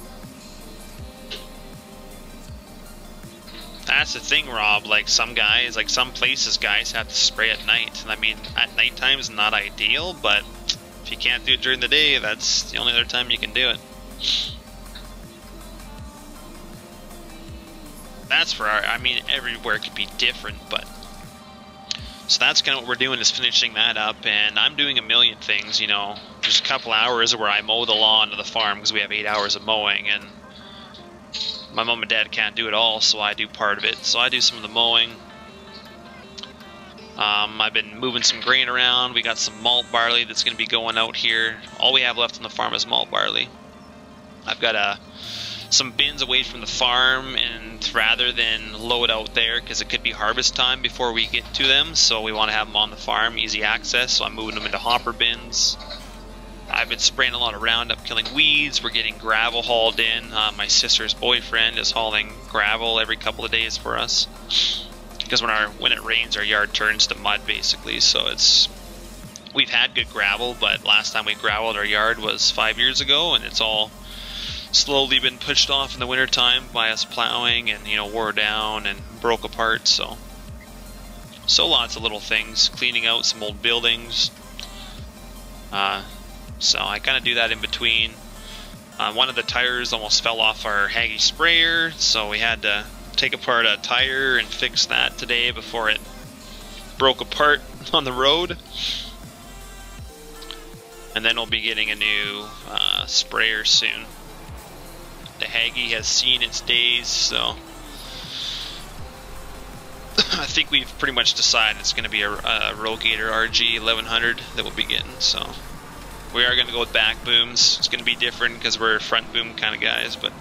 that's the thing, Rob. Like some guys, like some places, guys have to spray at night. And I mean, at nighttime is not ideal, but if you can't do it during the day, that's the only other time you can do it. That's for I mean, everywhere could be different, but so that's kind of what we're doing, is finishing that up. And I'm doing a million things, you know. There's a couple hours where I mow the lawn of the farm because we have 8 hours of mowing, and my mom and dad can't do it all, so I do part of it. So I do some of the mowing. I've been moving some grain around. We got some malt barley that's going to be going out here. All we have left on the farm is malt barley. I've got some bins away from the farm, and rather than load out there because it could be harvest time before we get to them, so we want to have them on the farm, easy access, so I'm moving them into hopper bins. I've been spraying a lot of Roundup, killing weeds. We're getting gravel hauled in. My sister's boyfriend is hauling gravel every couple of days for us, because when it rains, our yard turns to mud basically. So we've had good gravel, but last time we graveled our yard was 5 years ago, and it's all slowly been pushed off in the winter time by us plowing, and, you know, wore down and broke apart. So lots of little things, cleaning out some old buildings. So I kind of do that in between. One of the tires almost fell off our Haggy sprayer, so we had to take apart a tire and fix that today before it broke apart on the road. And then we'll be getting a new sprayer soon. The Haggy has seen its days, so I think we've pretty much decided it's going to be a Rogator RG 1100 that we'll be getting. So we are going to go with back booms. It's going to be different because we're front boom kind of guys, but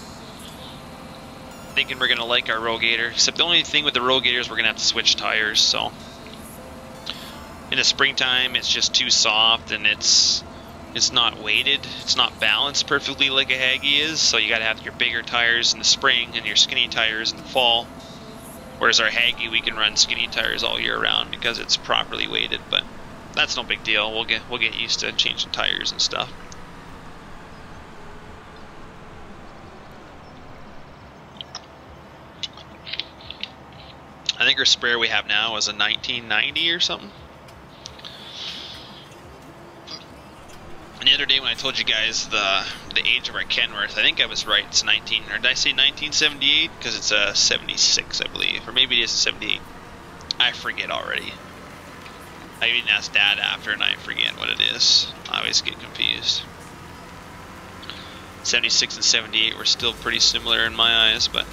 thinking we're going to like our Rogator. Except the only thing with the Rogator is we're going to have to switch tires. So in the springtime, it's just too soft and it's not weighted. It's not balanced perfectly like a Haggy is. So you got to have your bigger tires in the spring and your skinny tires in the fall. Whereas our Haggy, we can run skinny tires all year round because it's properly weighted, but that's no big deal. We'll get used to changing tires and stuff. I think our spare we have now is a 1990 or something. And the other day when I told you guys the age of our Kenworth, I think I was right. It's 19, or did I say 1978? Because it's a 76, I believe, or maybe it is a 78. I forget already. I even asked Dad after, and I forget what it is. I always get confused. 76 and 78 were still pretty similar in my eyes, but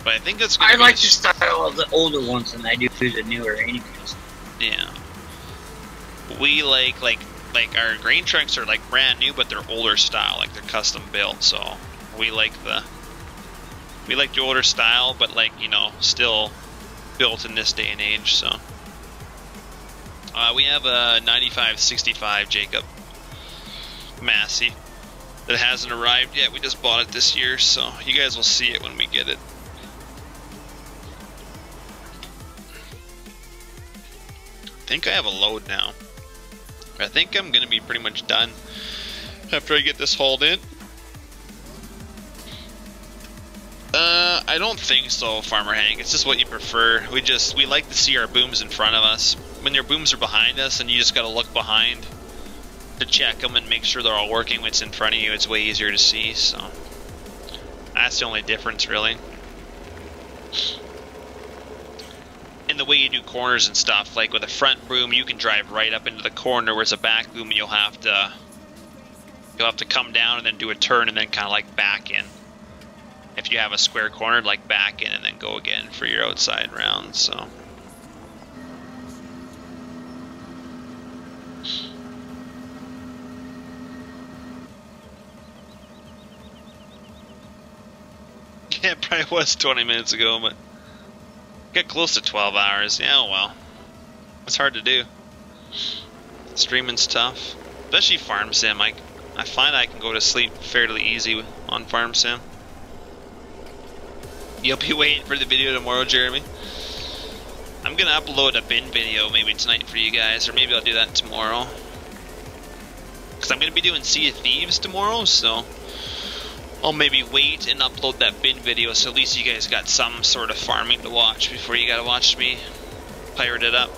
I think that's going to be... I like the style of the older ones than I do the newer anyways. Yeah. We like our grain trucks are like brand new, but they're older style, like they're custom built. So we like the older style, but like, you know, still built in this day and age. So we have a 9565 Jacob Massey that hasn't arrived yet. We just bought it this year, so you guys will see it when we get it. I think I have a load now. I think I'm going to be pretty much done after I get this hauled in. I don't think so, Farmer Hank. It's just what you prefer. We like to see our booms in front of us. When your booms are behind us and you just got to look behind to check them and make sure they're all working when it's in front of you, it's way easier to see. So that's the only difference, really. In the way you do corners and stuff, like with a front boom, you can drive right up into the corner, whereas a back boom, you'll have to come down and then do a turn and then kind of like back in. If you have a square corner, like back in and then go again for your outside round. So yeah, it probably was 20 minutes ago, but got close to 12 hours. Yeah, oh well. It's hard to do. Streaming's tough. Especially Farm Sim. I find I can go to sleep fairly easy on Farm Sim. You'll be waiting for the video tomorrow, Jeremy? I'm gonna upload a bin video maybe tonight for you guys, or maybe I'll do that tomorrow. Because I'm gonna be doing Sea of Thieves tomorrow, so I'll maybe wait and upload that bin video, so at least you guys got some sort of farming to watch before you gotta watch me pirate it up.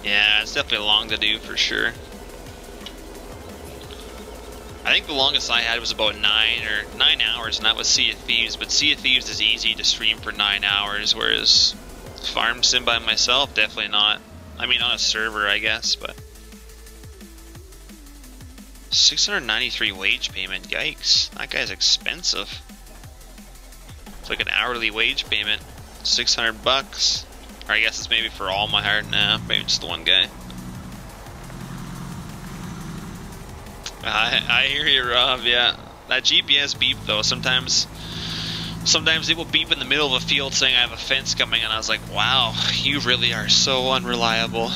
Yeah, it's definitely long to do for sure. I think the longest I had was about 9 hours, and that was Sea of Thieves. But Sea of Thieves is easy to stream for 9 hours, whereas Farm Sim by myself, definitely not. I mean, on a server, I guess, but 693 wage payment. Yikes, that guy's expensive. It's like an hourly wage payment, 600 bucks. Or I guess it's maybe for all my hard. Nah, maybe just the one guy. I hear you, Rob. Yeah, that GPS beep though. Sometimes it will beep in the middle of a field saying I have a fence coming, and I was like, wow, you really are so unreliable.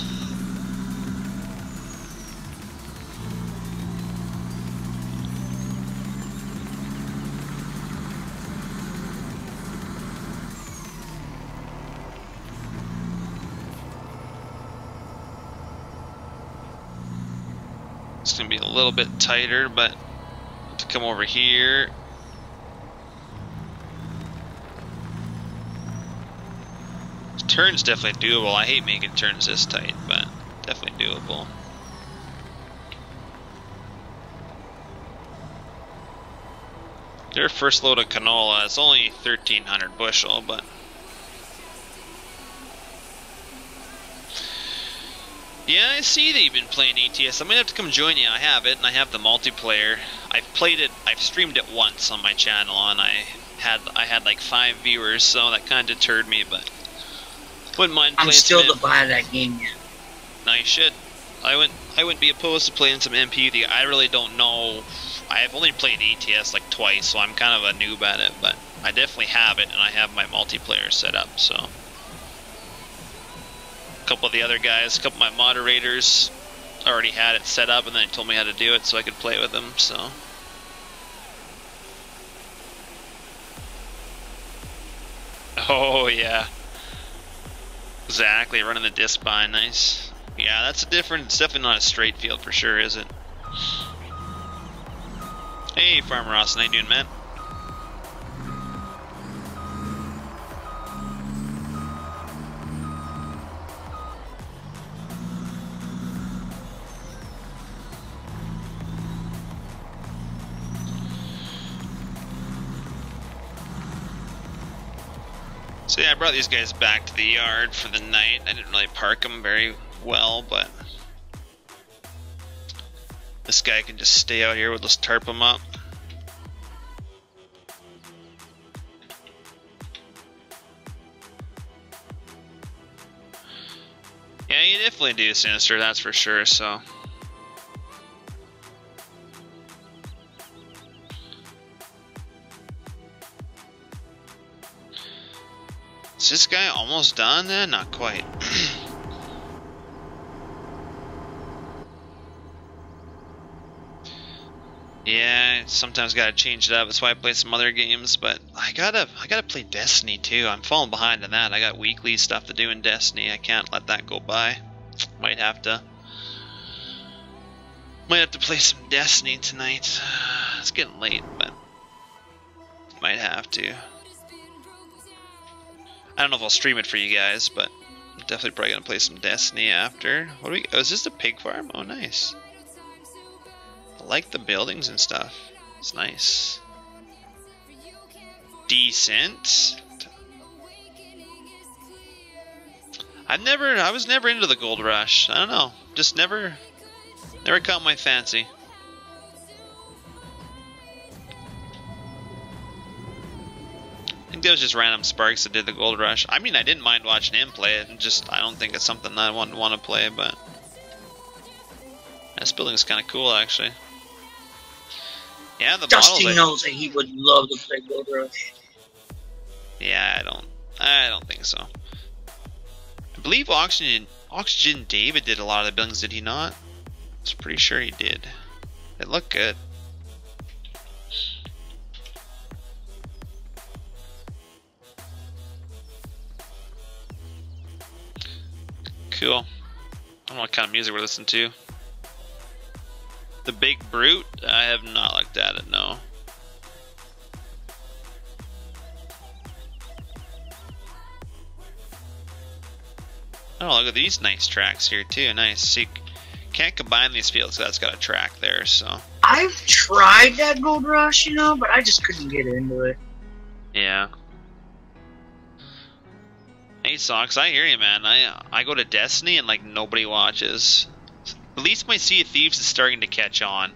It's gonna be a little bit tighter, but to come over here. Turn's definitely doable. I hate making turns this tight, but definitely doable. Their first load of canola, it's only 1,300 bushel, but Yeah, I see that you've been playing ATS. I'm gonna have to come join you. I have it, and I have the multiplayer. I've played it. I've streamed it once on my channel, and I had like 5 viewers, so that kind of deterred me. But wouldn't mind playing. I'm still to buy that game yet. No, you should. I wouldn't be opposed to playing some MP with you. I really don't know. I've only played ATS like twice, so I'm kind of a noob at it. But I definitely have it, and I have my multiplayer set up. So a couple of the other guys, a couple of my moderators already had it set up, and then they told me how to do it so I could play with them. So. Oh yeah. Exactly, running the disc bind, nice. Yeah, that's a different, it's definitely not a straight field for sure, is it? Hey, Farmer Austin, how you doing, man? So yeah, I brought these guys back to the yard for the night. I didn't really park them very well, but this guy can just stay out here. We'll just tarp him up. Yeah, you definitely do, Sinister, that's for sure, so. Is this guy almost done then? Not quite. Yeah, sometimes gotta change it up. That's why I play some other games, but I gotta play Destiny too. I'm falling behind on that. I got weekly stuff to do in Destiny. I can't let that go by. Might have to play some Destiny tonight. It's getting late, but might have to. I don't know if I'll stream it for you guys, but I'm definitely probably gonna play some Destiny after. What do we? Oh, is this a pig farm? Oh, nice. I like the buildings and stuff. It's nice. Decent. I was never into the gold rush. I don't know. Just never caught my fancy. I think that was just random Sparks that did the gold rush. I mean, I didn't mind watching him play it. Just I don't think it's something that I want to play. But this building is kind of cool, actually. Yeah, the Dusty models, knows that he would love to play gold rush. Yeah, I don't think so. I believe Oxygen David did a lot of the buildings, did he not? I'm pretty sure he did. It looked good. Cool. I don't know what kind of music we're listening to. The Big Brute? I have not looked at it, no. Oh, look at these nice tracks here too. Nice. So you can't combine these fields, so that's got a track there, so. I've tried that gold rush, you know, but I just couldn't get into it. Yeah. Hey Sox, I hear you, man. I go to Destiny and like nobody watches. At least my Sea of Thieves is starting to catch on.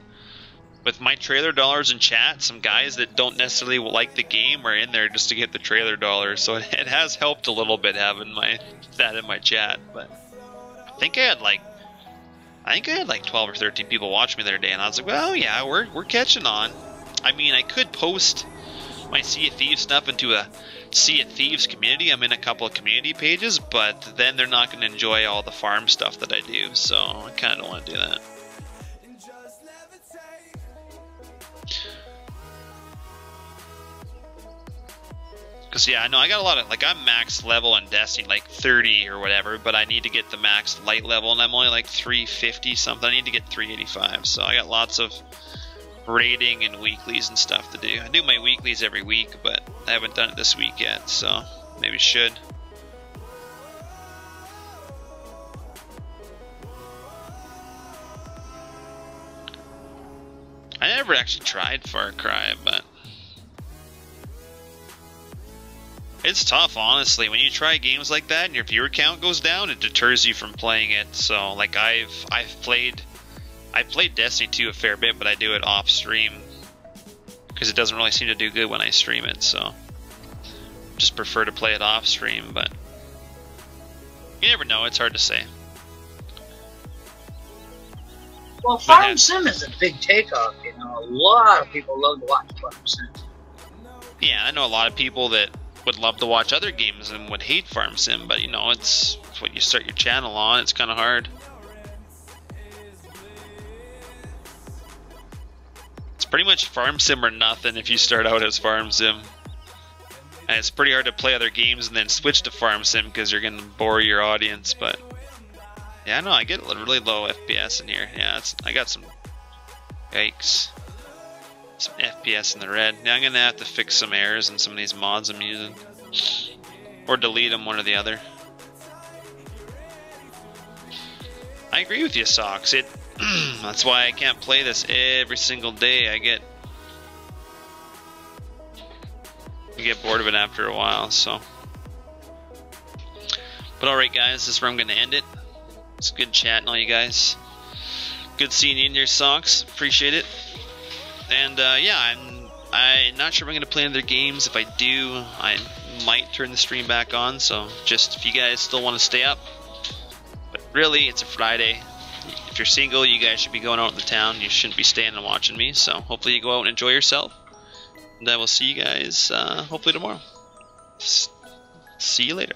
With my trailer dollars in chat, some guys that don't necessarily like the game are in there just to get the trailer dollars. So it has helped a little bit having that in my chat. But I think I had like 12 or 13 people watch me the other day, and I was like, well, yeah, we're catching on. I mean, I could post my Sea of Thieves stuff into a Sea of Thieves community. I'm in a couple of community pages, but then they're not going to enjoy all the farm stuff that I do, so I kind of don't want to do that. Because, yeah, I know I got a lot of, like, I'm max level in Destiny, like 30 or whatever, but I need to get the max light level, and I'm only like 350 something. I need to get 385, so I got lots of raiding and weeklies and stuff to do. I do my weeklies every week, but I haven't done it this week yet, so maybe I should. I never actually tried Far Cry, but It's tough, honestly. When you try games like that and your viewer count goes down, it deters you from playing it. So, like, I played Destiny 2 a fair bit, but I do it off stream because it doesn't really seem to do good when I stream it. So, just prefer to play it off stream. But you never know; it's hard to say. Well, Farm Sim is a big takeoff. You know, a lot of people love to watch Farm Sim. Yeah, I know a lot of people that would love to watch other games and would hate Farm Sim, but you know, it's what you start your channel on. It's kind of hard. It's pretty much Farm Sim or nothing if you start out as Farm Sim. And it's pretty hard to play other games and then switch to Farm Sim because you're going to bore your audience, but yeah, no, I get really low FPS in here. Yeah, I got some, yikes. Some FPS in the red. Now I'm going to have to fix some errors in some of these mods I'm using. Or delete them, one or the other. I agree with you, Socks. That's why I can't play this every single day. I get bored of it after a while, so. But alright guys, this is where I'm going to end it. It's good chatting all you guys. Good seeing you in your Socks. Appreciate it. And yeah, I'm not sure if I'm going to play other games. If I do, I might turn the stream back on. So just if you guys still want to stay up. But really, it's a Friday. If you're single, you guys should be going out in the town. You shouldn't be staying and watching me. So hopefully you go out and enjoy yourself. And I will see you guys hopefully tomorrow. See you later.